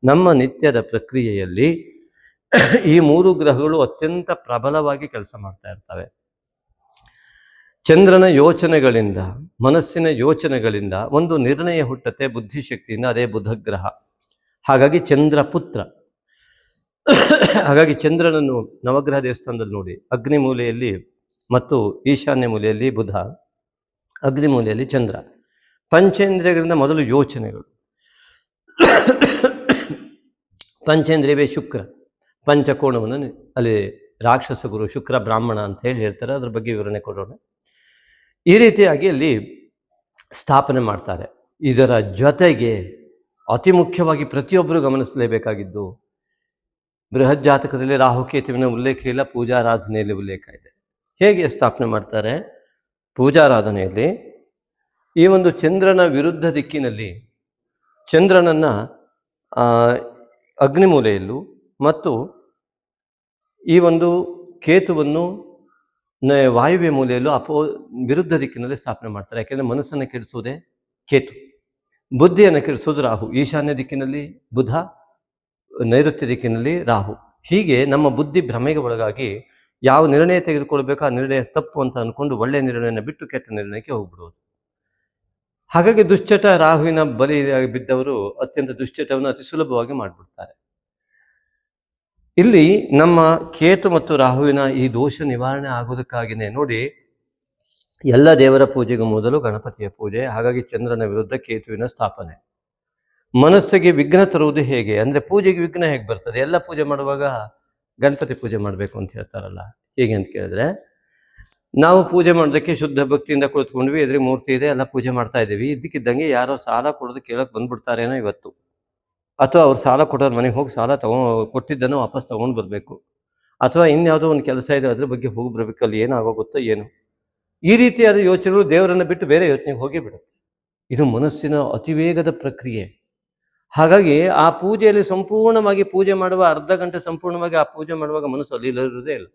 ನಮ್ಮ ನಿತ್ಯದ ಪ್ರಕ್ರಿಯೆಯಲ್ಲಿ ಈ 3 ಗ್ರಹಗಳು ಅತ್ಯಂತ ಪ್ರಬಲವಾಗಿ ಕೆಲಸ ಮಾಡ್ತಾ ಇರ್ತವೆ. ಚಂದ್ರನ ಯೋಚನೆಗಳಿಂದ, ಮನಸ್ಸಿನ ಯೋಚನೆಗಳಿಂದ ಒಂದು ನಿರ್ಣಯ ಹುಟ್ಟುತ್ತೆ ಬುದ್ಧಿಶಕ್ತಿಯಿಂದ, ಅದೇ ಬುಧ ಗ್ರಹ. ಹಾಗಾಗಿ ಚಂದ್ರ ಪುತ್ರ. ಹಾಗಾಗಿ ಚಂದ್ರನನ್ನು ನವಗ್ರಹ ದೇವಸ್ಥಾನದಲ್ಲಿ ನೋಡಿ, ಅಗ್ನಿ ಮೂಲೆಯಲ್ಲಿ ಮತ್ತು ಈಶಾನ್ಯ ಮೂಲೆಯಲ್ಲಿ ಬುಧ, ಅಗ್ನಿ ಮೂಲೆಯಲ್ಲಿ ಚಂದ್ರ. ಪಂಚೇಂದ್ರಿಯಗಳಿಂದ ಮೊದಲು ಯೋಚನೆಗಳು. ಪಂಚೇಂದ್ರಿಯವೇ ಶುಕ್ರ. ಪಂಚಕೋಣವನ್ನು ಅಲ್ಲಿ ರಾಕ್ಷಸ ಗುರು ಶುಕ್ರ ಬ್ರಾಹ್ಮಣ ಅಂತ ಹೇಳ್ತಾರೆ. ಅದ್ರ ಬಗ್ಗೆ ವಿವರಣೆ ಕೊಡೋಣ. ಈ ರೀತಿಯಾಗಿ ಅಲ್ಲಿ ಸ್ಥಾಪನೆ ಮಾಡ್ತಾರೆ. ಇದರ ಜೊತೆಗೆ ಅತಿ ಮುಖ್ಯವಾಗಿ ಪ್ರತಿಯೊಬ್ಬರು ಗಮನಿಸಲೇಬೇಕಾಗಿದ್ದು, ಬೃಹತ್ ಜಾತಕದಲ್ಲಿ ರಾಹುಕೇತುವಿನ ಉಲ್ಲೇಖ ಇಲ್ಲ, ಪೂಜಾರಾಧನೆಯಲ್ಲಿ ಉಲ್ಲೇಖ ಇದೆ. ಹೇಗೆ ಸ್ಥಾಪನೆ ಮಾಡ್ತಾರೆ? ಪೂಜಾರಾಧನೆಯಲ್ಲಿ ಈ ಒಂದು ಚಂದ್ರನ ವಿರುದ್ಧ ದಿಕ್ಕಿನಲ್ಲಿ ಚಂದ್ರನನ್ನು ಅಗ್ನಿಮೂಲೆಯಲ್ಲೂ ಮತ್ತು ಈ ಒಂದು ಕೇತುವನ್ನು ವಾಯುವ್ಯ ಮೂಲೆಯಲ್ಲೂ ವಿರುದ್ಧ ದಿಕ್ಕಿನಲ್ಲಿ ಸ್ಥಾಪನೆ ಮಾಡ್ತಾರೆ. ಯಾಕೆಂದರೆ ಮನಸ್ಸನ್ನು ಕೆಡಿಸೋದೇ ಕೇತು, ಬುದ್ಧಿಯನ್ನು ಕೆಡಿಸೋದು ರಾಹು. ಈಶಾನ್ಯ ದಿಕ್ಕಿನಲ್ಲಿ ಬುಧ, ನೈಋತ್ಯ ದಿಕ್ಕಿನಲ್ಲಿ ರಾಹು. ಹೀಗೆ ನಮ್ಮ ಬುದ್ಧಿ ಭ್ರಮೆಗೆ ಒಳಗಾಗಿ ಯಾವ ನಿರ್ಣಯ ತೆಗೆದುಕೊಳ್ಬೇಕು ಆ ನಿರ್ಣಯ ತಪ್ಪು ಅಂತ ಅಂದ್ಕೊಂಡು ಒಳ್ಳೆಯ ನಿರ್ಣಯನ ಬಿಟ್ಟು ಕೆಟ್ಟ ನಿರ್ಣಯಕ್ಕೆ ಹೋಗ್ಬಿಡೋದು. ಹಾಗಾಗಿ ದುಶ್ಚಟ ರಾಹುವಿನ ಬಲಿ ಬಿದ್ದವರು ಅತ್ಯಂತ ದುಶ್ಚಟವನ್ನು ಅತಿ ಸುಲಭವಾಗಿ ಮಾಡಿಬಿಡ್ತಾರೆ. ಇಲ್ಲಿ ನಮ್ಮ ಕೇತು ಮತ್ತು ರಾಹುವಿನ ಈ ದೋಷ ನಿವಾರಣೆ ಆಗೋದಕ್ಕಾಗಿಯೇ ನೋಡಿ, ಎಲ್ಲ ದೇವರ ಪೂಜೆಗೂ ಮೊದಲು ಗಣಪತಿಯ ಪೂಜೆ. ಹಾಗಾಗಿ ಚಂದ್ರನ ವಿರುದ್ಧ ಕೇತುವಿನ ಸ್ಥಾಪನೆ. ಮನಸ್ಸಿಗೆ ವಿಘ್ನ ತರುವುದು ಹೇಗೆ ಅಂದರೆ, ಪೂಜೆಗೆ ವಿಘ್ನ ಹೇಗೆ ಬರ್ತದೆ? ಎಲ್ಲ ಪೂಜೆ ಮಾಡುವಾಗ ಗಣಪತಿ ಪೂಜೆ ಮಾಡಬೇಕು ಅಂತ ಹೇಳ್ತಾರಲ್ಲ, ಹೇಗೆ ಅಂತ ಕೇಳಿದ್ರೆ, ನಾವು ಪೂಜೆ ಮಾಡೋದಕ್ಕೆ ಶುದ್ಧ ಭಕ್ತಿಯಿಂದ ಕುಳಿತುಕೊಂಡ್ವಿ, ಎದುರಿಗೆ ಮೂರ್ತಿ ಇದೆ, ಎಲ್ಲ ಪೂಜೆ ಮಾಡ್ತಾ ಇದ್ದೀವಿ. ಇದ್ದಕ್ಕಿದ್ದಂಗೆ ಯಾರೋ ಸಾಲ ಕೊಡೋದು ಕೇಳಕ್ಕೆ ಬಂದ್ಬಿಡ್ತಾರೇನೋ ಇವತ್ತು, ಅಥವಾ ಅವ್ರು ಸಾಲ ಕೊಡೋರು ಮನೆಗೆ ಹೋಗಿ ಸಾಲ ಕೊಟ್ಟಿದ್ದನ್ನು ವಾಪಸ್ ತೊಗೊಂಡು ಬರಬೇಕು, ಅಥವಾ ಇನ್ಯಾವುದೋ ಒಂದು ಕೆಲಸ ಇದೆ ಅದ್ರ ಬಗ್ಗೆ ಹೋಗಿ ಬರಬೇಕು, ಅಲ್ಲಿ ಏನಾಗೋಗುತ್ತೋ ಏನು. ಈ ರೀತಿಯಾದ ಯೋಚನೆಗಳು ದೇವರನ್ನು ಬಿಟ್ಟು ಬೇರೆ ಯೋಚನೆಗೆ ಹೋಗಿ ಬಿಡುತ್ತೆ. ಇದು ಮನಸ್ಸಿನ ಅತಿವೇಗದ ಪ್ರಕ್ರಿಯೆ. ಹಾಗಾಗಿ ಆ ಪೂಜೆಯಲ್ಲಿ ಸಂಪೂರ್ಣವಾಗಿ ಪೂಜೆ ಮಾಡುವ ಅರ್ಧ ಗಂಟೆ ಸಂಪೂರ್ಣವಾಗಿ ಆ ಪೂಜೆ ಮಾಡುವಾಗ ಮನಸ್ಸು ಅಲ್ಲಿ ಇರೋದೇ ಇಲ್ಲ,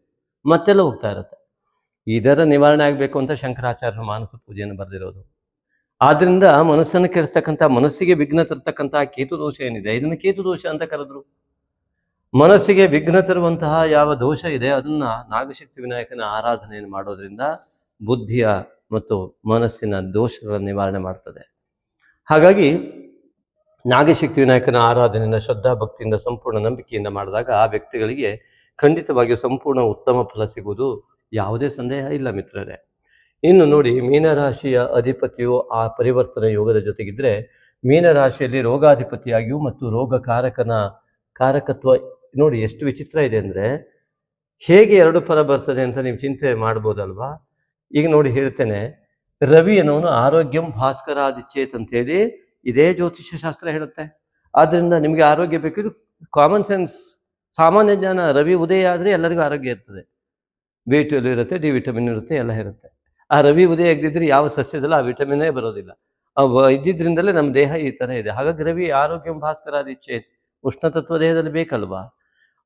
ಮತ್ತೆಲ್ಲ ಹೋಗ್ತಾ ಇರುತ್ತೆ. ಇದರ ನಿವಾರಣೆ ಆಗಬೇಕು ಅಂತ ಶಂಕರಾಚಾರ್ಯರು ಮಾನಸ ಪೂಜೆಯನ್ನು ಬರೆದಿರೋದು. ಆದ್ರಿಂದ ಮನಸ್ಸನ್ನು ಕೆಡಿಸ್ತಕ್ಕಂಥ, ಮನಸ್ಸಿಗೆ ವಿಘ್ನ ತರ್ತಕ್ಕಂಥ ಕೇತು ದೋಷ ಏನಿದೆ, ಇದನ್ನು ಕೇತು ದೋಷ ಅಂತ ಕರೆದ್ರು. ಮನಸ್ಸಿಗೆ ವಿಘ್ನ ತರುವಂತಹ ಯಾವ ದೋಷ ಇದೆ ಅದನ್ನ ನಾಗಶಕ್ತಿ ವಿನಾಯಕನ ಆರಾಧನೆಯನ್ನು ಮಾಡೋದ್ರಿಂದ ಬುದ್ಧಿಯ ಮತ್ತು ಮನಸ್ಸಿನ ದೋಷಗಳ ನಿವಾರಣೆ ಮಾಡ್ತದೆ. ಹಾಗಾಗಿ ನಾಗಶಕ್ತಿ ವಿನಾಯಕನ ಆರಾಧನೆಯನ್ನು ಶ್ರದ್ಧಾ ಭಕ್ತಿಯಿಂದ ಸಂಪೂರ್ಣ ನಂಬಿಕೆಯಿಂದ ಮಾಡಿದಾಗ ಆ ವ್ಯಕ್ತಿಗಳಿಗೆ ಖಂಡಿತವಾಗಿಯೂ ಸಂಪೂರ್ಣ ಉತ್ತಮ ಫಲ ಸಿಗುವುದು ಯಾವುದೇ ಸಂದೇಹ ಇಲ್ಲ ಮಿತ್ರರೇ. ಇನ್ನು ನೋಡಿ, ಮೀನರಾಶಿಯ ಅಧಿಪತಿಯು ಆ ಪರಿವರ್ತನೆ ಯೋಗದ ಜೊತೆಗಿದ್ರೆ ಮೀನರಾಶಿಯಲ್ಲಿ ರೋಗಾಧಿಪತಿಯಾಗಿಯೂ ಮತ್ತು ರೋಗ ಕಾರಕತ್ವ ನೋಡಿ ಎಷ್ಟು ವಿಚಿತ್ರ ಇದೆ ಅಂದರೆ, ಹೇಗೆ ಎರಡು ಫಲ ಬರ್ತದೆ ಅಂತ ನೀವು ಚಿಂತೆ ಮಾಡ್ಬೋದಲ್ವಾ. ಈಗ ನೋಡಿ ಹೇಳ್ತೇನೆ, ರವಿ ಅನ್ನೋನು ಆರೋಗ್ಯಂ ಭಾಸ್ಕರಾದಿಚ್ಛೇತ್ ಅಂತೇಳಿ ಇದೇ ಜ್ಯೋತಿಷ್ಯ ಶಾಸ್ತ್ರ ಹೇಳುತ್ತೆ. ಆದ್ದರಿಂದ ನಿಮಗೆ ಆರೋಗ್ಯ ಬೇಕಿದ್ದು ಕಾಮನ್ ಸೆನ್ಸ್, ಸಾಮಾನ್ಯ ಜ್ಞಾನ. ರವಿ ಉದಯ ಆದರೆ ಎಲ್ಲರಿಗೂ ಆರೋಗ್ಯ ಇರ್ತದೆ, B12 ಇರುತ್ತೆ, ಡಿ ವಿಟಮಿನ್ ಇರುತ್ತೆ, ಎಲ್ಲ ಇರುತ್ತೆ. ಆ ರವಿ ಉದಯ ಆಗದಿದ್ರೆ ಯಾವ ಸಸ್ಯದಲ್ಲ ಆ ವಿಟಮಿನೇ ಬರೋದಿಲ್ಲ. ಇದ್ದಿದ್ರಿಂದಲೇ ನಮ್ಮ ದೇಹ ಈ ಥರ ಇದೆ. ಹಾಗಾಗಿ ರವಿ ಆರೋಗ್ಯಂ ಭಾಸ್ಕರಾದಿಚ್ಛೇತ್, ಉಷ್ಣತತ್ವ ದೇಹದಲ್ಲಿ ಬೇಕಲ್ವಾ.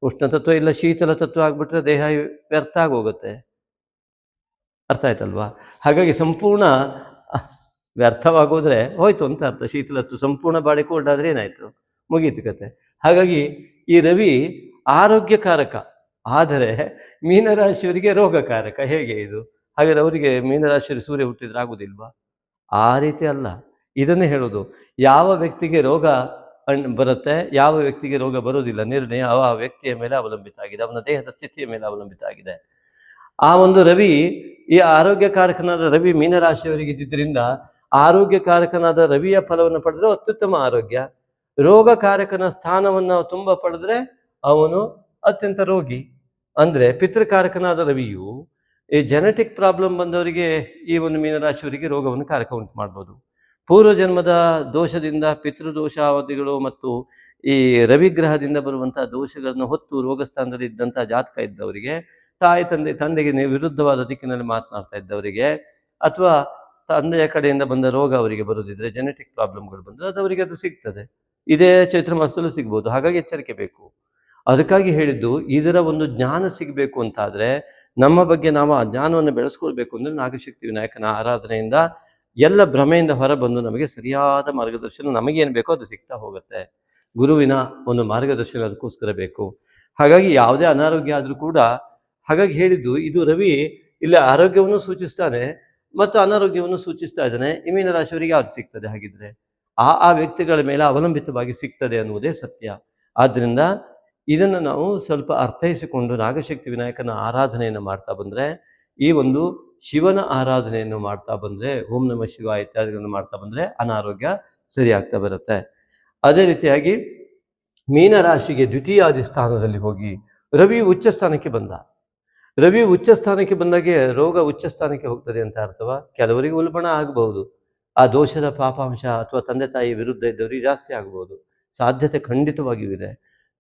ಉಷ್ಣತತ್ವ ಇಲ್ಲ ಶೀತಲ ತತ್ವ ಆಗ್ಬಿಟ್ರೆ ದೇಹ ವ್ಯರ್ಥ ಆಗೋಗುತ್ತೆ, ಅರ್ಥ ಆಯ್ತಲ್ವಾ. ಹಾಗಾಗಿ ಸಂಪೂರ್ಣ ವ್ಯರ್ಥವಾಗೋದ್ರೆ ಹೋಯ್ತು ಅಂತ ಅರ್ಥ. ಶೀತಲತ್ವ ಸಂಪೂರ್ಣ ಬಾಡಿ ಕೋಲ್ಡ್ ಆದರೆ ಏನಾಯ್ತು, ಮುಗೀತು ಕತೆ. ಹಾಗಾಗಿ ಈ ರವಿ ಆರೋಗ್ಯಕಾರಕ, ಆದರೆ ಮೀನರಾಶಿಯವರಿಗೆ ರೋಗಕಾರಕ. ಹೇಗೆ ಇದು? ಹಾಗಾದ್ರೆ ಅವರಿಗೆ ಮೀನರಾಶಿಯಲ್ಲಿ ಸೂರ್ಯ ಹುಟ್ಟಿದ್ರೆ ಆಗುದಿಲ್ವಾ? ಆ ರೀತಿ ಅಲ್ಲ, ಇದನ್ನೇ ಹೇಳೋದು. ಯಾವ ವ್ಯಕ್ತಿಗೆ ರೋಗ ಬರುತ್ತೆ, ಯಾವ ವ್ಯಕ್ತಿಗೆ ರೋಗ ಬರೋದಿಲ್ಲ, ನಿರ್ಣಯ ಆ ವ್ಯಕ್ತಿಯ ಮೇಲೆ ಅವಲಂಬಿತ ಆಗಿದೆ, ಅವನ ದೇಹದ ಸ್ಥಿತಿಯ ಮೇಲೆ ಅವಲಂಬಿತ ಆಗಿದೆ. ಆ ಒಂದು ರವಿ, ಈ ಆರೋಗ್ಯಕಾರಕನಾದ ರವಿ ಮೀನರಾಶಿಯವರಿಗೆ ಇದ್ದಿದ್ದರಿಂದ ಆರೋಗ್ಯಕಾರಕನಾದ ರವಿಯ ಫಲವನ್ನು ಪಡೆದ್ರೆ ಅತ್ಯುತ್ತಮ ಆರೋಗ್ಯ. ರೋಗಕಾರಕನ ಸ್ಥಾನವನ್ನು ತುಂಬ ಪಡೆದ್ರೆ ಅವನು ಅತ್ಯಂತ ರೋಗಿ. ಅಂದರೆ ಪಿತೃಕಾರಕನಾದ ರವಿಯು ಈ ಜೆನೆಟಿಕ್ ಪ್ರಾಬ್ಲಮ್ ಬಂದವರಿಗೆ ಈ ಒಂದು ಮೀನರಾಶಿಯವರಿಗೆ ರೋಗವನ್ನು ಕಾರಕ ಉಂಟು ಮಾಡ್ಬೋದು. ಪೂರ್ವಜನ್ಮದ ದೋಷದಿಂದ ಪಿತೃದೋಷಾವಧಿಗಳು ಮತ್ತು ಈ ರವಿಗ್ರಹದಿಂದ ಬರುವಂತಹ ದೋಷಗಳನ್ನು ಹೊತ್ತು ರೋಗಸ್ಥಾನದಲ್ಲಿ ಇದ್ದಂಥ ಜಾತಕ ಇದ್ದವರಿಗೆ, ತಂದೆಗೆ ವಿರುದ್ಧವಾದ ದಿಕ್ಕಿನಲ್ಲಿ ಮಾತನಾಡ್ತಾ ಇದ್ದವರಿಗೆ, ಅಥವಾ ತಂದೆಯ ಕಡೆಯಿಂದ ಬಂದ ರೋಗ ಅವರಿಗೆ ಬರೋದಿದ್ರೆ, ಜೆನೆಟಿಕ್ ಪ್ರಾಬ್ಲಮ್ಗಳು ಬಂದರೆ ಅದು ಅವರಿಗೆ ಅದು ಸಿಗ್ತದೆ. ಇದೇ ಚೈತ್ರ ಮಾಸದಲ್ಲೂ ಸಿಗ್ಬೋದು. ಹಾಗಾಗಿ ಎಚ್ಚರಿಕೆ ಬೇಕು. ಅದಕ್ಕಾಗಿ ಹೇಳಿದ್ದು, ಇದರ ಒಂದು ಜ್ಞಾನ ಸಿಗಬೇಕು ಅಂತಾದರೆ, ನಮ್ಮ ಬಗ್ಗೆ ನಾವು ಆ ಜ್ಞಾನವನ್ನು ಬೆಳೆಸ್ಕೊಳ್ಬೇಕು ಅಂದರೆ ನಾಗಶಕ್ತಿ ವಿನಾಯಕನ ಆರಾಧನೆಯಿಂದ ಎಲ್ಲ ಭ್ರಮೆಯಿಂದ ಹೊರಬಂದು ನಮಗೆ ಸರಿಯಾದ ಮಾರ್ಗದರ್ಶನ, ನಮಗೇನು ಬೇಕೋ ಅದು ಸಿಗ್ತಾ ಹೋಗುತ್ತೆ. ಗುರುವಿನ ಒಂದು ಮಾರ್ಗದರ್ಶನ ಅದಕ್ಕೋಸ್ಕರ ಬೇಕು. ಹಾಗಾಗಿ ಯಾವುದೇ ಅನಾರೋಗ್ಯ ಆದರೂ ಕೂಡ, ಹಾಗಾಗಿ ಹೇಳಿದ್ದು, ಇದು ರವಿ ಇಲ್ಲಿ ಆರೋಗ್ಯವನ್ನು ಸೂಚಿಸ್ತಾನೆ ಮತ್ತು ಅನಾರೋಗ್ಯವನ್ನು ಸೂಚಿಸ್ತಾ ಇದ್ದಾನೆ. ಈ ಮೀನರಾಶಿಯವರಿಗೆ ಯಾವ್ದು ಸಿಗ್ತದೆ? ಹಾಗಿದ್ರೆ ಆ ವ್ಯಕ್ತಿಗಳ ಮೇಲೆ ಅವಲಂಬಿತವಾಗಿ ಸಿಗ್ತದೆ ಅನ್ನುವುದೇ ಸತ್ಯ. ಆದ್ದರಿಂದ ಇದನ್ನು ನಾವು ಸ್ವಲ್ಪ ಅರ್ಥೈಸಿಕೊಂಡು ನಾಗಶಕ್ತಿ ವಿನಾಯಕನ ಆರಾಧನೆಯನ್ನು ಮಾಡ್ತಾ ಬಂದರೆ, ಈ ಒಂದು ಶಿವನ ಆರಾಧನೆಯನ್ನು ಮಾಡ್ತಾ ಬಂದರೆ, ಓಂ ನಮಃ ಶಿವಾಯ ಇತ್ಯಾದಿಗಳನ್ನು ಮಾಡ್ತಾ ಬಂದರೆ ಅನಾರೋಗ್ಯ ಸರಿಯಾಗ್ತಾ ಬರುತ್ತೆ. ಅದೇ ರೀತಿಯಾಗಿ ಮೀನರಾಶಿಗೆ ದ್ವಿತೀಯಾದಿ ಸ್ಥಾನದಲ್ಲಿ ಹೋಗಿ ರವಿ ಉಚ್ಚ ಸ್ಥಾನಕ್ಕೆ ಬಂದ. ರವಿ ಉಚ್ಚ ಸ್ಥಾನಕ್ಕೆ ಬಂದಾಗೆ ರೋಗ ಉಚ್ಚ ಸ್ಥಾನಕ್ಕೆ ಹೋಗ್ತದೆ ಅಂತ ಅರ್ಥವಾ? ಕೆಲವರಿಗೆ ಉಲ್ಬಣ ಆಗಬಹುದು, ಆ ದೋಷದ ಪಾಪಾಂಶ ಅಥವಾ ತಂದೆ ತಾಯಿ ವಿರುದ್ಧ ಇದ್ದವರಿಗೆ ಜಾಸ್ತಿ ಆಗಬಹುದು, ಸಾಧ್ಯತೆ ಖಂಡಿತವಾಗಿಯೂ ಇದೆ.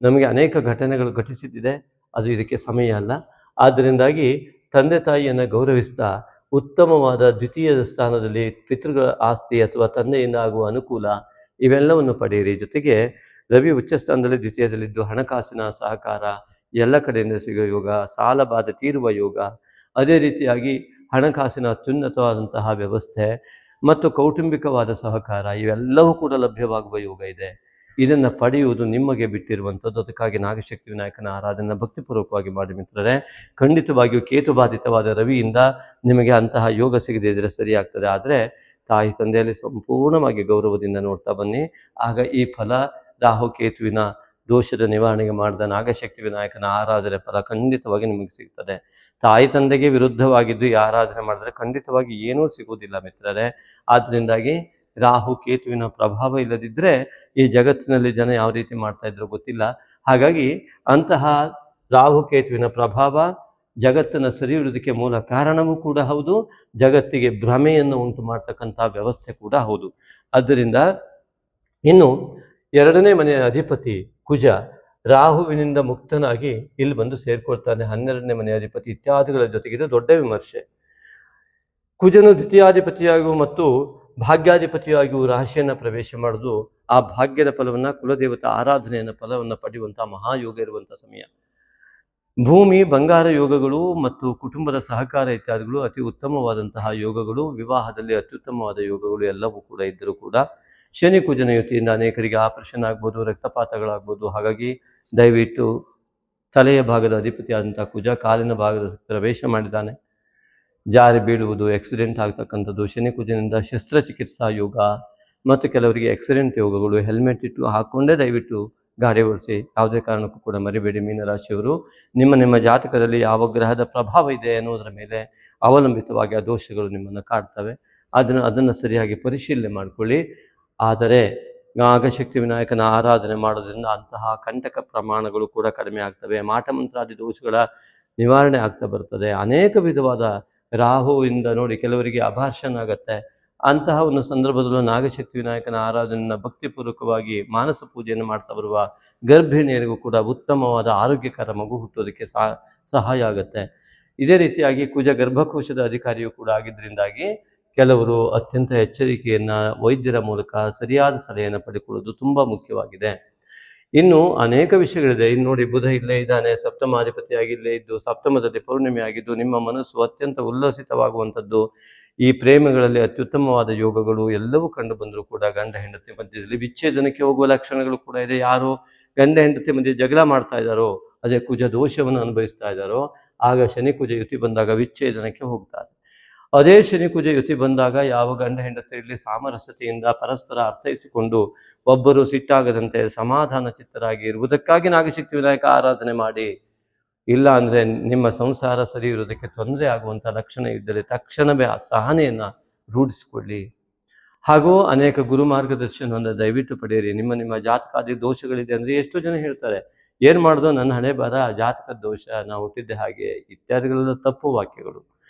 ನಮಗೆ ಅನೇಕ ಘಟನೆಗಳು ಘಟಿಸಿದ್ದಿದೆ, ಅದು ಇದಕ್ಕೆ ಸಮಯ ಅಲ್ಲ. ಆದ್ದರಿಂದಾಗಿ ತಂದೆ ತಾಯಿಯನ್ನು ಗೌರವಿಸ್ತಾ ಉತ್ತಮವಾದ ದ್ವಿತೀಯದ ಸ್ಥಾನದಲ್ಲಿ ಪಿತೃಗಳ ಆಸ್ತಿ ಅಥವಾ ತಂದೆಯಿಂದ ಆಗುವ ಅನುಕೂಲ ಇವೆಲ್ಲವನ್ನು ಪಡೆಯಿರಿ. ಜೊತೆಗೆ ರವಿ ಉಚ್ಚ ಸ್ಥಾನದಲ್ಲಿ ದ್ವಿತೀಯದಲ್ಲಿದ್ದು ಹಣಕಾಸಿನ ಸಹಕಾರ ಎಲ್ಲ ಕಡೆಯಿಂದ ಸಿಗುವ ಯೋಗ, ಸಾಲ ಬಾಧೆ ತೀರುವ ಯೋಗ, ಅದೇ ರೀತಿಯಾಗಿ ಹಣಕಾಸಿನ ಅತ್ಯುನ್ನತವಾದಂತಹ ವ್ಯವಸ್ಥೆ ಮತ್ತು ಕೌಟುಂಬಿಕವಾದ ಸಹಕಾರ ಇವೆಲ್ಲವೂ ಕೂಡ ಲಭ್ಯವಾಗುವ ಯೋಗ ಇದೆ. ಇದನ್ನು ಪಡೆಯುವುದು ನಿಮಗೆ ಬಿಟ್ಟಿರುವಂಥದ್ದು. ಅದಕ್ಕಾಗಿ ನಾಗಶಕ್ತಿ ವಿನಾಯಕನ ಆರಾಧನೆ ಭಕ್ತಿಪೂರ್ವಕವಾಗಿ ಮಾಡಿ ಮಿತ್ರರೇ. ಖಂಡಿತವಾಗಿಯೂ ಕೇತುಬಾಧಿತವಾದ ರವಿಯಿಂದ ನಿಮಗೆ ಅಂತಹ ಯೋಗ ಸಿಗದೇ ಇದ್ದರೆ ಸರಿಯಾಗ್ತದೆ. ಆದರೆ ತಾಯಿ ತಂದೆಯಲ್ಲಿ ಸಂಪೂರ್ಣವಾಗಿ ಗೌರವದಿಂದ ನೋಡ್ತಾ ಬನ್ನಿ. ಆಗ ಈ ಫಲ ರಾಹು ಕೇತುವಿನ ದೋಷದ ನಿವಾರಣೆಗೆ ಮಾಡಿದ ನಾಗಶಕ್ತಿ ವಿನಾಯಕನ ಆರಾಧನೆ ಫಲ ಖಂಡಿತವಾಗಿ ನಿಮಗೆ ಸಿಗ್ತದೆ. ತಾಯಿ ತಂದೆಗೆ ವಿರುದ್ಧವಾಗಿದ್ದು ಈ ಆರಾಧನೆ ಮಾಡಿದ್ರೆ ಖಂಡಿತವಾಗಿ ಏನೂ ಸಿಗುವುದಿಲ್ಲ ಮಿತ್ರರೇ. ಆದ್ದರಿಂದಾಗಿ ರಾಹು ಕೇತುವಿನ ಪ್ರಭಾವ ಇಲ್ಲದಿದ್ದರೆ ಈ ಜಗತ್ತಿನಲ್ಲಿ ಜನ ಯಾವ ರೀತಿ ಮಾಡ್ತಾ ಇದ್ರು ಗೊತ್ತಿಲ್ಲ. ಹಾಗಾಗಿ ಅಂತಹ ರಾಹು ಕೇತುವಿನ ಪ್ರಭಾವ ಜಗತ್ತನ್ನು ಸರಿ ಇಡುವುದಕ್ಕೆ ಮೂಲ ಕಾರಣವೂ ಕೂಡ ಹೌದು, ಜಗತ್ತಿಗೆ ಭ್ರಮೆಯನ್ನು ಉಂಟು ಮಾಡ್ತಕ್ಕಂಥ ವ್ಯವಸ್ಥೆ ಕೂಡ ಹೌದು. ಆದ್ದರಿಂದ ಇನ್ನು 2ನೇ ಮನೆಯ ಅಧಿಪತಿ ಕುಜ ರಾಹುವಿನಿಂದ ಮುಕ್ತನಾಗಿ ಇಲ್ಲಿ ಬಂದು ಸೇರ್ಕೊಳ್ತಾನೆ. 12ನೇ ಮನೆಯ ಅಧಿಪತಿ ಇತ್ಯಾದಿಗಳ ಜೊತೆಗಿದೆ ದೊಡ್ಡ ವಿಮರ್ಶೆ. ಕುಜನು ದ್ವಿತೀಯಾಧಿಪತಿಯಾಗಿಯೂ ಮತ್ತು ಭಾಗ್ಯಾಧಿಪತಿಯಾಗಿಯೂ ರಾಶಿಯನ್ನು ಪ್ರವೇಶ ಮಾಡೋದು ಆ ಭಾಗ್ಯದ ಫಲವನ್ನು, ಕುಲದೇವತಾ ಆರಾಧನೆಯ ಫಲವನ್ನು ಪಡೆಯುವಂಥ ಮಹಾಯೋಗ ಇರುವಂಥ ಸಮಯ. ಭೂಮಿ ಬಂಗಾರ ಯೋಗಗಳು ಮತ್ತು ಕುಟುಂಬದ ಸಹಕಾರ ಇತ್ಯಾದಿಗಳು ಅತಿ ಉತ್ತಮವಾದಂತಹ ಯೋಗಗಳು, ವಿವಾಹದಲ್ಲಿ ಅತ್ಯುತ್ತಮವಾದ ಯೋಗಗಳು ಎಲ್ಲವೂ ಕೂಡ ಇದ್ದರೂ ಕೂಡ ಶನಿ ಕುಜನ ಯುತಿಯಿಂದ ಅನೇಕರಿಗೆ ಆಪರೇಷನ್ ಆಗ್ಬೋದು, ರಕ್ತಪಾತಗಳಾಗ್ಬೋದು. ಹಾಗಾಗಿ ದಯವಿಟ್ಟು ತಲೆಯ ಭಾಗದ ಅಧಿಪತಿಯಾದಂಥ ಕುಜ ಕಾಲಿನ ಭಾಗದ ಪ್ರವೇಶ ಮಾಡಿದ್ದಾನೆ. ಜಾರಿ ಬೀಳುವುದು, ಆಕ್ಸಿಡೆಂಟ್ ಆಗ್ತಕ್ಕಂಥದ್ದು, ಶನಿ ಕುಜನಿಂದ ಶಸ್ತ್ರಚಿಕಿತ್ಸಾ ಯೋಗ ಮತ್ತು ಕೆಲವರಿಗೆ ಆಕ್ಸಿಡೆಂಟ್ ಯೋಗಗಳು. ಹೆಲ್ಮೆಟ್ ಇಟ್ಟು ಹಾಕ್ಕೊಂಡೇ ದಯವಿಟ್ಟು ಗಾಡಿ ಓಡಿಸಿ, ಯಾವುದೇ ಕಾರಣಕ್ಕೂ ಕೂಡ ಮರಿಬೇಡಿ. ಮೀನರಾಶಿಯವರು ನಿಮ್ಮ ಜಾತಕದಲ್ಲಿ ಯಾವ ಗ್ರಹದ ಪ್ರಭಾವ ಇದೆ ಅನ್ನೋದರ ಮೇಲೆ ಅವಲಂಬಿತವಾಗಿ ಆ ದೋಷಗಳು ನಿಮ್ಮನ್ನು ಕಾಡ್ತವೆ. ಅದನ್ನು ಸರಿಯಾಗಿ ಪರಿಶೀಲನೆ ಮಾಡಿಕೊಳ್ಳಿ. ಆದರೆ ನಾಗಶಕ್ತಿ ವಿನಾಯಕನ ಆರಾಧನೆ ಮಾಡೋದ್ರಿಂದ ಅಂತಹ ಕಂಟಕ ಪ್ರಮಾಣಗಳು ಕೂಡ ಕಡಿಮೆ ಆಗ್ತವೆ. ಮಾಟಮಂತ್ರಾದಿ ದೋಷಗಳ ನಿವಾರಣೆ ಆಗ್ತಾ ಬರ್ತದೆ. ಅನೇಕ ವಿಧವಾದ ರಾಹುವಿಂದ ನೋಡಿ ಕೆಲವರಿಗೆ ಅಭಾಷಣ ಆಗತ್ತೆ. ಅಂತಹ ಒಂದು ಸಂದರ್ಭದಲ್ಲೂ ನಾಗಶಕ್ತಿ ವಿನಾಯಕನ ಆರಾಧನೆಯನ್ನು ಭಕ್ತಿಪೂರ್ವಕವಾಗಿ ಮಾನಸ ಪೂಜೆಯನ್ನು ಮಾಡ್ತಾ ಬರುವ ಗರ್ಭಿಣಿಯರಿಗೂ ಕೂಡ ಉತ್ತಮವಾದ ಆರೋಗ್ಯಕರ ಮಗು ಹುಟ್ಟೋದಕ್ಕೆ ಸಹಾಯ ಆಗುತ್ತೆ. ಇದೇ ರೀತಿಯಾಗಿ ಕುಜ ಗರ್ಭಕೋಶದ ಅಧಿಕಾರಿಯೂ ಕೂಡ ಆಗಿದ್ದರಿಂದಾಗಿ ಕೆಲವರು ಅತ್ಯಂತ ಎಚ್ಚರಿಕೆಯನ್ನು ವೈದ್ಯರ ಮೂಲಕ ಸರಿಯಾದ ಸಲಹೆಯನ್ನು ಪಡೆದುಕೊಳ್ಳೋದು ತುಂಬ ಮುಖ್ಯವಾಗಿದೆ. ಇನ್ನು ಅನೇಕ ವಿಷಯಗಳಿದೆ. ಇನ್ನು ನೋಡಿ, ಬುಧ ಇಲ್ಲೇ ಇದ್ದಾನೆ, ಸಪ್ತಮಾಧಿಪತಿಯಾಗಿ ಇಲ್ಲೇ ಇದ್ದು ಸಪ್ತಮದಲ್ಲಿ ಪೌರ್ಣಿಮೆ ಆಗಿದ್ದು ನಿಮ್ಮ ಮನಸ್ಸು ಅತ್ಯಂತ ಉಲ್ಲಸಿತವಾಗುವಂಥದ್ದು. ಈ ಪ್ರೇಮಗಳಲ್ಲಿ ಅತ್ಯುತ್ತಮವಾದ ಯೋಗಗಳು ಎಲ್ಲವೂ ಕಂಡು ಬಂದರೂ ಕೂಡ ಗಂಡ ಹೆಂಡತಿ ಮಧ್ಯದಲ್ಲಿ ವಿಚ್ಛೇದನಕ್ಕೆ ಹೋಗುವ ಲಕ್ಷಣಗಳು ಕೂಡ ಇದೆ. ಯಾರು ಗಂಡ ಹೆಂಡತಿ ಮಧ್ಯೆ ಜಗಳ ಮಾಡ್ತಾ ಇದ್ದಾರೋ, ಅದೇ ಕುಜ ದೋಷವನ್ನು ಅನುಭವಿಸ್ತಾ ಇದ್ದಾರೋ, ಆಗ ಶನಿ ಕುಜ ಯುತಿ ಬಂದಾಗ ವಿಚ್ಛೇದನಕ್ಕೆ ಹೋಗ್ತಾರೆ. ಅದೇ ಶನಿ ಕುಜ ಯುತಿ ಬಂದಾಗ ಯಾವ ಗಂಡ ಹೆಂಡತಿಯಲ್ಲಿ ಸಾಮರಸ್ಯತೆಯಿಂದ ಪರಸ್ಪರ ಅರ್ಥೈಸಿಕೊಂಡು ಒಬ್ಬರು ಸಿಟ್ಟಾಗದಂತೆ ಸಮಾಧಾನ ಚಿತ್ತರಾಗಿ ಇರುವುದಕ್ಕಾಗಿ ನಾಗಶಕ್ತಿ ವಿನಾಯಕ ಆರಾಧನೆ ಮಾಡಿ. ಇಲ್ಲ ಅಂದರೆ ನಿಮ್ಮ ಸಂಸಾರ ಸರಿ ಇರುವುದಕ್ಕೆ ತೊಂದರೆ ಆಗುವಂಥ ಲಕ್ಷಣ ಇದ್ದರೆ ತಕ್ಷಣವೇ ಆ ಸಹನೆಯನ್ನು ರೂಢಿಸಿಕೊಳ್ಳಿ. ಹಾಗೂ ಅನೇಕ ಗುರು ಮಾರ್ಗದರ್ಶನವನ್ನು ದಯವಿಟ್ಟು ಪಡೆಯಿರಿ. ನಿಮ್ಮ ಜಾತಕಾದಿ ದೋಷಗಳಿದೆ ಅಂದರೆ ಎಷ್ಟೋ ಜನ ಹೇಳ್ತಾರೆ, ಏನು ಮಾಡೋದು, ನನ್ನ ಹಣೆ ಬರ ಜಾತಕದ ದೋಷ, ನಾವು ಹುಟ್ಟಿದ್ದೆ ಹಾಗೆ ಇತ್ಯಾದಿಗಳೆಲ್ಲ ತಪ್ಪು ವಾಕ್ಯಗಳು.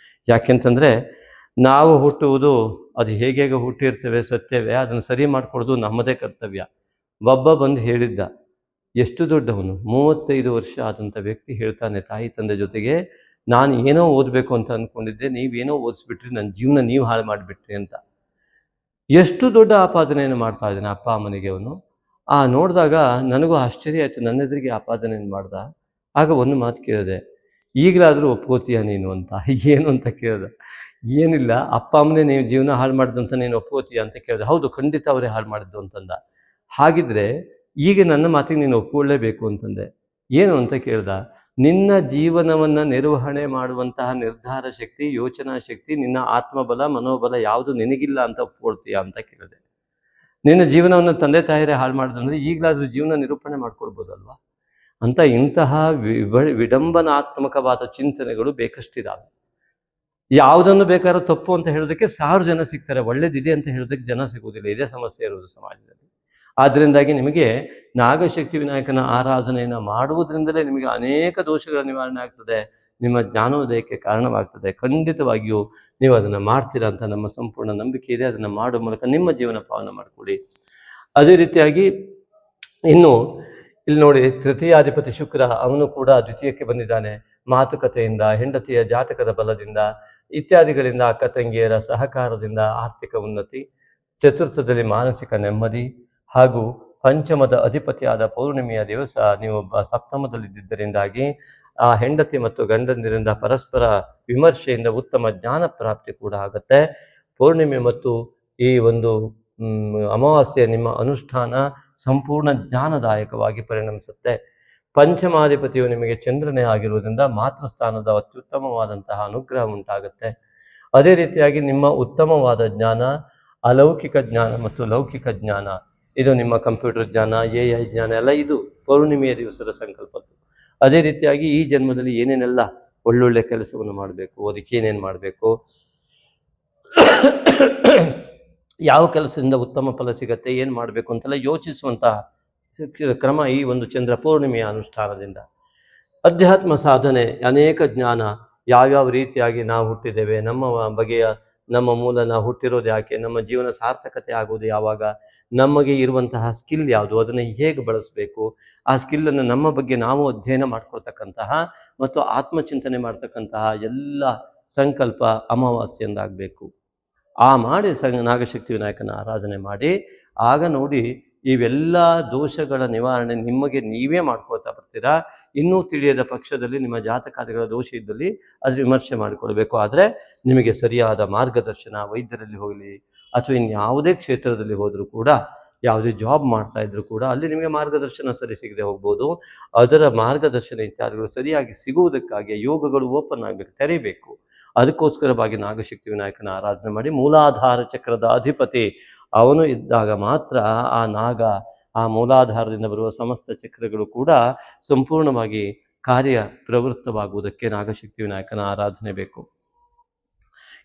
ಯಾಕೆಂತಂದರೆ ನಾವು ಹುಟ್ಟುವುದು ಅದು ಹೇಗೆ ಹುಟ್ಟಿರ್ತೇವೆ ಸತ್ಯವೇ, ಅದನ್ನು ಸರಿ ಮಾಡಿಕೊಡೋದು ನಮ್ಮದೇ ಕರ್ತವ್ಯ. ಒಬ್ಬ ಬಂದು ಹೇಳಿದ್ದ, ಎಷ್ಟು ದೊಡ್ಡವನು, 35 ವರ್ಷ ಆದಂಥ ವ್ಯಕ್ತಿ ಹೇಳ್ತಾನೆ ತಾಯಿ ತಂದೆ ಜೊತೆಗೆ, ನಾನು ಏನೋ ಓದಬೇಕು ಅಂತ ಅಂದ್ಕೊಂಡಿದ್ದೆ, ನೀವೇನೋ ಓದಿಸ್ಬಿಟ್ರಿ, ನನ್ನ ಜೀವನ ನೀವು ಹಾಳು ಮಾಡಿಬಿಟ್ರಿ ಅಂತ. ಎಷ್ಟು ದೊಡ್ಡ ಆಪಾದನೆಯನ್ನು ಮಾಡ್ತಾ ಇದ್ದಾನೆ ಅಪ್ಪ ಅಮ್ಮನಿಗೆ ಅವನು. ನೋಡಿದಾಗ ನನಗೂ ಆಶ್ಚರ್ಯ ಆಯಿತು, ನನ್ನ ಎದುರಿಗೆ ಆಪಾದನೆಯನ್ನು ಮಾಡ್ದ. ಆಗ ಒಂದು ಮಾತು ಕೇಳಿದೆ, ಈಗಲಾದರೂ ಒಪ್ಕೋತೀಯ ನೀನು ಅಂತ. ಏನು ಅಂತ ಕೇಳಿದೆ. ಏನಿಲ್ಲ, ಅಪ್ಪ ಅಮ್ಮನೇ ನೀವು ಜೀವನ ಹಾಳು ಮಾಡಿದ್ದು ಅಂತ ನೀನು ಒಪ್ಕೋತೀಯ ಅಂತ ಕೇಳಿದೆ. ಹೌದು, ಖಂಡಿತ ಅವರೇ ಹಾಳು ಮಾಡಿದ್ದು ಅಂತಂದ. ಹಾಗಿದ್ರೆ ಈಗ ನನ್ನ ಮಾತಿಗೆ ನೀನು ಒಪ್ಕೊಳ್ಳೇಬೇಕು ಅಂತಂದೆ. ಏನು ಅಂತ ಕೇಳ್ದ. ನಿನ್ನ ಜೀವನವನ್ನು ನಿರ್ವಹಣೆ ಮಾಡುವಂತಹ ನಿರ್ಧಾರ ಶಕ್ತಿ, ಯೋಚನಾ ಶಕ್ತಿ, ನಿನ್ನ ಆತ್ಮಬಲ, ಮನೋಬಲ ಯಾವುದು ನಿನಗಿಲ್ಲ ಅಂತ ಒಪ್ಕೊಳ್ತೀಯಾ ಅಂತ ಕೇಳಿದೆ. ನಿನ್ನ ಜೀವನವನ್ನು ತಂದೆ ತಾಯಿರೇ ಹಾಳು ಮಾಡಿದಂದ್ರೆ ಈಗಲಾದರೂ ಜೀವನ ನಿರೂಪಣೆ ಮಾಡ್ಕೊಳ್ಬೋದಲ್ವಾ ಅಂತ. ಇಂತಹ ವಿಡಂಬನಾತ್ಮಕವಾದ ಚಿಂತನೆಗಳು ಬೇಕಷ್ಟಿದ್ದಾವೆ. ಯಾವುದನ್ನು ಬೇಕಾದ್ರೂ ತಪ್ಪು ಅಂತ ಹೇಳೋದಕ್ಕೆ 1000 ಜನ ಸಿಗ್ತಾರೆ, ಒಳ್ಳೇದಿದೆ ಅಂತ ಹೇಳೋದಕ್ಕೆ ಜನ ಸಿಗುವುದಿಲ್ಲ. ಇದೇ ಸಮಸ್ಯೆ ಇರುವುದು ಸಮಾಜದಲ್ಲಿ. ಆದ್ದರಿಂದಾಗಿ ನಿಮಗೆ ನಾಗಶಕ್ತಿ ವಿನಾಯಕನ ಆರಾಧನೆಯನ್ನು ಮಾಡುವುದರಿಂದಲೇ ನಿಮಗೆ ಅನೇಕ ದೋಷಗಳ ನಿವಾರಣೆ ಆಗ್ತದೆ, ನಿಮ್ಮ ಜ್ಞಾನೋದಯಕ್ಕೆ ಕಾರಣವಾಗ್ತದೆ. ಖಂಡಿತವಾಗಿಯೂ ನೀವು ಅದನ್ನು ಮಾಡ್ತೀರಾ ಅಂತ ನಮ್ಮ ಸಂಪೂರ್ಣ ನಂಬಿಕೆ ಇದೆ. ಅದನ್ನು ಮಾಡುವ ಮೂಲಕ ನಿಮ್ಮ ಜೀವನ ಪಾವನ ಮಾಡಿಕೊಳ್ಳಿ. ಅದೇ ರೀತಿಯಾಗಿ ಇನ್ನು ಇಲ್ಲಿ ನೋಡಿ, ತೃತೀಯಾಧಿಪತಿ ಶುಕ್ರ, ಅವನು ಕೂಡ ದ್ವಿತೀಯಕ್ಕೆ ಬಂದಿದ್ದಾನೆ. ಮಾತುಕತೆಯಿಂದ, ಹೆಂಡತಿಯ ಜಾತಕದ ಬಲದಿಂದ ಇತ್ಯಾದಿಗಳಿಂದ, ಅಕ್ಕ ತಂಗಿಯರ ಸಹಕಾರದಿಂದ ಆರ್ಥಿಕ ಉನ್ನತಿ, ಚತುರ್ಥದಲ್ಲಿ ಮಾನಸಿಕ ನೆಮ್ಮದಿ, ಹಾಗೂ ಪಂಚಮದ ಅಧಿಪತಿಯಾದ ಪೌರ್ಣಿಮೆಯ ದಿವಸ ನೀವು ಸಪ್ತಮದಲ್ಲಿದ್ದರಿಂದಾಗಿ ಆ ಹೆಂಡತಿ ಮತ್ತು ಗಂಡಂದಿರಿಂದ ಪರಸ್ಪರ ವಿಮರ್ಶೆಯಿಂದ ಉತ್ತಮ ಜ್ಞಾನ ಪ್ರಾಪ್ತಿ ಕೂಡ ಆಗುತ್ತೆ. ಪೌರ್ಣಿಮೆ ಮತ್ತು ಈ ಒಂದು ಅಮಾವಾಸ್ಯೆ ನಿಮ್ಮ ಅನುಷ್ಠಾನ ಸಂಪೂರ್ಣ ಜ್ಞಾನದಾಯಕವಾಗಿ ಪರಿಣಮಿಸುತ್ತೆ. ಪಂಚಮಾಧಿಪತಿಯು ನಿಮಗೆ ಚಂದ್ರನೇ ಆಗಿರುವುದರಿಂದ ಮಾತೃಸ್ಥಾನದ ಅತ್ಯುತ್ತಮವಾದಂತಹ ಅನುಗ್ರಹ ಉಂಟಾಗುತ್ತೆ. ಅದೇ ರೀತಿಯಾಗಿ ನಿಮ್ಮ ಉತ್ತಮವಾದ ಜ್ಞಾನ, ಅಲೌಕಿಕ ಜ್ಞಾನ ಮತ್ತು ಲೌಕಿಕ ಜ್ಞಾನ, ಇದು ನಿಮ್ಮ ಕಂಪ್ಯೂಟರ್ ಜ್ಞಾನ, AI ಜ್ಞಾನ ಎಲ್ಲ ಇದು ಪೌರ್ಣಿಮೆಯ ದಿವಸದ ಸಂಕಲ್ಪದ್ದು. ಅದೇ ರೀತಿಯಾಗಿ ಈ ಜನ್ಮದಲ್ಲಿ ಏನೇನೆಲ್ಲ ಒಳ್ಳೊಳ್ಳೆ ಕೆಲಸವನ್ನು ಮಾಡಬೇಕು, ಅದಕ್ಕೆ ಏನೇನು ಮಾಡಬೇಕು, ಯಾವ ಕೆಲಸದಿಂದ ಉತ್ತಮ ಫಲ ಸಿಗತ್ತೆ, ಏನು ಮಾಡಬೇಕು ಅಂತೆಲ್ಲ ಯೋಚಿಸುವಂತಹ ಕ್ರಮ ಈ ಒಂದು ಚಂದ್ರ ಪೌರ್ಣಿಮೆಯ ಅನುಷ್ಠಾನದಿಂದ. ಅಧ್ಯಾತ್ಮ ಸಾಧನೆ, ಅನೇಕ ಜ್ಞಾನ, ಯಾವ್ಯಾವ ರೀತಿಯಾಗಿ ನಾವು ಹುಟ್ಟಿದ್ದೇವೆ, ನಮ್ಮ ಬಗೆಯ ನಮ್ಮ ಮೂಲ ನಾವು ಹುಟ್ಟಿರೋದು ಯಾಕೆ, ನಮ್ಮ ಜೀವನ ಸಾರ್ಥಕತೆ ಆಗೋದು ಯಾವಾಗ, ನಮಗೆ ಇರುವಂತಹ ಸ್ಕಿಲ್ ಯಾವುದು, ಅದನ್ನು ಹೇಗೆ ಬಳಸಬೇಕು, ಆ ಸ್ಕಿಲ್ಲನ್ನು ನಮ್ಮ ಬಗ್ಗೆ ನಾವು ಅಧ್ಯಯನ ಮಾಡ್ಕೊಳ್ತಕ್ಕಂತಹ ಮತ್ತು ಆತ್ಮಚಿಂತನೆ ಮಾಡ್ತಕ್ಕಂತಹ ಎಲ್ಲ ಸಂಕಲ್ಪ ಅಮಾವಾಸ್ಯೆಯಿಂದಾಗಬೇಕು. ಆ ಮಾಡಿ ನಾಗಶಕ್ತಿ ವಿನಾಯಕನ ಆರಾಧನೆ ಮಾಡಿ, ಆಗ ನೋಡಿ ಇವೆಲ್ಲ ದೋಷಗಳ ನಿವಾರಣೆ ನಿಮಗೆ ನೀವೇ ಮಾಡ್ಕೊಳ್ತಾ ಬರ್ತೀರಾ. ಇನ್ನೂ ತಿಳಿಯದ ಪಕ್ಷದಲ್ಲಿ ನಿಮ್ಮ ಜಾತಕಾದಿಗಳ ದೋಷ ಇದ್ದಲ್ಲಿ ಅದು ವಿಮರ್ಶೆ ಮಾಡಿಕೊಳ್ಬೇಕು. ಆದರೆ ನಿಮಗೆ ಸರಿಯಾದ ಮಾರ್ಗದರ್ಶನ, ವೈದ್ಯರಲ್ಲಿ ಹೋಗಲಿ ಅಥವಾ ಇನ್ಯಾವುದೇ ಕ್ಷೇತ್ರದಲ್ಲಿ ಹೋದರೂ ಕೂಡ, ಯಾವುದೇ ಜಾಬ್ ಮಾಡ್ತಾ ಇದ್ರು ಕೂಡ ಅಲ್ಲಿ ನಿಮಗೆ ಮಾರ್ಗದರ್ಶನ ಸರಿ ಸಿಗದೆ ಹೋಗ್ಬೋದು. ಅದರ ಮಾರ್ಗದರ್ಶನ ಇತ್ಯಾದಿಗಳು ಸರಿಯಾಗಿ ಸಿಗುವುದಕ್ಕಾಗಿ ಯೋಗಗಳು ಓಪನ್ ಆಗಬೇಕು, ತೆರೀಬೇಕು. ಅದಕ್ಕೋಸ್ಕರವಾಗಿ ನಾಗಶಕ್ತಿ ವಿನಾಯಕನ ಆರಾಧನೆ ಮಾಡಿ, ಮೂಲಾಧಾರ ಚಕ್ರದ ಅಧಿಪತಿ ಅವನು ಇದ್ದಾಗ ಮಾತ್ರ ಆ ನಾಗ, ಆ ಮೂಲಾಧಾರದಿಂದ ಬರುವ ಸಮಸ್ತ ಚಕ್ರಗಳು ಕೂಡ ಸಂಪೂರ್ಣವಾಗಿ ಕಾರ್ಯ ಪ್ರವೃತ್ತವಾಗುವುದಕ್ಕೆ ನಾಗಶಕ್ತಿ ವಿನಾಯಕನ ಆರಾಧನೆ ಬೇಕು.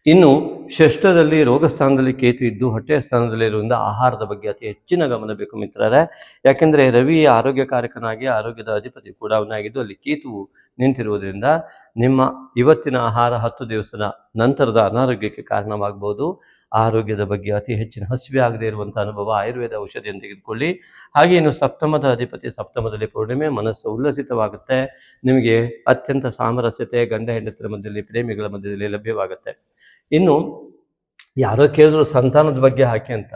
ಇನ್ನು ಷಷ್ಠದಲ್ಲಿ ರೋಗಸ್ಥಾನದಲ್ಲಿ ಕೇತು ಇದ್ದು ಹೊಟ್ಟೆಯ ಸ್ಥಾನದಲ್ಲಿ ಇರುವುದರಿಂದ ಆಹಾರದ ಬಗ್ಗೆ ಅತಿ ಹೆಚ್ಚಿನ ಗಮನ ಬೇಕು ಮಿತ್ರರೇ. ಯಾಕೆಂದರೆ ರವಿ ಆರೋಗ್ಯಕಾರಕನಾಗಿ ಆರೋಗ್ಯದ ಅಧಿಪತಿ ಕೂಡ ಅವನಾಗಿದ್ದು ಅಲ್ಲಿ ಕೇತು ನಿಂತಿರುವುದರಿಂದ ನಿಮ್ಮ ಇವತ್ತಿನ ಆಹಾರ 10 ದಿವಸದ ನಂತರದ ಅನಾರೋಗ್ಯಕ್ಕೆ ಕಾರಣವಾಗಬಹುದು. ಆರೋಗ್ಯದ ಬಗ್ಗೆ ಅತಿ ಹೆಚ್ಚಿನ ಹಸಿವೆ ಆಗದೆ ಇರುವಂಥ ಅನುಭವ ಆಯುರ್ವೇದ ಔಷಧಿಯನ್ನು ತೆಗೆದುಕೊಳ್ಳಿ. ಹಾಗೆ ಇನ್ನು ಸಪ್ತಮದ ಅಧಿಪತಿ ಸಪ್ತಮದಲ್ಲಿ ಪೂರ್ಣಿಮೆ, ಮನಸ್ಸು ಉಲ್ಲಸಿತವಾಗುತ್ತೆ. ನಿಮಗೆ ಅತ್ಯಂತ ಸಾಮರಸ್ಯತೆ ಗಂಡ ಹೆಂಡತಿರ ಮಧ್ಯದಲ್ಲಿ, ಪ್ರೇಮಿಗಳ ಮಧ್ಯದಲ್ಲಿ ಲಭ್ಯವಾಗುತ್ತೆ. ಇನ್ನು ಯಾರೋ ಕೇಳಿದ್ರು ಸಂತಾನದ ಬಗ್ಗೆ ಹಾಕಿ ಅಂತ,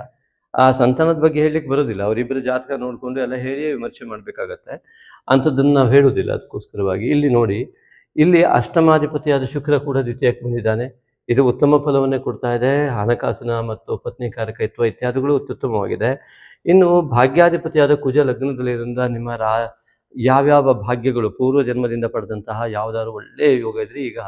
ಆ ಸಂತಾನದ ಬಗ್ಗೆ ಹೇಳಲಿಕ್ಕೆ ಬರೋದಿಲ್ಲ. ಅವರಿಬ್ಬರು ಜಾತಕ ನೋಡಿಕೊಂಡು ಎಲ್ಲ ಹೇಳಿ ವಿಮರ್ಶೆ ಮಾಡಬೇಕಾಗತ್ತೆ. ಅಂಥದ್ದನ್ನು ನಾವು ಹೇಳುವುದಿಲ್ಲ. ಅದಕ್ಕೋಸ್ಕರವಾಗಿ ಇಲ್ಲಿ ನೋಡಿ, ಇಲ್ಲಿ ಅಷ್ಟಮಾಧಿಪತಿಯಾದ ಶುಕ್ರ ಕೂಡ ದ್ವಿತೀಯಕ್ಕೆ ಬಂದಿದ್ದಾನೆ. ಇದು ಉತ್ತಮ ಫಲವನ್ನೇ ಕೊಡ್ತಾ ಇದೆ. ಹಣಕಾಸಿನ ಮತ್ತು ಪತ್ನಿ ಕಾರಕತ್ವ ಇತ್ಯಾದಿಗಳು ಅತ್ಯುತ್ತಮವಾಗಿದೆ. ಇನ್ನು ಭಾಗ್ಯಾಧಿಪತಿಯಾದ ಕುಜ ಲಗ್ನದಲ್ಲಿರೋದ್ರಿಂದ ನಿಮ್ಮ ಯಾವ್ಯಾವ ಭಾಗ್ಯಗಳು ಪೂರ್ವ ಜನ್ಮದಿಂದ ಪಡೆದಂತಹ ಯಾವುದಾದ್ರು ಒಳ್ಳೆಯ ಯೋಗ ಇದ್ರೆ ಈಗ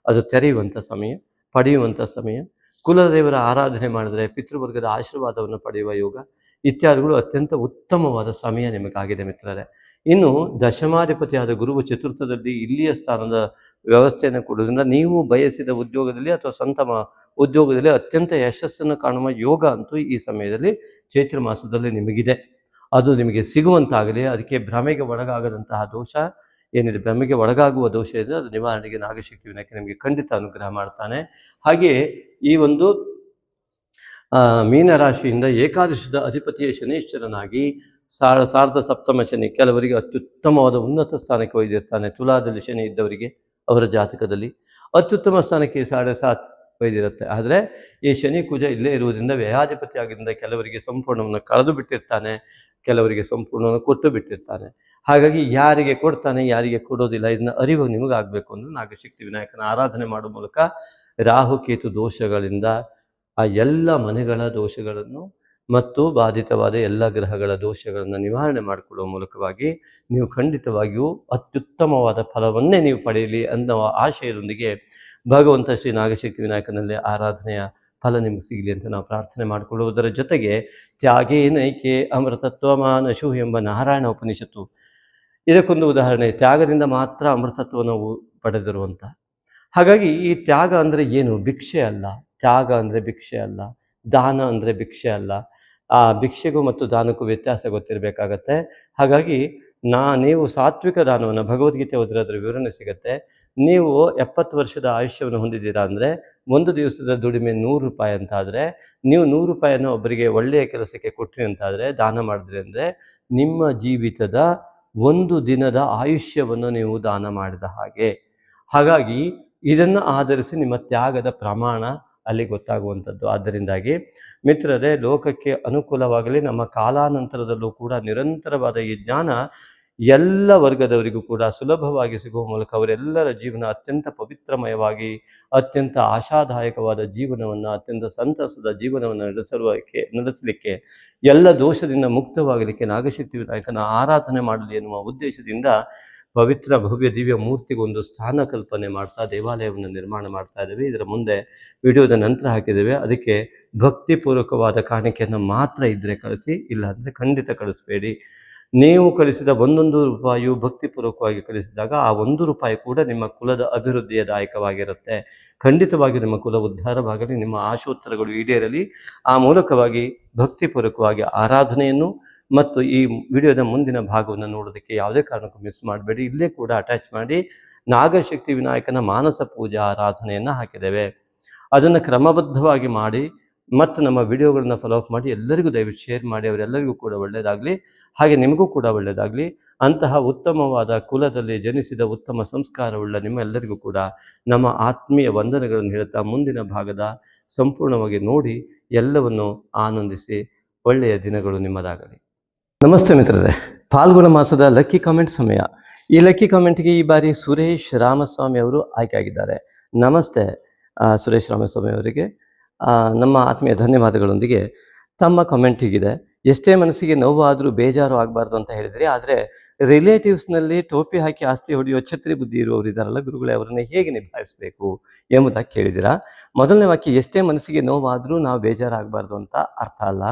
ಅದು ತೆರೆಯುವಂಥ ಸಮಯ, ಪಡೆಯುವಂಥ ಸಮಯ. ಕುಲದೇವರ ಆರಾಧನೆ ಮಾಡಿದರೆ ಪಿತೃವರ್ಗದ ಆಶೀರ್ವಾದವನ್ನು ಪಡೆಯುವ ಯೋಗ ಇತ್ಯಾದಿಗಳು ಅತ್ಯಂತ ಉತ್ತಮವಾದ ಸಮಯ ನಿಮಗಾಗಿದೆ ಮಿತ್ರರೇ. ಇನ್ನು ದಶಮಾಧಿಪತಿಯಾದ ಗುರುವು ಚತುರ್ಥದಲ್ಲಿ ಇಲ್ಲಿಯ ಸ್ಥಾನದ ವ್ಯವಸ್ಥೆಯನ್ನು ಕೊಡುವುದರಿಂದ ನೀವು ಬಯಸಿದ ಉದ್ಯೋಗದಲ್ಲಿ ಅಥವಾ ಸ್ವಂತ ಉದ್ಯೋಗದಲ್ಲಿ ಅತ್ಯಂತ ಯಶಸ್ಸನ್ನು ಕಾಣುವ ಯೋಗ ಅಂತೂ ಈ ಸಮಯದಲ್ಲಿ ಚೈತ್ರ ಮಾಸದಲ್ಲಿ ನಿಮಗಿದೆ. ಅದು ನಿಮಗೆ ಸಿಗುವಂತಾಗಲಿ. ಅದಕ್ಕೆ ಭ್ರಮೆಗೆ ಒಳಗಾಗದಂತಹ ದೋಷ ಏನಿದೆ, ಭ್ರಮೆಗೆ ಒಳಗಾಗುವ ದೋಷ ಇದೆ, ಅದು ನಿವಾರಣೆಗೆ ನಾಗಶಕ್ತಿ ವಿನಾಯಕ ನಿಮಗೆ ಖಂಡಿತ ಅನುಗ್ರಹ ಮಾಡ್ತಾನೆ. ಹಾಗೆಯೇ ಈ ಒಂದು ಮೀನರಾಶಿಯಿಂದ ಏಕಾದಶದ ಅಧಿಪತಿಯ ಶನೀಶ್ವರನಾಗಿ ಸಾರ್ಧ ಸಪ್ತಮ ಶನಿ ಕೆಲವರಿಗೆ ಅತ್ಯುತ್ತಮವಾದ ಉನ್ನತ ಸ್ಥಾನಕ್ಕೆ ಒಯ್ದಿರ್ತಾನೆ. ತುಲಾದಲ್ಲಿ ಶನಿ ಇದ್ದವರಿಗೆ ಅವರ ಜಾತಕದಲ್ಲಿ ಅತ್ಯುತ್ತಮ ಸ್ಥಾನಕ್ಕೆ 7.5 ಒಯ್ದಿರುತ್ತೆ. ಆದರೆ ಈ ಶನಿ ಕುಜ ಇಲ್ಲೇ ಇರುವುದರಿಂದ ವ್ಯಯಾಧಿಪತಿ ಆಗಿದ್ದರಿಂದ ಕೆಲವರಿಗೆ ಸಂಪೂರ್ಣವನ್ನು ಕಳೆದು ಬಿಟ್ಟಿರ್ತಾನೆ, ಕೆಲವರಿಗೆ ಸಂಪೂರ್ಣವನ್ನು ಕೊಟ್ಟು ಬಿಟ್ಟಿರ್ತಾನೆ. ಹಾಗಾಗಿ ಯಾರಿಗೆ ಕೊಡ್ತಾನೆ, ಯಾರಿಗೆ ಕೊಡೋದಿಲ್ಲ, ಇದನ್ನ ಅರಿವು ನಿಮಗಾಗಬೇಕು ಅಂದರೆ ನಾಗಶಕ್ತಿ ವಿನಾಯಕನ ಆರಾಧನೆ ಮಾಡುವ ಮೂಲಕ ರಾಹುಕೇತು ದೋಷಗಳಿಂದ ಆ ಎಲ್ಲ ಮನೆಗಳ ದೋಷಗಳನ್ನು ಮತ್ತು ಬಾಧಿತವಾದ ಎಲ್ಲ ಗ್ರಹಗಳ ದೋಷಗಳನ್ನು ನಿವಾರಣೆ ಮಾಡಿಕೊಳ್ಳುವ ಮೂಲಕವಾಗಿ ನೀವು ಖಂಡಿತವಾಗಿಯೂ ಅತ್ಯುತ್ತಮವಾದ ಫಲವನ್ನೇ ನೀವು ಪಡೆಯಲಿ ಅನ್ನುವ ಆಶಯದೊಂದಿಗೆ ಭಗವಂತ ಶ್ರೀ ನಾಗಶಕ್ತಿ ವಿನಾಯಕನಲ್ಲಿ ಆರಾಧನೆಯ ಫಲ ನಿಮಗೆ ಸಿಗಲಿ ಅಂತ ನಾವು ಪ್ರಾರ್ಥನೆ ಮಾಡಿಕೊಳ್ಳುವುದರ ಜೊತೆಗೆ ತ್ಯಾಗೇನೈಕೆ ಅಮೃತತ್ವಮಾನಶು ಎಂಬ ನಾರಾಯಣ ಉಪನಿಷತ್ತು ಇದಕ್ಕೊಂದು ಉದಾಹರಣೆ. ತ್ಯಾಗದಿಂದ ಮಾತ್ರ ಅಮೃತತ್ವವನ್ನು ಪಡೆದಿರುವಂಥ. ಹಾಗಾಗಿ ಈ ತ್ಯಾಗ ಅಂದರೆ ಏನು? ಭಿಕ್ಷೆ ಅಲ್ಲ. ತ್ಯಾಗ ಅಂದರೆ ಭಿಕ್ಷೆ ಅಲ್ಲ, ದಾನ ಅಂದರೆ ಭಿಕ್ಷೆ ಅಲ್ಲ. ಆ ಭಿಕ್ಷೆಗೂ ಮತ್ತು ದಾನಕ್ಕೂ ವ್ಯತ್ಯಾಸ ಗೊತ್ತಿರಬೇಕಾಗತ್ತೆ. ಹಾಗಾಗಿ ನೀವು ಸಾತ್ವಿಕ ದಾನವನ್ನು ಭಗವದ್ಗೀತೆ ಓದಿದ್ರೆ ಅದರ ವಿವರಣೆ ಸಿಗುತ್ತೆ. ನೀವು 70 ವರ್ಷದ ಆಯುಷ್ಯವನ್ನು ಹೊಂದಿದ್ದೀರಾ ಅಂದರೆ 1 ದಿವಸದ ದುಡಿಮೆ 100 ರೂಪಾಯಿ ಅಂತಾದರೆ, ನೀವು 100 ರೂಪಾಯಿಯನ್ನು ಒಬ್ಬರಿಗೆ ಒಳ್ಳೆಯ ಕೆಲಸಕ್ಕೆ ಕೊಟ್ರಿ ಅಂತಾದರೆ, ದಾನ ಮಾಡಿದ್ರಿ ಅಂದರೆ ನಿಮ್ಮ ಜೀವಿತದ 1 ದಿನದ ಆಯುಷ್ಯವನ್ನು ನೀವು ದಾನ ಮಾಡಿದ ಹಾಗೆ. ಹಾಗಾಗಿ ಇದನ್ನು ಆಧರಿಸಿ ನಿಮ್ಮ ತ್ಯಾಗದ ಪ್ರಮಾಣ ಅಲ್ಲಿ ಗೊತ್ತಾಗುವಂಥದ್ದು. ಆದ್ದರಿಂದಾಗಿ ಮಿತ್ರರೇ, ಲೋಕಕ್ಕೆ ಅನುಕೂಲವಾಗಲಿ, ನಮ್ಮ ಕಾಲಾನಂತರದಲ್ಲೂ ಕೂಡ ನಿರಂತರವಾದ ಈ ಜ್ಞಾನ ಎಲ್ಲ ವರ್ಗದವರಿಗೂ ಕೂಡ ಸುಲಭವಾಗಿ ಸಿಗುವ ಮೂಲಕ ಅವರೆಲ್ಲರ ಜೀವನ ಅತ್ಯಂತ ಪವಿತ್ರಮಯವಾಗಿ, ಅತ್ಯಂತ ಆಶಾದಾಯಕವಾದ ಜೀವನವನ್ನು, ಅತ್ಯಂತ ಸಂತಸದ ಜೀವನವನ್ನು ನಡೆಸಲಿಕ್ಕೆ, ಎಲ್ಲ ದೋಷದಿಂದ ಮುಕ್ತವಾಗಲಿಕ್ಕೆ ನಾಗಶಕ್ತಿ ವಿನಾಯಕನ ಆರಾಧನೆ ಮಾಡಲಿ ಎನ್ನುವ ಉದ್ದೇಶದಿಂದ ಪವಿತ್ರ ಭವ್ಯ ದಿವ್ಯ ಮೂರ್ತಿಗೊಂದು ಸ್ಥಾನ ಕಲ್ಪನೆ ಮಾಡ್ತಾ ದೇವಾಲಯವನ್ನು ನಿರ್ಮಾಣ ಮಾಡ್ತಾ ಇದ್ದೇವೆ. ಇದರ ಮುಂದೆ ವಿಡಿಯೋದ ನಂತರ ಹಾಕಿದ್ದೇವೆ. ಅದಕ್ಕೆ ಭಕ್ತಿಪೂರ್ವಕವಾದ ಕಾಣಿಕೆಯನ್ನು ಮಾತ್ರ ಇದ್ದರೆ ಕಳಿಸಿ, ಇಲ್ಲ ಅಂದರೆ ಖಂಡಿತ ಕಳಿಸ್ಬೇಡಿ. ನೀವು ಕಳಿಸಿದ 1 ರೂಪಾಯಿಯು ಭಕ್ತಿಪೂರ್ವಕವಾಗಿ ಕಳಿಸಿದಾಗ ಆ 1 ರೂಪಾಯಿ ಕೂಡ ನಿಮ್ಮ ಕುಲದ ಅಭಿವೃದ್ಧಿಯ ದಾಯಕವಾಗಿರುತ್ತೆ. ಖಂಡಿತವಾಗಿ ನಿಮ್ಮ ಕುಲ ಉದ್ಧಾರವಾಗಲಿ, ನಿಮ್ಮ ಆಶೋತ್ತರಗಳು ಈಡೇರಲಿ. ಆ ಮೂಲಕವಾಗಿ ಭಕ್ತಿಪೂರ್ವಕವಾಗಿ ಆರಾಧನೆಯನ್ನು ಮತ್ತು ಈ ವಿಡಿಯೋದ ಮುಂದಿನ ಭಾಗವನ್ನು ನೋಡೋದಕ್ಕೆ ಯಾವುದೇ ಕಾರಣಕ್ಕೂ ಮಿಸ್ ಮಾಡಬೇಡಿ. ಇಲ್ಲೇ ಕೂಡ ಅಟ್ಯಾಚ್ ಮಾಡಿ ನಾಗಶಕ್ತಿ ವಿನಾಯಕನ ಮಾನಸ ಪೂಜಾ ಆರಾಧನೆಯನ್ನು ಹಾಕಿದ್ದೇವೆ. ಅದನ್ನು ಕ್ರಮಬದ್ಧವಾಗಿ ಮಾಡಿ ಮತ್ತು ನಮ್ಮ ವಿಡಿಯೋಗಳನ್ನ ಫಾಲೋ ಅಪ್ ಮಾಡಿ ಎಲ್ಲರಿಗೂ ದಯವಿಟ್ಟು ಶೇರ್ ಮಾಡಿ. ಅವರೆಲ್ಲರಿಗೂ ಕೂಡ ಒಳ್ಳೆಯದಾಗಲಿ, ಹಾಗೆ ನಿಮಗೂ ಕೂಡ ಒಳ್ಳೆಯದಾಗಲಿ. ಅಂತಹ ಉತ್ತಮವಾದ ಕುಲದಲ್ಲಿ ಜನಿಸಿದ ಉತ್ತಮ ಸಂಸ್ಕಾರವುಳ್ಳ ನಿಮ್ಮೆಲ್ಲರಿಗೂ ಕೂಡ ನಮ್ಮ ಆತ್ಮೀಯ ವಂದನೆಗಳನ್ನು ಹೇಳುತ್ತಾ ಮುಂದಿನ ಭಾಗದ ಸಂಪೂರ್ಣವಾಗಿ ನೋಡಿ ಎಲ್ಲವನ್ನು ಆನಂದಿಸಿ ಒಳ್ಳೆಯ ದಿನಗಳು ನಿಮ್ಮದಾಗಲಿ. ನಮಸ್ತೆ ಮಿತ್ರರೇ, ಫಾಲ್ಗುಣ ಮಾಸದ ಲಕ್ಕಿ ಕಾಮೆಂಟ್ ಸಮಯ. ಈ ಲಕ್ಕಿ ಕಾಮೆಂಟ್ಗೆ ಈ ಬಾರಿ ಸುರೇಶ್ ರಾಮಸ್ವಾಮಿ ಅವರು ಆಯ್ಕೆಯಾಗಿದ್ದಾರೆ. ನಮಸ್ತೆ ಸುರೇಶ್ ರಾಮಸ್ವಾಮಿ ಅವರಿಗೆ ನಮ್ಮ ಆತ್ಮೀಯ ಧನ್ಯವಾದಗಳೊಂದಿಗೆ ತಮ್ಮ ಕಮೆಂಟ್ ಹೀಗಿದೆ: ಎಷ್ಟೇ ಮನಸ್ಸಿಗೆ ನೋವು ಆದರೂ ಬೇಜಾರು ಆಗಬಾರ್ದು ಅಂತ ಹೇಳಿದ್ರಿ, ಆದರೆ ರಿಲೇಟಿವ್ಸ್ನಲ್ಲಿ ಟೋಪಿ ಹಾಕಿ ಆಸ್ತಿ ಹೊಡೆಯುವ ಛತ್ರಿ ಬುದ್ಧಿ ಇರುವವರು ಇದ್ದಾರಲ್ಲ ಗುರುಗಳೇ, ಅವರನ್ನು ಹೇಗೆ ನಿಭಾಯಿಸಬೇಕು ಎಂಬುದಾಗಿ ಕೇಳಿದ್ದೀರಾ. ಮೊದಲನೇ ವಾಕ್ಯ ಎಷ್ಟೇ ಮನಸ್ಸಿಗೆ ನೋವಾದರೂ ನಾವು ಬೇಜಾರಾಗಬಾರ್ದು ಅಂತ ಅರ್ಥ ಅಲ್ಲ.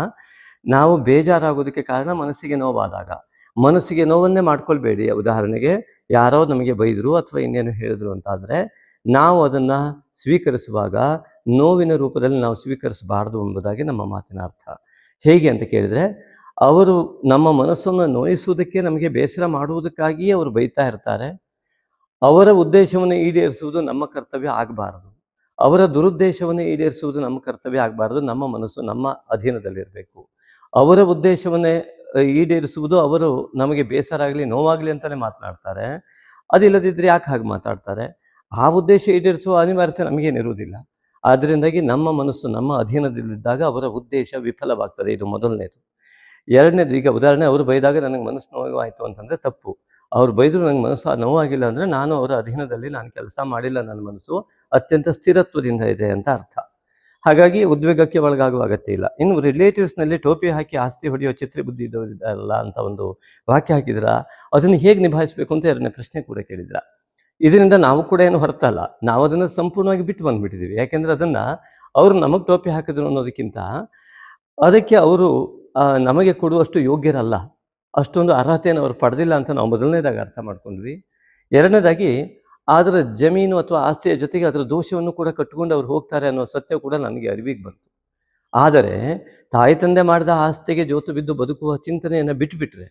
ನಾವು ಬೇಜಾರಾಗೋದಕ್ಕೆ ಕಾರಣ ಮನಸ್ಸಿಗೆ ನೋವಾದಾಗ. ಮನಸ್ಸಿಗೆ ನೋವನ್ನೇ ಮಾಡ್ಕೊಳ್ಬೇಡಿ. ಉದಾಹರಣೆಗೆ ಯಾರೋ ನಮಗೆ ಬೈದರು ಅಥವಾ ಇನ್ನೇನು ಹೇಳಿದ್ರು ಅಂತಾದರೆ ನಾವು ಅದನ್ನು ಸ್ವೀಕರಿಸುವಾಗ ನೋವಿನ ರೂಪದಲ್ಲಿ ನಾವು ಸ್ವೀಕರಿಸಬಾರ್ದು ಎಂಬುದಾಗಿ ನಮ್ಮ ಮಾತಿನ ಅರ್ಥ. ಹೇಗೆ ಅಂತ ಕೇಳಿದರೆ, ಅವರು ನಮ್ಮ ಮನಸ್ಸನ್ನು ನೋಯಿಸುವುದಕ್ಕೆ, ನಮಗೆ ಬೇಸರ ಮಾಡುವುದಕ್ಕಾಗಿಯೇ ಅವರು ಬೈತಾ ಇರ್ತಾರೆ. ಅವರ ಉದ್ದೇಶವನ್ನು ಈಡೇರಿಸುವುದು ನಮ್ಮ ಕರ್ತವ್ಯ ಆಗಬಾರದು. ಅವರ ದುರುದ್ದೇಶವನ್ನು ಈಡೇರಿಸುವುದು ನಮ್ಮ ಕರ್ತವ್ಯ ಆಗಬಾರ್ದು. ನಮ್ಮ ಮನಸ್ಸು ನಮ್ಮ ಅಧೀನದಲ್ಲಿರಬೇಕು. ಅವರ ಉದ್ದೇಶವನ್ನೇ ಈಡೇರಿಸುವುದು, ಅವರು ನಮಗೆ ಬೇಸರ ಆಗಲಿ ನೋವಾಗಲಿ ಅಂತಲೇ ಮಾತನಾಡ್ತಾರೆ. ಅದಿಲ್ಲದಿದ್ದರೆ ಯಾಕೆ ಹಾಗೆ ಮಾತಾಡ್ತಾರೆ? ಆ ಉದ್ದೇಶ ಈಡೇರಿಸುವ ಅನಿವಾರ್ಯತೆ ನಮಗೇನಿರುವುದಿಲ್ಲ. ಆದ್ದರಿಂದಾಗಿ ನಮ್ಮ ಮನಸ್ಸು ನಮ್ಮ ಅಧೀನದಲ್ಲಿದ್ದಾಗ ಅವರ ಉದ್ದೇಶ ವಿಫಲವಾಗ್ತದೆ. ಇದು ಮೊದಲನೇದು. ಎರಡನೇದು, ಈಗ ಉದಾಹರಣೆ, ಅವರು ಬೈದಾಗ ನನಗೆ ಮನಸ್ಸು ನೋವಾಯಿತು ಅಂತಂದರೆ ತಪ್ಪು. ಅವ್ರು ಬೈದರೂ ನನಗೆ ಮನಸ್ಸು ನೋವಾಗಿಲ್ಲ ಅಂದರೆ ನಾನು ಅವರ ಅಧೀನದಲ್ಲಿ ನಾನು ಕೆಲಸ ಮಾಡಿಲ್ಲ, ನನ್ನ ಮನಸ್ಸು ಅತ್ಯಂತ ಸ್ಥಿರತ್ವದಿಂದ ಇದೆ ಅಂತ ಅರ್ಥ. ಹಾಗಾಗಿ ಉದ್ವೇಗಕ್ಕೆ ಒಳಗಾಗುವ ಅಗತ್ಯ ಇಲ್ಲ. ಇನ್ನು ರಿಲೇಟಿವ್ಸ್ನಲ್ಲಿ ಟೋಪಿ ಹಾಕಿ ಆಸ್ತಿ ಹೊಡೆಯೋ ಚಿತ್ರ ಬುದ್ಧಿ ಇದ್ದವರಿದ್ದಾರಲ್ಲ ಅಂತ ಒಂದು ವಾಕ್ಯ ಹಾಕಿದ್ರ, ಅದನ್ನು ಹೇಗೆ ನಿಭಾಯಿಸಬೇಕು ಅಂತ ಎರಡನೇ ಪ್ರಶ್ನೆ ಕೂಡ ಕೇಳಿದ್ರ. ಇದರಿಂದ ನಾವು ಕೂಡ ಏನು ಹೊರತಲ್ಲ, ನಾವು ಅದನ್ನು ಸಂಪೂರ್ಣವಾಗಿ ಬಿಟ್ಟು ಬಂದುಬಿಟ್ಟಿದ್ದೀವಿ. ಯಾಕೆಂದರೆ ಅದನ್ನು ಅವರು ನಮಗೆ ಟೋಪಿ ಹಾಕಿದ್ರು ಅನ್ನೋದಕ್ಕಿಂತ ಅದಕ್ಕೆ ಅವರು ನಮಗೆ ಕೊಡುವಷ್ಟು ಯೋಗ್ಯರಲ್ಲ, ಅಷ್ಟೊಂದು ಅರ್ಹತೆಯನ್ನು ಅವರು ಪಡೆದಿಲ್ಲ ಅಂತ ನಾವು ಮೊದಲನೇದಾಗಿ ಅರ್ಥ ಮಾಡ್ಕೊಂಡ್ವಿ. ಎರಡನೇದಾಗಿ ಅದರ ಜಮೀನು ಅಥವಾ ಆಸ್ತಿಯ ಜೊತೆಗೆ ಅದರ ದೋಷವನ್ನು ಕೂಡ ಕಟ್ಟಿಕೊಂಡು ಅವ್ರು ಹೋಗ್ತಾರೆ ಅನ್ನೋ ಸತ್ಯ ಕೂಡ ನನಗೆ ಅರಿವಿಗೆ ಬಂತು. ಆದರೆ ತಾಯಿ ತಂದೆ ಮಾಡಿದ ಆಸ್ತಿಗೆ ಜೋತು ಬಿದ್ದು ಬದುಕುವ ಚಿಂತನೆಯನ್ನು ಬಿಟ್ಟುಬಿಟ್ರೆ,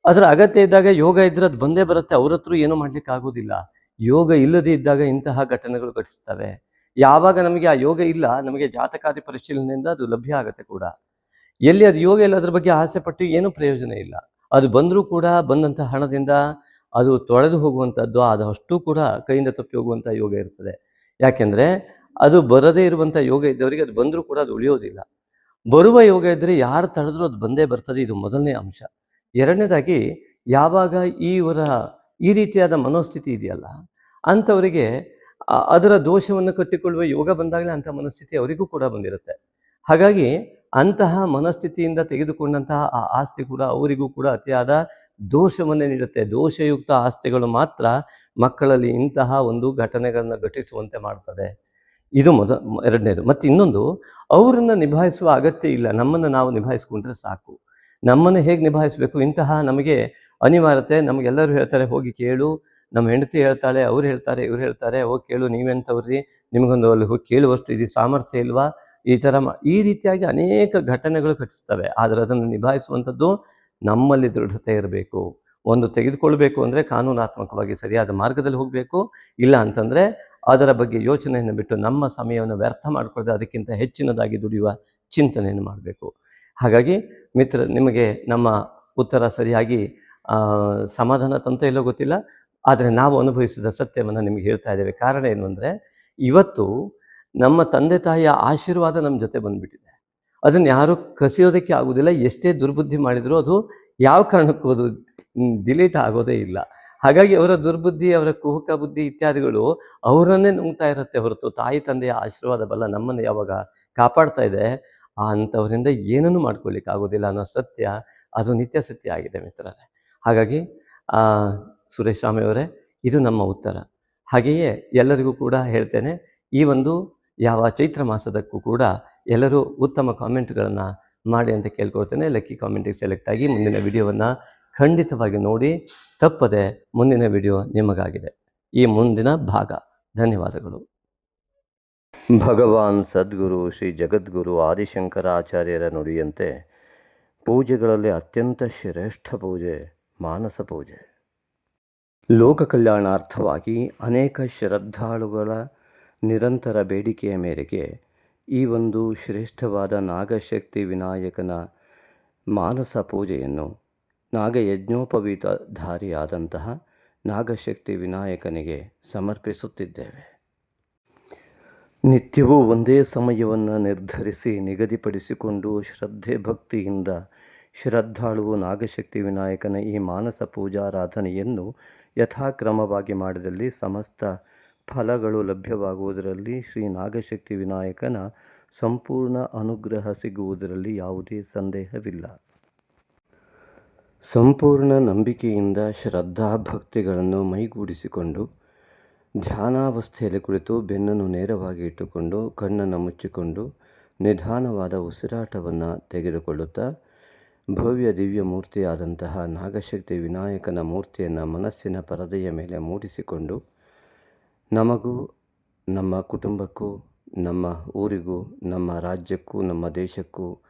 ಅದರ ಅಗತ್ಯ ಇದ್ದಾಗ ಯೋಗ ಇದ್ರೆ ಅದು ಬಂದೇ ಬರುತ್ತೆ. ಅವ್ರ ಹತ್ರ ಏನೂ ಮಾಡ್ಲಿಕ್ಕೆ ಆಗೋದಿಲ್ಲ. ಯೋಗ ಇಲ್ಲದೇ ಇದ್ದಾಗ ಇಂತಹ ಘಟನೆಗಳು ಘಟಿಸ್ತವೆ. ಯಾವಾಗ ನಮಗೆ ಆ ಯೋಗ ಇಲ್ಲ, ನಮಗೆ ಜಾತಕಾದಿ ಪರಿಶೀಲನೆಯಿಂದ ಅದು ಲಭ್ಯ ಆಗುತ್ತೆ ಕೂಡ. ಎಲ್ಲಿ ಅದು ಯೋಗ ಇಲ್ಲ, ಅದ್ರ ಬಗ್ಗೆ ಆಸೆ ಪಟ್ಟು ಏನೂ ಪ್ರಯೋಜನ ಇಲ್ಲ. ಅದು ಬಂದರೂ ಕೂಡ ಬಂದಂಥ ಹಣದಿಂದ ಅದು ತೊಳೆದು ಹೋಗುವಂಥದ್ದು, ಅದು ಅಷ್ಟು ಕೂಡ ಕೈಯಿಂದ ತಪ್ಪಿ ಹೋಗುವಂಥ ಯೋಗ ಇರ್ತದೆ. ಯಾಕೆಂದರೆ ಅದು ಬರದೇ ಇರುವಂಥ ಯೋಗ ಇದ್ದವರಿಗೆ ಅದು ಬಂದರೂ ಕೂಡ ಅದು ಉಳಿಯೋದಿಲ್ಲ. ಬರುವ ಯೋಗ ಇದ್ದರೆ ಯಾರು ತಡೆದ್ರೂ ಅದು ಬಂದೇ ಬರ್ತದೆ. ಇದು ಮೊದಲನೇ ಅಂಶ. ಎರಡನೇದಾಗಿ, ಯಾವಾಗ ಈ ರೀತಿಯಾದ ಮನೋಸ್ಥಿತಿ ಇದೆಯಲ್ಲ, ಅಂಥವರಿಗೆ ಅದರ ದೋಷವನ್ನು ಕಟ್ಟಿಕೊಳ್ಳುವ ಯೋಗ ಬಂದಾಗಲೇ ಅಂಥ ಮನಸ್ಥಿತಿ ಅವರಿಗೂ ಕೂಡ ಬಂದಿರುತ್ತೆ. ಹಾಗಾಗಿ ಅಂತಹ ಮನಸ್ಥಿತಿಯಿಂದ ತೆಗೆದುಕೊಂಡಂತಹ ಆ ಆಸ್ತಿ ಕೂಡ ಅವರಿಗೂ ಕೂಡ ಅತಿಯಾದ ದೋಷವನ್ನೇ ನೀಡುತ್ತೆ. ದೋಷಯುಕ್ತ ಆಸ್ತಿಗಳು ಮಾತ್ರ ಮಕ್ಕಳಲ್ಲಿ ಇಂತಹ ಒಂದು ಘಟನೆಗಳನ್ನು ಘಟಿಸುವಂತೆ ಮಾಡ್ತದೆ. ಇದು ಎರಡನೇದು. ಮತ್ತು ಇನ್ನೊಂದು, ಅವರನ್ನು ನಿಭಾಯಿಸುವ ಅಗತ್ಯ ಇಲ್ಲ, ನಮ್ಮನ್ನು ನಾವು ನಿಭಾಯಿಸ್ಕೊಂಡ್ರೆ ಸಾಕು. ನಮ್ಮನ್ನು ಹೇಗೆ ನಿಭಾಯಿಸಬೇಕು ಇಂತಹ ನಮಗೆ ಅನಿವಾರ್ಯತೆ. ನಮಗೆಲ್ಲರೂ ಹೇಳ್ತಾರೆ ಹೋಗಿ ಕೇಳು, ನಮ್ಮ ಹೆಂಡತಿ ಹೇಳ್ತಾಳೆ, ಅವ್ರು ಹೇಳ್ತಾರೆ, ಇವ್ರು ಹೇಳ್ತಾರೆ, ಹೋಗಿ ಕೇಳು, ನೀವೆಂಥವ್ರಿ, ನಿಮಗೊಂದು ಅಲ್ಲಿ ಹೋಗಿ ಕೇಳುವಷ್ಟು ಇದು ಸಾಮರ್ಥ್ಯ ಇಲ್ವಾ, ಈ ರೀತಿಯಾಗಿ ಅನೇಕ ಘಟನೆಗಳು ಘಟಿಸ್ತವೆ. ಆದರೆ ಅದನ್ನು ನಿಭಾಯಿಸುವಂಥದ್ದು ನಮ್ಮಲ್ಲಿ ದೃಢತೆ ಇರಬೇಕು. ಒಂದು ತೆಗೆದುಕೊಳ್ಬೇಕು ಅಂದರೆ ಕಾನೂನಾತ್ಮಕವಾಗಿ ಸರಿಯಾದ ಮಾರ್ಗದಲ್ಲಿ ಹೋಗಬೇಕು. ಇಲ್ಲ ಅಂತಂದರೆ ಅದರ ಬಗ್ಗೆ ಯೋಚನೆಯನ್ನು ಬಿಟ್ಟು ನಮ್ಮ ಸಮಯವನ್ನು ವ್ಯರ್ಥ ಮಾಡಿಕೊಳ್ಳದೆ ಅದಕ್ಕಿಂತ ಹೆಚ್ಚಿನದಾಗಿ ದುಡಿಯುವ ಚಿಂತನೆಯನ್ನು ಮಾಡಬೇಕು. ಹಾಗಾಗಿ ಮಿತ್ರ, ನಿಮಗೆ ನಮ್ಮ ಉತ್ತರ ಸರಿಯಾಗಿ ಸಮಾಧಾನ ತಂತ ಇಲ್ಲೋ ಗೊತ್ತಿಲ್ಲ, ಆದರೆ ನಾವು ಅನುಭವಿಸಿದ ಸತ್ಯವನ್ನು ನಿಮಗೆ ಹೇಳ್ತಾ ಇದ್ದೇವೆ. ಕಾರಣ ಏನು ಅಂದರೆ, ಇವತ್ತು ನಮ್ಮ ತಂದೆ ತಾಯಿಯ ಆಶೀರ್ವಾದ ನಮ್ಮ ಜೊತೆ ಬಂದುಬಿಟ್ಟಿದೆ. ಅದನ್ನು ಯಾರೂ ಕಸಿಯೋದಕ್ಕೆ ಆಗೋದಿಲ್ಲ. ಎಷ್ಟೇ ದುರ್ಬುದ್ಧಿ ಮಾಡಿದರೂ ಅದು ಯಾವ ಕಾರಣಕ್ಕೂ ಅದು ಡಿಲೀಟ್ ಆಗೋದೇ ಇಲ್ಲ. ಹಾಗಾಗಿ ಅವರ ದುರ್ಬುದ್ಧಿ, ಅವರ ಕುಹುಕ ಬುದ್ಧಿ ಇತ್ಯಾದಿಗಳು ಅವರನ್ನೇ ನುಂಗ್ತಾ ಇರುತ್ತೆ ಹೊರತು ತಾಯಿ ತಂದೆಯ ಆಶೀರ್ವಾದ ಬಲ್ಲ ನಮ್ಮನ್ನು ಯಾವಾಗ ಕಾಪಾಡ್ತಾ ಇದೆ, ಅಂಥವರಿಂದ ಏನನ್ನೂ ಮಾಡ್ಕೊಳ್ಳಿಕ್ಕೆ ಆಗೋದಿಲ್ಲ ಅನ್ನೋ ಸತ್ಯ ಅದು ನಿತ್ಯ ಸತ್ಯ ಆಗಿದೆ ಮಿತ್ರರೇ. ಹಾಗಾಗಿ ಸುರೇಶ್ ಸ್ವಾಮಿಯವರೇ, ಇದು ನಮ್ಮ ಉತ್ತರ. ಹಾಗೆಯೇ ಎಲ್ಲರಿಗೂ ಕೂಡ ಹೇಳ್ತೇನೆ, ಈ ಒಂದು ಯಾವ ಚೈತ್ರ ಮಾಸದಕ್ಕೂ ಕೂಡ ಎಲ್ಲರೂ ಉತ್ತಮ ಕಾಮೆಂಟ್ಗಳನ್ನು ಮಾಡಿ ಅಂತ ಕೇಳ್ಕೊಳ್ತೇನೆ. ಲಕ್ಕಿ ಕಾಮೆಂಟಿಗೆ ಸೆಲೆಕ್ಟ್ ಆಗಿ ಮುಂದಿನ ವಿಡಿಯೋವನ್ನು ಖಂಡಿತವಾಗಿ ನೋಡಿ, ತಪ್ಪದೆ ಮುಂದಿನ ವಿಡಿಯೋ ನಿಮಗಾಗಿದೆ. ಈ ಮುಂದಿನ ಭಾಗ. ಧನ್ಯವಾದಗಳು. ಭಗವಾನ್ ಸದ್ಗುರು ಶ್ರೀ ಜಗದ್ಗುರು ಆದಿಶಂಕರಾಚಾರ್ಯರ ನುಡಿಯಂತೆ ಪೂಜೆಗಳಲ್ಲಿ ಅತ್ಯಂತ ಶ್ರೇಷ್ಠ ಪೂಜೆ ಮಾನಸ ಪೂಜೆ. ಲೋಕ ಕಲ್ಯಾಣಾರ್ಥವಾಗಿ ಅನೇಕ ಶ್ರದ್ಧಾಳುಗಳ ನಿರಂತರ ಬೇಡಿಕೆಯ ಮೇರೆಗೆ ಈ ಒಂದು ಶ್ರೇಷ್ಠವಾದ ನಾಗಶಕ್ತಿ ವಿನಾಯಕನ ಮಾನಸ ಪೂಜೆಯನ್ನು ನಾಗಯಜ್ಞೋಪವೀತಧಾರಿಯಾದಂತಹ ನಾಗಶಕ್ತಿ ವಿನಾಯಕನಿಗೆ ಸಮರ್ಪಿಸುತ್ತಿದ್ದೇವೆ. ನಿತ್ಯವೂ ಒಂದೇ ಸಮಯವನ್ನು ನಿರ್ಧರಿಸಿ ನಿಗದಿಪಡಿಸಿಕೊಂಡು ಶ್ರದ್ಧೆ ಭಕ್ತಿಯಿಂದ ಶ್ರದ್ಧಾಳುವು ನಾಗಶಕ್ತಿ ವಿನಾಯಕನ ಈ ಮಾನಸ ಪೂಜಾರಾಧನೆಯನ್ನು ಯಥಾಕ್ರಮವಾಗಿ ಮಾಡಿದಲ್ಲಿ ಸಮಸ್ತ ಫಲಗಳು ಲಭ್ಯವಾಗುವುದರಲ್ಲಿ ಶ್ರೀ ನಾಗಶಕ್ತಿ ವಿನಾಯಕನ ಸಂಪೂರ್ಣ ಅನುಗ್ರಹ ಸಿಗುವುದರಲ್ಲಿ ಯಾವುದೇ ಸಂದೇಹವಿಲ್ಲ. ಸಂಪೂರ್ಣ ನಂಬಿಕೆಯಿಂದ ಶ್ರದ್ಧಾ ಭಕ್ತಿಗಳನ್ನು ಮೈಗೂಡಿಸಿಕೊಂಡು ಧ್ಯಾನಾವಸ್ಥೆಯಲ್ಲಿ ಕುಳಿತು ಬೆನ್ನನ್ನು ನೇರವಾಗಿ ಇಟ್ಟುಕೊಂಡು ಕಣ್ಣನ್ನು ಮುಚ್ಚಿಕೊಂಡು ನಿಧಾನವಾದ ಉಸಿರಾಟವನ್ನು ತೆಗೆದುಕೊಳ್ಳುತ್ತಾ ಭವ್ಯ ದಿವ್ಯ ಮೂರ್ತಿಯಾದಂತಹ ನಾಗಶಕ್ತಿ ವಿನಾಯಕನ ಮೂರ್ತಿಯನ್ನು ಮನಸ್ಸಿನ ಪರದೆಯ ಮೇಲೆ ಮೂಡಿಸಿಕೊಂಡು ನಮಗೂ ನಮ್ಮ ಕುಟುಂಬಕ್ಕೂ ನಮ್ಮ ಊರಿಗೂ ನಮ್ಮ ರಾಜ್ಯಕ್ಕೂ ನಮ್ಮ ದೇಶಕ್ಕೂ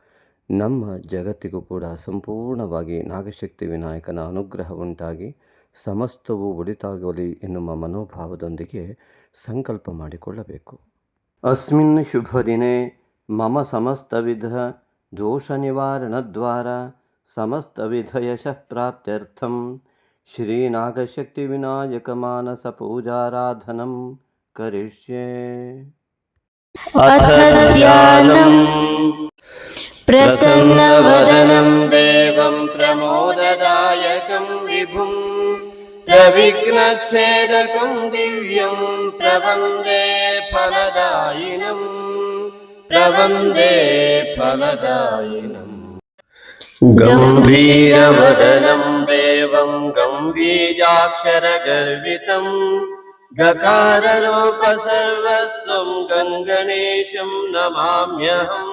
ನಮ್ಮ ಜಗತ್ತಿಗೂ ಕೂಡ ಸಂಪೂರ್ಣವಾಗಿ ನಾಗಶಕ್ತಿ ವಿನಾಯಕನ ಅನುಗ್ರಹ ಉಂಟಾಗಿ ಸಮಸ್ತವೂ ಒಳಿತಾಗಲಿ ಎನ್ನುವ ಮನೋಭಾವದೊಂದಿಗೆ ಸಂಕಲ್ಪ ಮಾಡಿಕೊಳ್ಳಬೇಕು. ಅಸ್ಮಿನ್ ಶುಭ ದಿನೇ ಮಮ ಸಮಸ್ತವಿಧ ದೋಷ ನಿವಾರಣದ್ವಾರ ಸಮಸ್ತವಿಧ ಯಶಃ ಪ್ರಾಪ್ತ್ಯರ್ಥಂ ಶ್ರೀ ನಾಗಶಕ್ತಿ ವಿನಾಯಕ ಮಾನಸ ಪೂಜಾರಾಧನಂ ಕರಿಷ್ಯೆ. ಅಥ ಧ್ಯಾನಂ ಪ್ರಸನ್ನವದನಂ ದೇವಂ ಪ್ರಮೋದದಾಯಕಂ ವಿಭುಂ ಪ್ರವಿಘ್ನಚ್ಛೇದಕಂ ದಿವ್ಯಂ ಪ್ರವಂದೇ ಫಲದಾಯಿನಂ ಗಂಭೀರವದನಂ ದೇವಂ ಗಂಭೀಜಾಕ್ಷರಗರ್ವಿತಂ ಗಕಾರರೂಪ ಸರ್ವಸ್ವಂ ಗಂಗಣೇಶಂ ನಮಾಮ್ಯಹಂ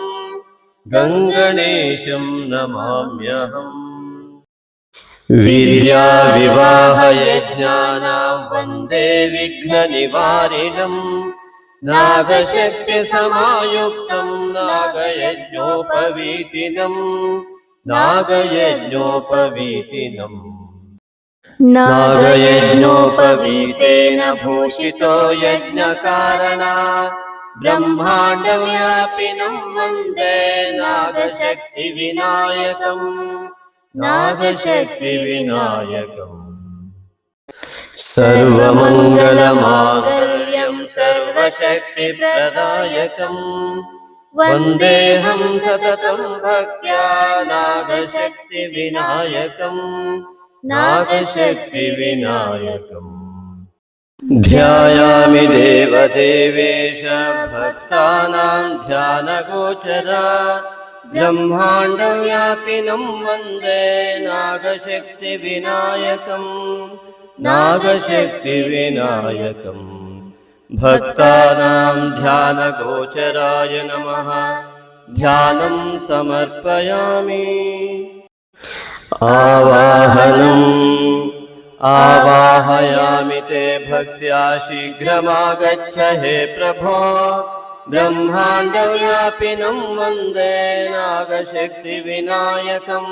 ವಿದ್ಯಾ ವಿವಾಹ ಯಜ್ಞಾನಾಂ ವಂದೇ ವಿಘ್ನ ನಿವಾರಿಣಂ ನಾಗಶಕ್ತಿ ಸಮಾಯುಕ್ತಂ ನಾಗಯಜ್ಞೋಪವೀತೇನ ಭೂಷಿತೋ ಯಜ್ಞಕಾರಣಾ ಬ್ರಹ್ಮಾಂಡ ವ್ಯಾಪಿನಂ ವಂದೇ ನಾಗಶಕ್ತಿ ವಿನಾಯಕಂ ಸರ್ವಮಂಗಲಮಾಂಗಲ್ಯಂ ಸರ್ವಶಕ್ತಿ ಪ್ರದಾಯಕಂ ವಂದೇಹಂ ಸತತಂ ಭಕ್ತ್ಯಾ ನಾಗಶಕ್ತಿ ವಿನಾಯಕಂ ಧ್ಯಾಯಾಮಿ ದೇವದೇವೇಶ ಭಕ್ತಾನಾಂ ಧ್ಯಾನಗೋಚರ ಬ್ರಹ್ಮಾಂಡ ವ್ಯಾಪಿನಂ ವಂದೇ ನಾಗಶಕ್ತಿ ವಿನಾಯಕಂ ಭಕ್ತಾನಾಂ ಧ್ಯಾನಗೋಚರಾಯ ನಮಃ. ಧ್ಯಾನಂ ಸಮರ್ಪಯಾಮಿ. ಆವಾಹಯಾಮಿ ತೇ ಭಕ್ತ್ಯಾ ಶೀಘ್ರಮಾಗಚ್ಚ ಹೇ ಪ್ರಭೋ ಬ್ರಹ್ಮಾಂಡ ವ್ಯಾಪಿನಂ ವಂದೇ ನಾಗಶಕ್ತಿ ವಿನಾಯಕಂ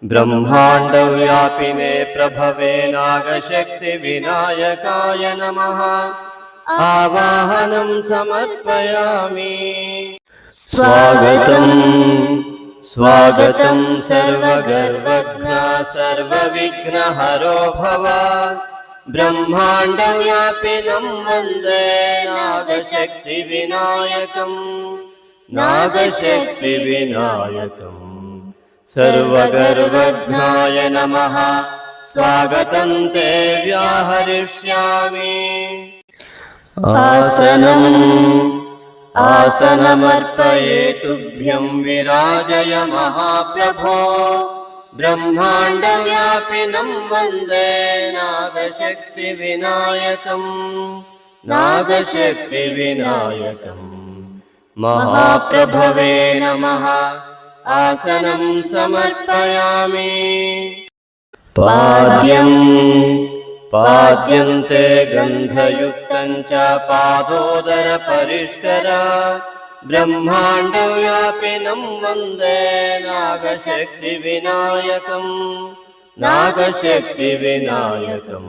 ಬ್ರಹ್ಮಾಂಡ ವ್ಯಾಪಿನೇ ಪ್ರಭವೇ ನಾಗಶಕ್ತಿ ವಿನಾಯಕಾಯ ನಮಃ. ಆವಾಹನಂ ಸಮರ್ಪಯಾಮಿ. ಸ್ವಾಗತಂ ಸರ್ವಗರ್ವಘ್ನ ಸರ್ವವಿಘ್ನಹರೋ ಭವ ಬ್ರಹ್ಮಾಂಡ ವ್ಯಾಪಿನಂ ವಂದೇ ನಾಗಶಕ್ತಿ ವಿನಾಯಕಂ ಸರ್ವಗರ್ವಘ್ನಾಯ ನಮಃ. ಸ್ವಾಗತಂ ತೇ ವ್ಯಾಹರಿಷ್ಯಾಮಿ. ಆಸನಮರ್ಪಯೇ ತುಭ್ಯಂ ವಿರಾಜಯ ಮಹಾಪ್ರಭೋ ಬ್ರಹ್ಮಾಂಡ ವ್ಯಾಪಿನಂ ವಂದೇ ನಾಗಶಕ್ತಿ ವಿನಾಯಕಂ ಮಹಾಪ್ರಭವೇ ನಮಃ. ಆಸನಂ ಸಮರ್ಪಯಾಮಿ. ಪಾದ್ಯಂತೆ ಗಂಧಯುಕ್ತಂ ಚ ಪಾದೋದರ ಪರಿಷ್ಕರ ब्रह्माण्डव्यापिनं वन्दे नागशक्तिविनायकम् नागशक्तिविनायकम्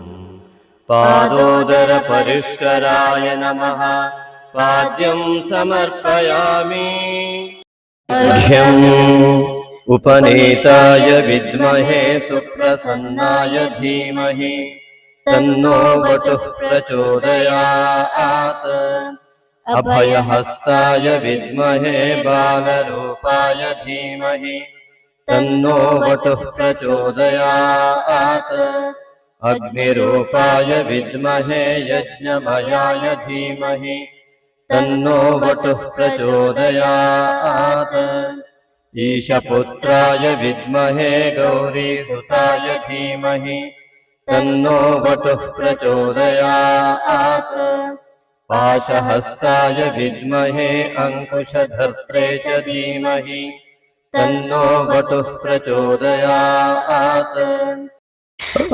पादोदरपरिष्कराय नमः पाद्यं समर्पयामि अर्घ्यम् उपनीताय विद्महे सुप्रसन्नाय धीमहि तन्नो वटुः प्रचोदयात् अभयहस्ताय विद्महे बालरूपाय धीमहि तन्नो वटुः प्रचोदयात् अग्निरूपाय विद्महे यज्ञमयाय धीमहि तन्नो वटुः प्रचोदयात् ईशपुत्राय विद्महे गौरीसुताय धीमहि तन्नो वटुः प्रचोदयात् पाशहस्ताय विद्महे अङ्कुशधर्त्रे च धीमहि तन्नो वटुः प्रचोदयात्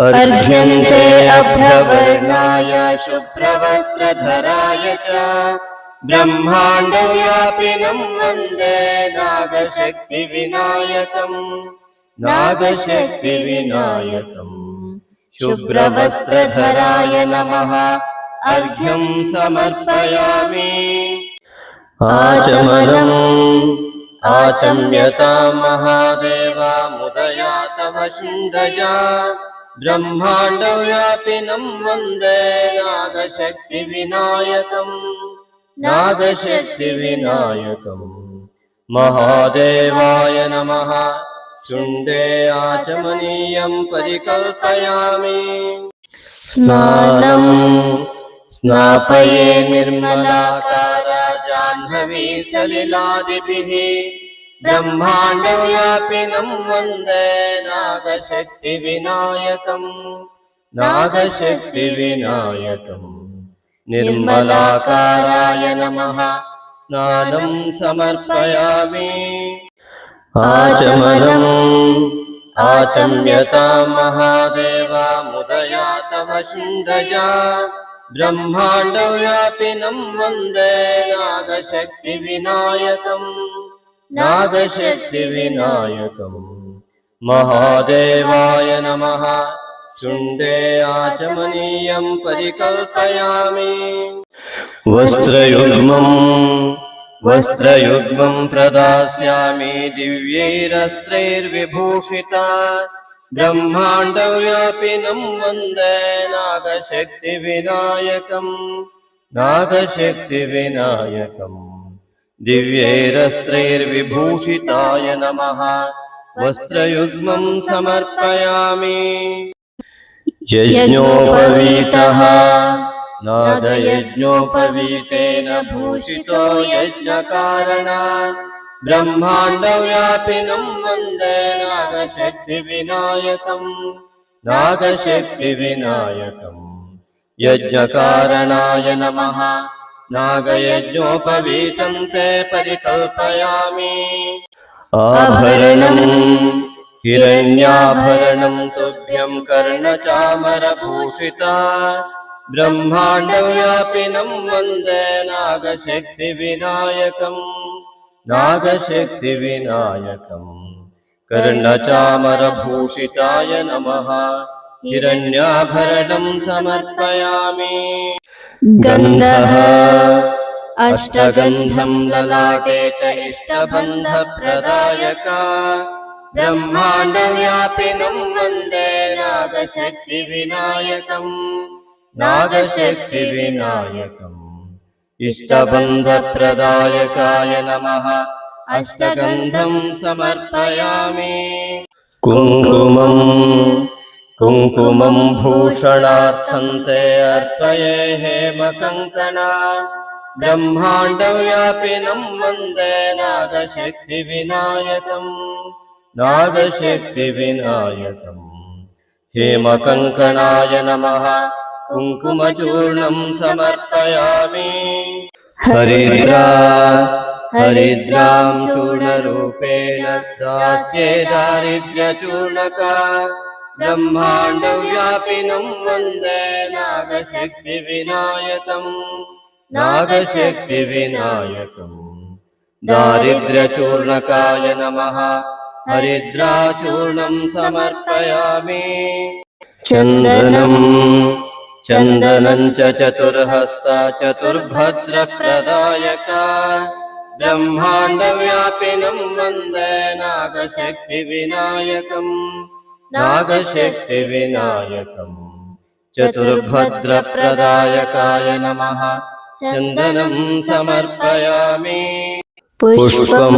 अर्घ्यन्ते अभ्रवर्णाय शुभ्रवस्त्रधराय च ब्रह्माण्डव्यापिनं वन्दे नागशक्तिविनायकम् नागशक्तिविनायकम् शुभ्रवस्त्रधराय नमः अर्घ्यं समर्पयामि आचमनम् आचम्यतां महादेवा मुदया तव शुण्डया ब्रह्माण्डव्यापिनं वन्दे नागशक्तिविनायकम् नागशक्तिविनायकम् महादेवाय नमः शुण्डे आचमनीयं परिकल्पयामि स्नानम् स्नापये निर्मलाकारा जाह्नवी सलिलादिभिः ब्रह्माण्डव्यापिनं वन्दे नागशक्तिविनायकम् नागशक्तिविनायकम् निर्मलाकाराय नमः स्नानं समर्पयामि आचमनम् आचम्यतां महादेवा मुदया तव शुण्डया ब्रह्माण्डव्यापिनं वन्दे नागशक्तिविनायकम् नागशक्तिविनायकम् महादेवाय नमः शुण्डे आचमनीयं परिकल्पयामि वस्त्रयुग्मं प्रदास्यामि दिव्यैरस्त्रैर्विभूषिता ब्रह्माण्डव्यापिनं वन्दे नागशक्तिविनायकम् नागशक्तिविनायकम् दिव्यैरस्त्रैर्विभूषिताय नमः वस्त्रयुग्मं समर्पयामि यज्ञोपवीतः नादयज्ञोपवीतेन भूषितो यज्ञकारणात् ब्रह्माण्डव्यापिनं वन्दे नागशक्तिविनायकम् नागशक्तिविनायकम् यज्ञकारणाय नमः नागयज्ञोपवीतं ते परिकल्पयामि आभरणम् हिरण्याभरणं तुभ्यं कर्णचामरभूषिता ब्रह्माण्डव्यापिनं वन्दे नागशक्तिविनायकम् नागशक्तिविनायकम् कर्णचामरभूषिताय नमः हिरण्याभरणं समर्पयामि गन्धः अष्टगन्धं ललाटे च इष्टबन्धप्रदायका ब्रह्माण्डव्यापिनं वन्दे नागशक्तिविनायकम् नागशक्तिविनायकम् इष्टबन्धप्रदायकाय नमः अष्टगन्धं समर्पयामि कुङ्कुमं भूषणार्थं ते अर्पये हेमकङ्कणा ब्रह्माण्डव्यापिनं वन्दे नागशक्तिविनायकम् नागशक्तिविनायकम् हेमकङ्कणाय नमः कुङ्कुमचूर्णं समर्पयामि हरिद्रां चूर्णरूपेण दास्ये दारिद्र्यचूर्णका ब्रह्माण्डव्यापिनं वन्दे नागशक्तिविनायकम् नागशक्तिविनायकम् दारिद्र्यचूर्णकाय नमः हरिद्राचूर्णं समर्पयामि चन्दनं चन्दनं च चतुर्हस्त चतुर्भद्रप्रदायक ब्रह्माण्डव्यापिनं वन्दे नागशक्तिविनायकम् नागशक्तिविनायकम् चतुर्भद्रप्रदायकाय नमः चन्दनं समर्पयामि पुष्पं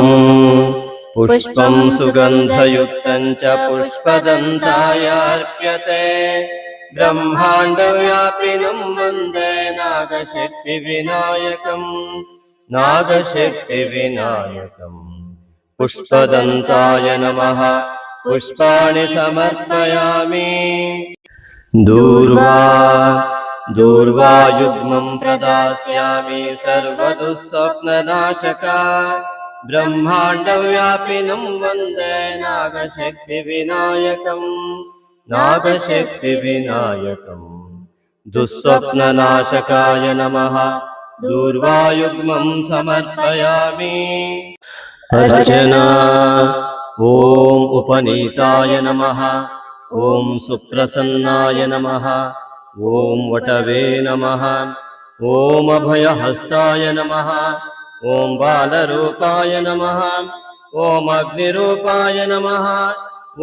पुष्पं सुगन्धयुक्तं च पुष्पदन्ताय अर्प्यते ब्रह्माण्डव्यापिनं वन्दे नागशक्तिविनायकम् नागशक्तिविनायकम् पुष्पदन्ताय नमः पुष्पाणि समर्पयामि दूर्वायुग्मं प्रदास्यामि सर्वदुःस्वप्ननाशका ब्रह्माण्डव्यापिनं वन्दे नागशक्तिविनायकम् नागशक्तिविनायकम् दुःस्वप्ननाशकाय नमः दूर्वायुग्मं समर्पयामि अर्चना ॐ उपनीताय नमः ॐ सुप्रसन्नाय नमः ॐ वटवे नमः ॐ अभयहस्ताय नमः ॐ बालरूपाय नमः ॐ अग्निरूपाय नमः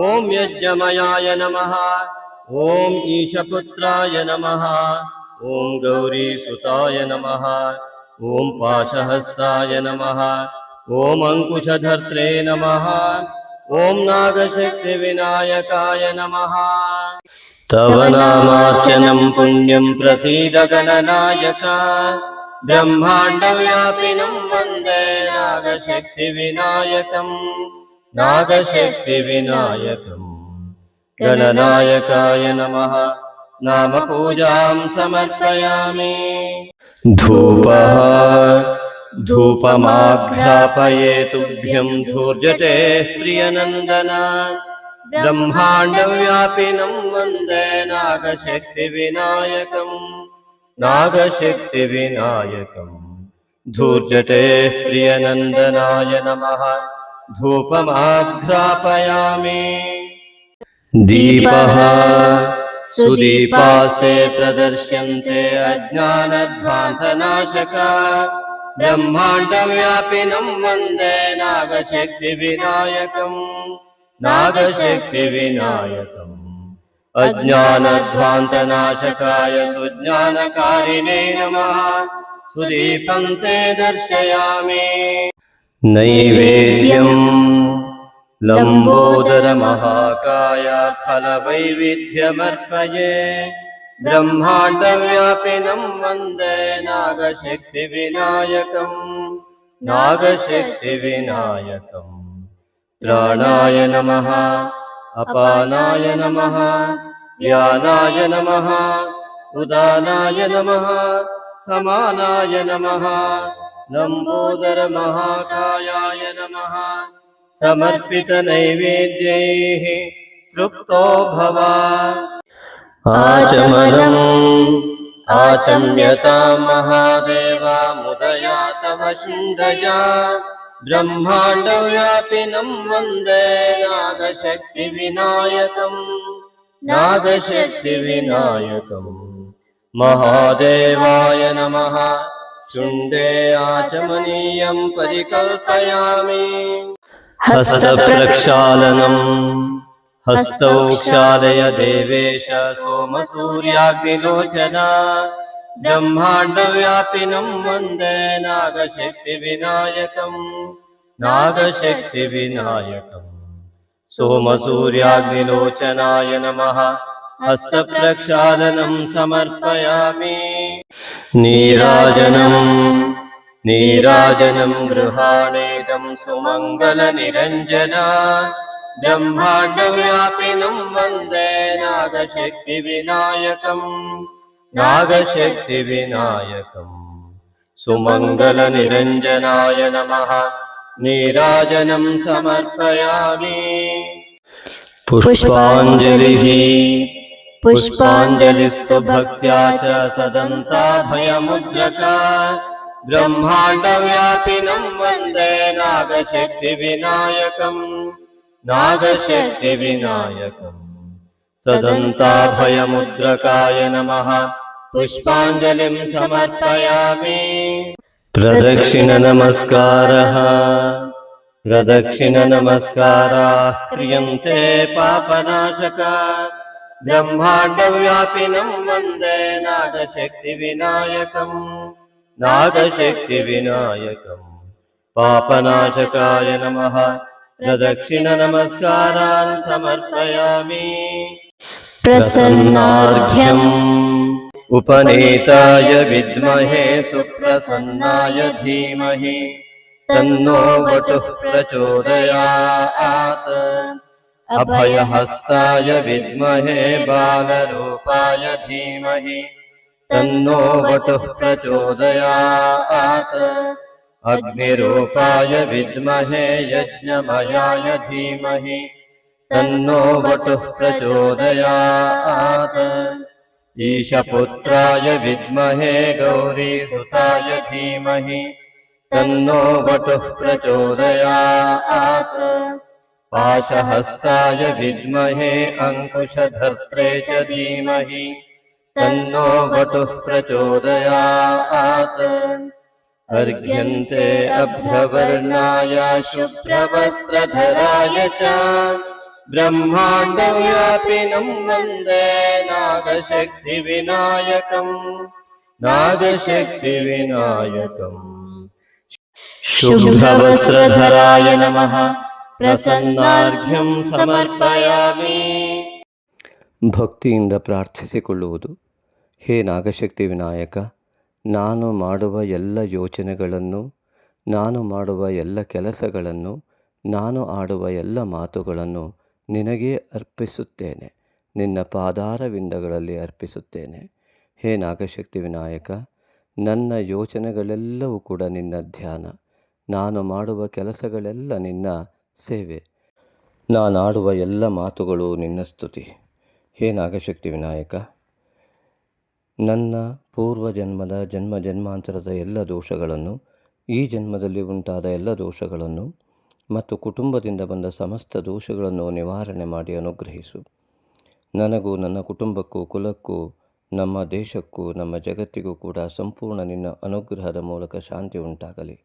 ॐ यज्ञमयाय नमः ॐ ईशपुत्राय नमः ॐ गौरीसुताय नमः ॐ पाशहस्ताय नमः ॐ अङ्कुशधर्त्रे नमः ॐ नागशक्तिविनायकाय नमः तव नामार्चनं पुण्यं प्रसीद गणनायक ब्रह्माण्डव्यापिनं वन्दे नागशक्तिविनायकम् नागशक्तिविनायकम् गणनायकाय नमः नामपूजां समर्पयामि धूपमाघ्रापये तुभ्यं धूर्जटे प्रियनन्दन ब्रह्माण्डव्यापिनं वन्दे नागशक्तिविनायकम् नागशक्तिविनायकम् धूर्जटे प्रियनन्दनाय नमः धूपमाघ्रापयामि दीपः सुदीपास्ते प्रदर्श्यन्ते अज्ञानध्वान्तनाशका ब्रह्माण्डव्यापिनं वन्दे नागशक्तिविनायकम् नागशक्तिविनायकम् अज्ञानध्वान्तनाशकाय सुज्ञानकारिणे नमः सुदीपं ते दर्शयामि नैवेद्यम् लम्बोदरमहाकाय फलवैविध्यमर्पये ब्रह्माण्डव्यापिनं वन्दे नागशक्तिविनायकम् नागशक्तिविनायकम् प्राणाय नमः अपानाय नमः व्यानाय नमः उदानाय नमः समानाय नमः लम्बोदरमहाकायाय नमः समर्पितनैवेद्यैः तृप्तो भव आचम्यतां महादेवा मुदया तव शुण्डया ब्रह्माण्डव्यापिनं वन्दे नागशक्तिविनायकम् नागशक्तिविनायकम् महादेवाय नमः शुण्डे आचमनीयं परिकल्पयामि हस्तप्रक्षालनम् हस्तौ क्षालय देवेश सोमसूर्याग्निलोचना ब्रह्माण्डव्यापिनं वन्दे नागशक्तिविनायकम् नागशक्तिविनायकम् सोमसूर्याग्निलोचनाय नमः हस्तप्रक्षालनं समर्पयामि नीराजनं गृहाणेदं सुमङ्गलनिरञ्जना ब्रह्माण्डव्यापिनं वन्दे नागशक्तिविनायकम् नागशक्तिविनायकम् सुमङ्गलनिरञ्जनाय नमः नीराजनं समर्पयामि पुष्पाञ्जलिस्तु भक्त्या च सदन्ताभयमुद्रका ब्रह्माण्डव्यापिनं वन्दे नागशक्तिविनायकम् नागशक्तिविनायकम् सदन्ताभयमुद्रकाय नमः पुष्पाञ्जलिं समर्पयामि प्रदक्षिणनमस्कारः प्रदक्षिणनमस्काराः क्रियन्ते पापनाशका ब्रह्माण्डव्यापिनं वन्दे नागशक्तिविनायकम् नागशक्तिविनायकम् पापनाशकाय नमः प्रदक्षिणनमस्कारान् समर्पयामि प्रसन्नार्घ्यम् उपनीताय विद्महे सुप्रसन्नाय धीमहि तन्नो वटुः प्रचोदयात् अभयहस्ताय विद्महे बालरूपाय धीमहि तन्नो वटुः प्रचोदयात् अग्निरूपाय विद्महे यज्ञमयाय धीमहि तन्नो वटुः प्रचोदयात् ईशपुत्राय विद्महे गौरीसुताय धीमहि तन्नो वटुः प्रचोदयात् पाशहस्ताय विद्महे अङ्कुशधर्त्रे च धीमहि तन्नो वटुः प्रचोदयात् अर्घ्यन्ते अभ्रवर्णाय शुभ्रवस्त्रधराय च ब्रह्माण्डव्यापिनं वन्दे नागशक्तिविनायकम् नागशक्तिविनायकम् शुभ्रवस्त्रधराय नमः ಪ್ರಸನ್ನಾರ್ಘ್ಯಂ ಸಮರ್ಪಯಾಮಿ. ಭಕ್ತಿಯಿಂದ ಪ್ರಾರ್ಥಿಸಿಕೊಳ್ಳುವುದು. ಹೇ ನಾಗಶಕ್ತಿ ವಿನಾಯಕ, ನಾನು ಮಾಡುವ ಎಲ್ಲ ಯೋಚನೆಗಳನ್ನು, ನಾನು ಮಾಡುವ ಎಲ್ಲ ಕೆಲಸಗಳನ್ನು, ನಾನು ಆಡುವ ಎಲ್ಲ ಮಾತುಗಳನ್ನು ನಿನಗೇ ಅರ್ಪಿಸುತ್ತೇನೆ, ನಿನ್ನ ಪಾದಾರವಿಂದಗಳಲ್ಲಿ ಅರ್ಪಿಸುತ್ತೇನೆ. ಹೇ ನಾಗಶಕ್ತಿ ವಿನಾಯಕ, ನನ್ನ ಯೋಚನೆಗಳೆಲ್ಲವೂ ಕೂಡ ನಿನ್ನ ಧ್ಯಾನ, ನಾನು ಮಾಡುವ ಕೆಲಸಗಳೆಲ್ಲ ನಿನ್ನ ಸೇವೆ, ನಾನಾಡುವ ಎಲ್ಲ ಮಾತುಗಳು ನಿನ್ನ ಸ್ತುತಿ. ಹೇ ನಾಗಶಕ್ತಿ ವಿನಾಯಕ, ನನ್ನ ಪೂರ್ವಜನ್ಮದ ಜನ್ಮಾಂತರದ ಎಲ್ಲ ದೋಷಗಳನ್ನು, ಈ ಜನ್ಮದಲ್ಲಿ ಉಂಟಾದ ಎಲ್ಲ ದೋಷಗಳನ್ನು ಮತ್ತು ಕುಟುಂಬದಿಂದ ಬಂದ ಸಮಸ್ತ ದೋಷಗಳನ್ನು ನಿವಾರಣೆ ಮಾಡಿ ಅನುಗ್ರಹಿಸು. ನನಗೂ ನನ್ನ ಕುಟುಂಬಕ್ಕೂ ಕುಲಕ್ಕೂ ನಮ್ಮ ದೇಶಕ್ಕೂ ನಮ್ಮ ಜಗತ್ತಿಗೂ ಕೂಡ ಸಂಪೂರ್ಣ ನಿನ್ನ ಅನುಗ್ರಹದ ಮೂಲಕ ಶಾಂತಿ ಉಂಟಾಗಲಿ,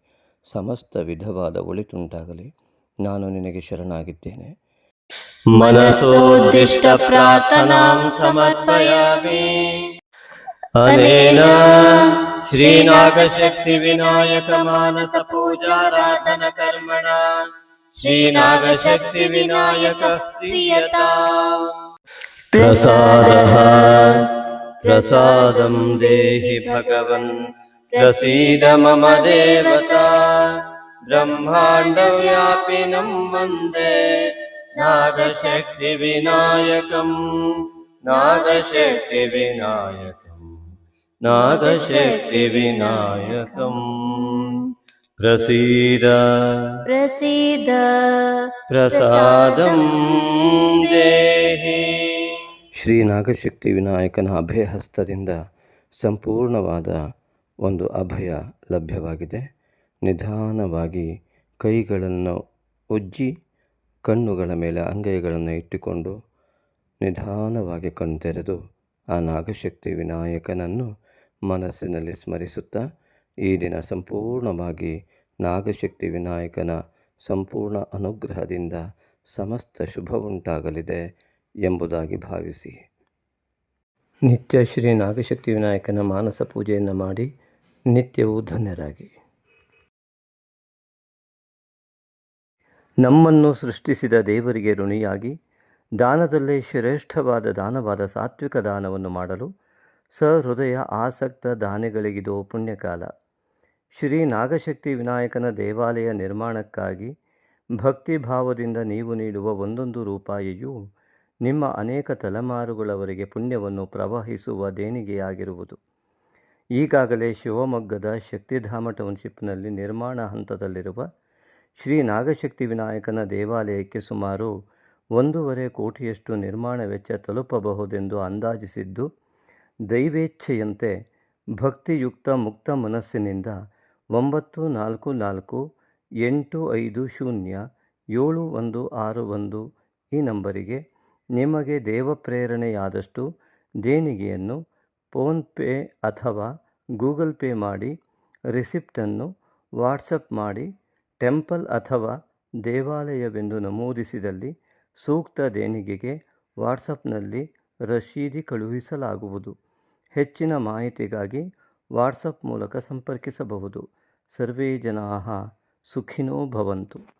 ಸಮಸ್ತ ವಿಧವಾದ ಒಳಿತುಂಟಾಗಲಿ. ನಾನು ನಿನಗೆ ಶರಣಾಗಿದ್ದೇನೆ. मनसोद्दिष्ट प्रार्थनां समर्पयामि। अनेन श्रीनागशक्तिविनायक मानस पूजाराधन कर्मणा श्रीनागशक्तिविनायक प्रीयताम्। प्रसादः प्रसादं देहि भगवन्, प्रसीद मम देवता। ब्रह्माण्डव्यापिनं वन्दे नागशक्तिविनायकम् नागशक्तिविनायकम् नागशक्तिविनायकम्। प्रसीद ಪ್ರಸೀದ प्रसादं देहि। ಶ್ರೀ ನಾಗಶಕ್ತಿ ವಿನಾಯಕನ ಅಭಯ ಹಸ್ತದಿಂದ ಸಂಪೂರ್ಣವಾದ ಒಂದು ಅಭಯ ಲಭ್ಯವಾಗಿದೆ. ನಿಧಾನವಾಗಿ ಕೈಗಳನ್ನು ಉಜ್ಜಿ ಕಣ್ಣುಗಳ ಮೇಲೆ ಅಂಗೈಗಳನ್ನು ಇಟ್ಟುಕೊಂಡು ನಿಧಾನವಾಗಿ ಕಣ್ತೆರೆದು ಆ ನಾಗಶಕ್ತಿ ವಿನಾಯಕನನ್ನು ಮನಸ್ಸಿನಲ್ಲಿ ಸ್ಮರಿಸುತ್ತಾ ಈ ದಿನ ಸಂಪೂರ್ಣವಾಗಿ ನಾಗಶಕ್ತಿ ವಿನಾಯಕನ ಸಂಪೂರ್ಣ ಅನುಗ್ರಹದಿಂದ ಸಮಸ್ತ ಶುಭವುಂಟಾಗಲಿದೆ ಎಂಬುದಾಗಿ ಭಾವಿಸಿ ನಿತ್ಯ ಶ್ರೀ ನಾಗಶಕ್ತಿ ವಿನಾಯಕನ ಮಾನಸ ಪೂಜೆಯನ್ನು ಮಾಡಿ ನಿತ್ಯವೂ ಧನ್ಯರಾಗಿ. ನಮ್ಮನ್ನು ಸೃಷ್ಟಿಸಿದ ದೇವರಿಗೆ ಋಣಿಯಾಗಿ ದಾನದಲ್ಲೇ ಶ್ರೇಷ್ಠವಾದ ದಾನವಾದ ಸಾತ್ವಿಕ ದಾನವನ್ನು ಮಾಡಲು ಸಹೃದಯ ಆಸಕ್ತ ದಾನಿಗಳಿಗಿದು ಪುಣ್ಯಕಾಲ. ಶ್ರೀ ನಾಗಶಕ್ತಿ ವಿನಾಯಕನ ದೇವಾಲಯ ನಿರ್ಮಾಣಕ್ಕಾಗಿ ಭಕ್ತಿಭಾವದಿಂದ ನೀವು ನೀಡುವ ಒಂದೊಂದು ರೂಪಾಯಿಯೂ ನಿಮ್ಮ ಅನೇಕ ತಲೆಮಾರುಗಳವರೆಗೆ ಪುಣ್ಯವನ್ನು ಪ್ರವಹಿಸುವ ದೇಣಿಗೆಯಾಗಿರುವುದು. ಈಗಾಗಲೇ ಶಿವಮೊಗ್ಗದ ಶಕ್ತಿಧಾಮ ಟೌನ್ಶಿಪ್ನಲ್ಲಿ ನಿರ್ಮಾಣ ಹಂತದಲ್ಲಿರುವ ಶ್ರೀ ನಾಗಶಕ್ತಿ ವಿನಾಯಕನ ದೇವಾಲಯಕ್ಕೆ ಸುಮಾರು 1.5 ಕೋಟಿಯಷ್ಟು ನಿರ್ಮಾಣ ವೆಚ್ಚ ತಲುಪಬಹುದೆಂದು ಅಂದಾಜಿಸಿದ್ದು, ದೈವೇಚ್ಛೆಯಂತೆ ಭಕ್ತಿಯುಕ್ತ ಮುಕ್ತ ಮನಸ್ಸಿನಿಂದ 9448507161 ಈ ನಂಬರಿಗೆ ನಿಮಗೆ ದೇವಪ್ರೇರಣೆಯಾದಷ್ಟು ದೇಣಿಗೆಯನ್ನು ಫೋನ್ಪೇ ಅಥವಾ ಗೂಗಲ್ ಪೇ ಮಾಡಿ ರಿಸಿಪ್ಟನ್ನು ವಾಟ್ಸಪ್ ಮಾಡಿ ಟೆಂಪಲ್ ಅಥವಾ ದೇವಾಲಯವೆಂದು ನಮೂದಿಸಿದಲ್ಲಿ ಸೂಕ್ತ ದೇಣಿಗೆಗೆ ವಾಟ್ಸಪ್ನಲ್ಲಿ ರಶೀದಿ ಕಳುಹಿಸಲಾಗುವುದು. ಹೆಚ್ಚಿನ ಮಾಹಿತಿಗಾಗಿ ವಾಟ್ಸಪ್ ಮೂಲಕ ಸಂಪರ್ಕಿಸಬಹುದು. ಸರ್ವೇ ಜನಾಃ ಸುಖಿನೋ ಭವಂತು.